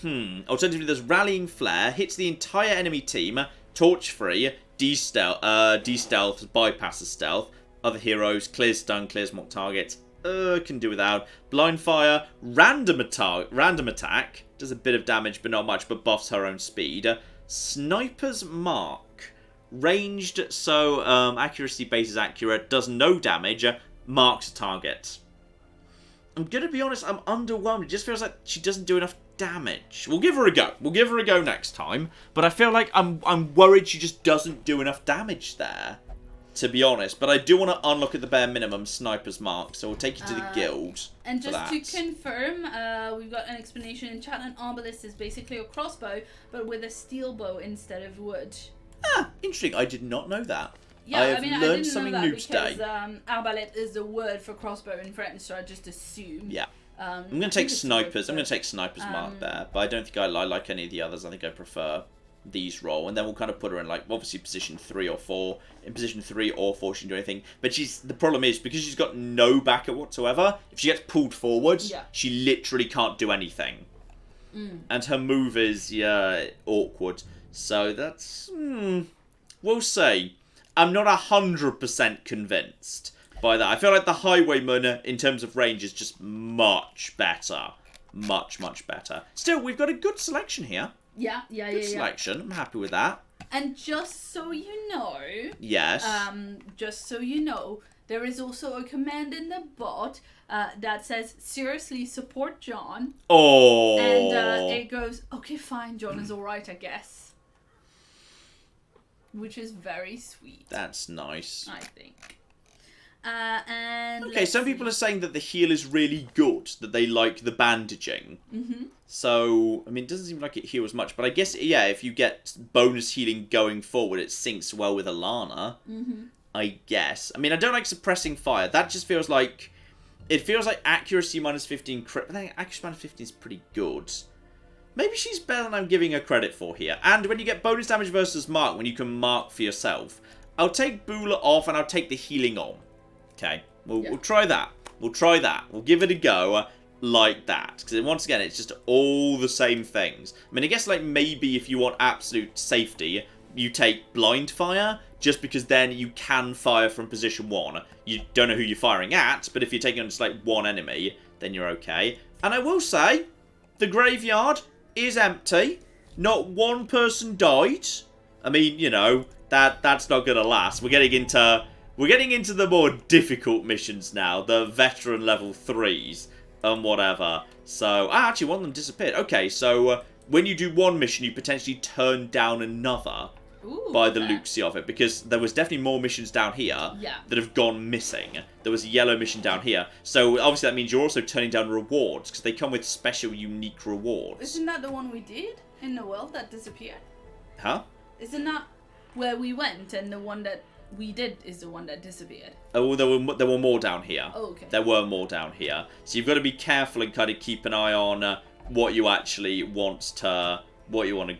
Alternatively, there's Rallying Flare, hits the entire enemy team, torch free, de-stealth, bypasses stealth, other heroes, clears stun, clears mock targets, can do without. Blind Fire, random attack, does a bit of damage but not much, but buffs her own speed. Sniper's Mark, ranged, so accuracy base is accurate, does no damage, marks a target. I'm going to be honest, I'm underwhelmed. It just feels like she doesn't do enough damage. We'll give her a go. We'll give her a go next time. But I feel like I'm worried she just doesn't do enough damage there, to be honest. But I do want to unlock at the bare minimum Sniper's Mark, so we'll take you to the guild. And just to confirm, we've got an explanation in chat. An arbalist is basically a crossbow, but with a steel bow instead of wood. Ah, interesting. I did not know that. Yeah, I have I learned didn't something know that new because, today. arbalest is the word for crossbow in French, so I just assumed. Yeah. I'm going to take snipers. I'm going to take Sniper's Mark there, but I don't think I like any of the others. I think I prefer these roll, and then we'll kind of put her in, like, obviously position 3 or 4. In position 3 or 4, she can do anything. But the problem is, because she's got no backer whatsoever, if she gets pulled forward, she literally can't do anything. And her move is, awkward. So that's, we'll see. I'm not 100% convinced by that. I feel like the Highwayman, in terms of range, is just much better. Much, much better. Still, we've got a good selection here. Yeah. Good selection. I'm happy with that. And just so you know... Yes. Just so you know, there is also a command in the bot that says, seriously, support John. Oh. And it goes, okay, fine, John is alright, I guess. Which is very sweet. That's nice. I think. And okay, some people are saying that the heal is really good, that they like the bandaging. So, I mean, it doesn't seem like it heals much, but I guess, yeah, if you get bonus healing going forward, it syncs well with Alana. I guess. I mean, I don't like suppressing fire. That just feels like... It feels like accuracy minus 15 crit. I think accuracy minus 15 is pretty good. Maybe she's better than I'm giving her credit for here. And when you get bonus damage versus mark, when you can mark for yourself, I'll take Bula off and I'll take the healing on. Okay, we'll try that. We'll try that. We'll give it a go like that. Because once again, it's just all the same things. I mean, I guess like maybe if you want absolute safety, you take blind fire, just because then you can fire from position 1. You don't know who you're firing at, but if you're taking on just like one enemy, then you're okay. And I will say, the graveyard is empty. Not one person died. I mean, you know, that's not gonna last. We're getting into the more difficult missions now, the veteran level 3s and whatever. So, actually one of them disappeared. Okay, so when you do one mission, you potentially turn down another. Ooh, by the Luxie of it, because there was definitely more missions down here that have gone missing. There was a yellow mission down here, so obviously that means you're also turning down rewards, because they come with special, unique rewards. Isn't that the one we did in the world that disappeared? Huh? Isn't that where we went, and the one that we did is the one that disappeared? Oh, there were more down here. Oh, okay. There were more down here, so you've got to be careful and kind of keep an eye on what you actually want to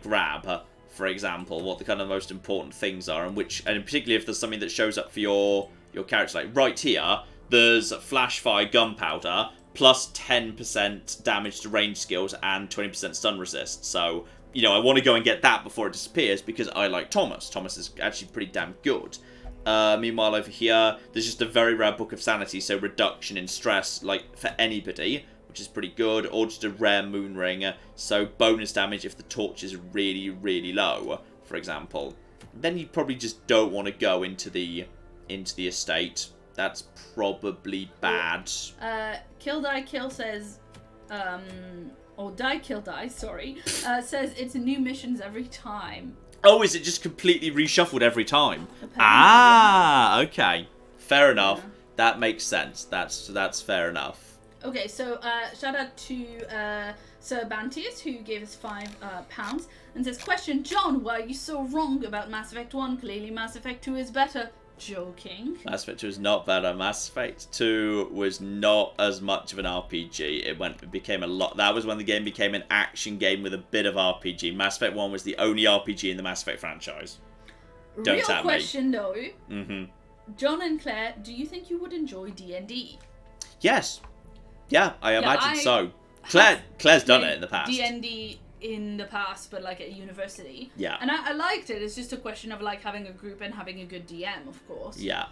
grab. For example, what the kind of most important things are, and particularly if there's something that shows up for your character. Like right here, there's flash fire gunpowder plus 10% damage to range skills and 20% stun resist. So, you know, I want to go and get that before it disappears because I like Thomas. Thomas is actually pretty damn good. Meanwhile, over here, there's just a very rare book of sanity, so reduction in stress, like for anybody, which is pretty good, or just a rare moon ring, so bonus damage if the torch is really, really low, for example. Then you probably just don't want to go into the estate. That's probably bad. Kill Die Kill says, or Die Kill Die, sorry, says it's new missions every time. Oh, is it just completely reshuffled every time? Apparently, okay. Fair enough. Yeah. That makes sense. That's fair enough. Okay, so shout out to Sir Bantius, who gave us £5 and says, question, John, why are you so wrong about Mass Effect 1? Clearly Mass Effect 2 is better. Joking. Mass Effect 2 is not better. Mass Effect 2 was not as much of an RPG. It became a lot. That was when the game became an action game with a bit of RPG. Mass Effect 1 was the only RPG in the Mass Effect franchise. Don't tell me. Real question, though. John and Claire, do you think you would enjoy D&D? Yes. Yeah, I imagine so. Claire's done it in the past. D&D in the past, but like at university. Yeah. And I liked it. It's just a question of like having a group and having a good DM, of course. Yeah.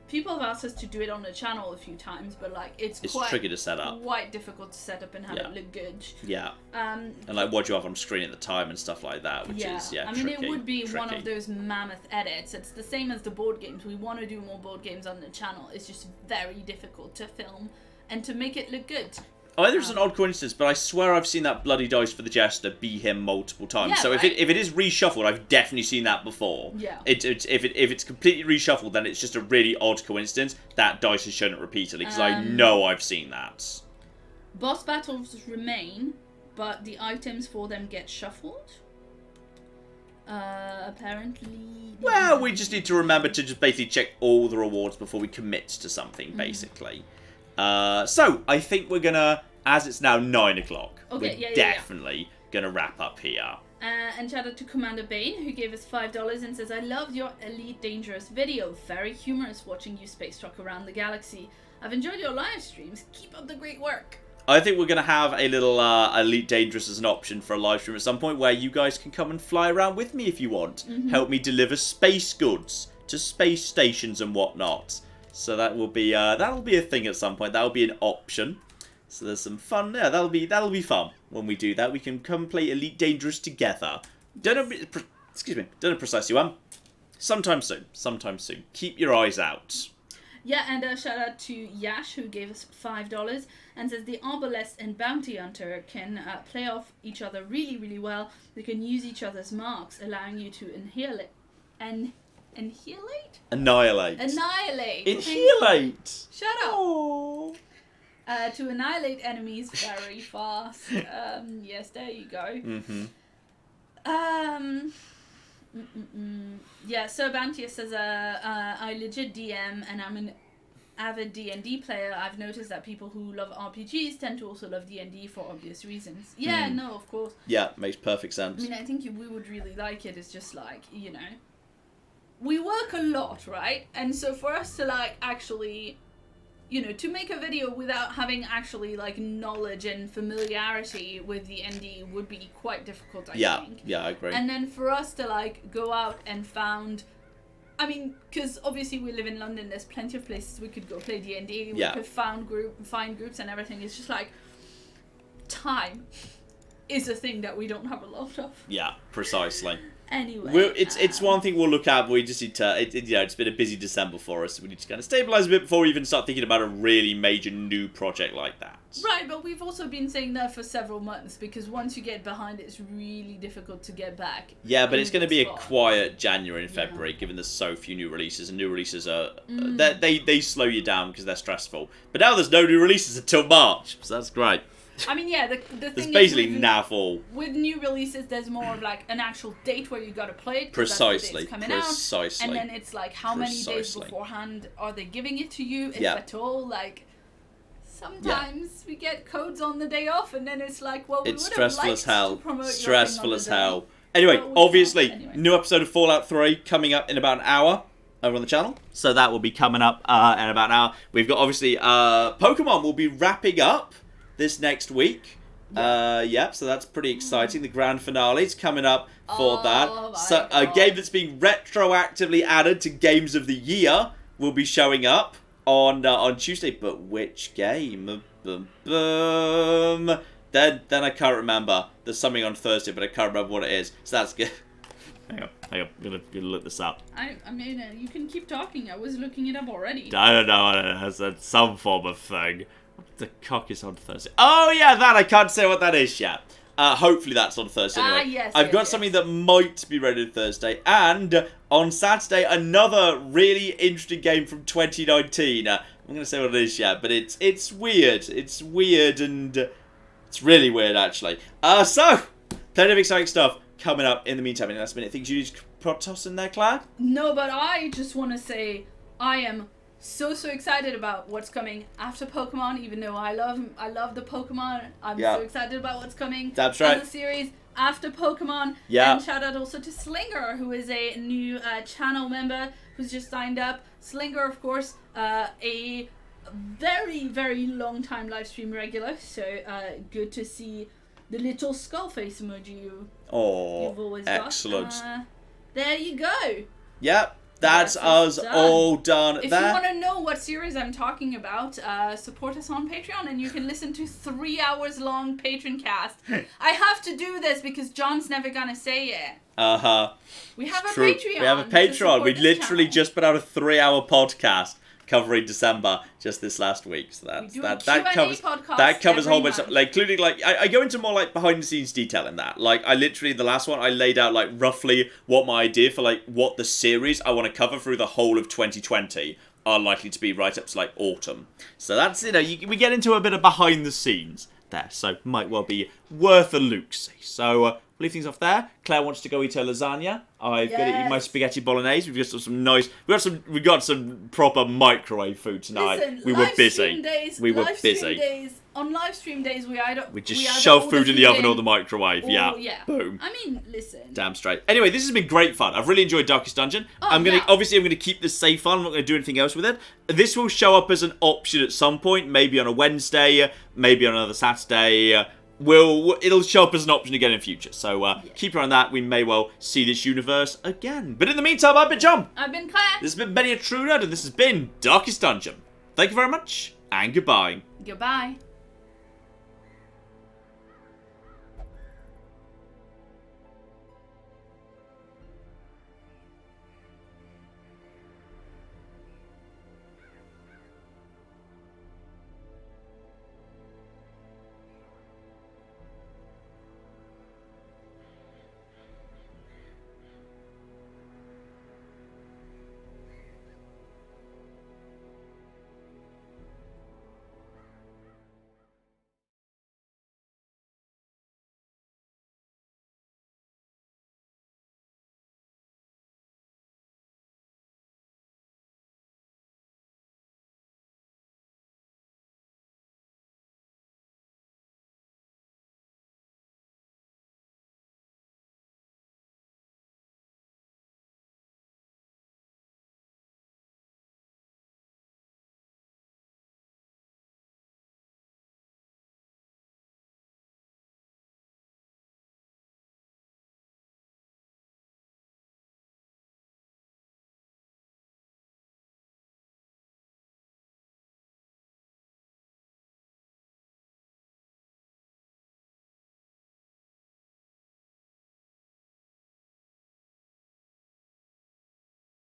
People have asked us to do it on the channel a few times, but like it's quite tricky to set up. Quite difficult to set up and have it look good. Yeah. And like what you have on screen at the time and stuff like that, which is I mean, it would be one of those mammoth edits. It's the same as the board games. We want to do more board games on the channel. It's just very difficult to film and to make it look good. Either it's an odd coincidence, but I swear I've seen that bloody dice for the Jester be him multiple times. Yeah, so right? if it is reshuffled, I've definitely seen that before. Yeah. If it's completely reshuffled, then it's just a really odd coincidence. That dice has shown it repeatedly, because I know I've seen that. Boss battles remain, but the items for them get shuffled. Apparently... Well, we just need to remember to just basically check all the rewards before we commit to something, basically. So, I think we're gonna, as it's now 9 o'clock, we're definitely gonna wrap up here. And shout out to Commander Bane, who gave us $5 and says, I loved your Elite Dangerous video. Very humorous watching you space truck around the galaxy. I've enjoyed your live streams. Keep up the great work. I think we're going to have a little Elite Dangerous as an option for a live stream at some point where you guys can come and fly around with me if you want. Help me deliver space goods to space stations and whatnot. So that'll be a thing at some point. That'll be an option. So there's some fun there. That'll be fun when we do that. We can come play Elite Dangerous together. Don't know precisely when. Sometime soon. Keep your eyes out. Yeah, and a shout out to Yash, who gave us $5 and says the Arbalest and Bounty Hunter can play off each other really, really well. They can use each other's marks, allowing you to annihilate. Shut up. Oh. To annihilate enemies very fast. Yes, there you go. Yeah, so Bounty says, I legit DM and I'm an avid D&D player. I've noticed that people who love RPGs tend to also love D&D for obvious reasons. Yeah, no, of course. Yeah, makes perfect sense. I mean, I think we would really like it. It's just like, you know, we work a lot, right? And so for us to like actually, you know, to make a video without having actually like knowledge and familiarity with the ND would be quite difficult, I think. Yeah, I agree. And then for us to like go out and found, I mean, because obviously we live in London, there's plenty of places we could go play D&D, we could find groups and everything. It's just like, time is a thing that we don't have a lot of. Yeah, precisely. Anyway, it's one thing we'll look at, but we just need to, it's been a busy December for us, so we need to kind of stabilise a bit before we even start thinking about a really major new project like that. Right, but we've also been saying that for several months, because once you get behind, it's really difficult to get back. Yeah, but it's going to be a quiet January and February, given there's so few new releases, and new releases are, they slow you down because they're stressful. But now there's no new releases until March, so that's great. I mean, yeah, the thing is basically navel. With new releases, there's more of like an actual date where you got to play it. Precisely. That's the date's coming out, and then it's like how many days beforehand are they giving it to you, if at all? Like sometimes we get codes on the day off, and then it's like, well, it's stressful as hell. Stressful as hell. Anyway, obviously, new episode of Fallout 3 coming up in about an hour over on the channel. So that will be coming up in about an hour. We've got obviously Pokemon will be wrapping up this next week. So that's pretty exciting. The grand finale is coming up for that. So a game that's being retroactively added to Games of the Year will be showing up on Tuesday. But which game? Then I can't remember. There's something on Thursday, but I can't remember what it is. So that's good. Hang on. I'm gonna look this up. I mean, you can keep talking. I was looking it up already. I don't know. It's some form of thing. The cock is on Thursday. Oh, yeah, that. I can't say what that is yet. Hopefully that's on Thursday anyway. Yes, I've got something that might be ready on Thursday. And on Saturday, another really interesting game from 2019. I'm going to say what it is yet, but it's weird. It's weird and it's really weird, actually. So, plenty of exciting stuff coming up in the meantime. Any last minute things you need to toss in there, Claire? No, but I just want to say I am so excited about what's coming after Pokemon, even though I love the Pokemon. I'm so excited about what's coming. That's right. On the series after Pokemon. And shout out also to Slinger, who is a new channel member who's just signed up. Slinger, of course, a very, very long time live stream regular, so good to see the little skull face emoji you've always got. Excellent. There you go. Yep. That's us done. All done. If you want to know what series I'm talking about, support us on Patreon and you can listen to 3 hours long Patreon cast. I have to do this because John's never going to say it. Uh-huh. We have a Patreon. We have a Patreon. We literally just put out a 3-hour podcast covering December just this last week. So that covers podcast a whole bunch month. of, like, including, like, I go into more, like, behind the scenes detail in that. Like, I literally, the last one, I laid out, like, roughly what my idea for, like, what the series I want to cover through the whole of 2020 are likely to be right up to, like, autumn. So that's, you know, we get into a bit of behind the scenes there, so might well be worth a look-see. So, we'll leave things off there. Claire wants to go eat her lasagna. I've got to eat my spaghetti bolognese. We've got some nice. We got some proper microwave food tonight. Listen, we were busy. On live stream days, we just shove food in the oven or the microwave. Yeah. Boom. I mean, listen. Damn straight. Anyway, this has been great fun. I've really enjoyed Darkest Dungeon. Obviously I'm gonna keep this safe on. I'm not gonna do anything else with it. This will show up as an option at some point, maybe on a Wednesday, maybe on another Saturday. It'll show up as an option again in future. So keep your eye on that. We may well see this universe again. But in the meantime, I've been John. I've been Claire. This has been Benny a True Nerd, and this has been Darkest Dungeon. Thank you very much, and goodbye. Goodbye.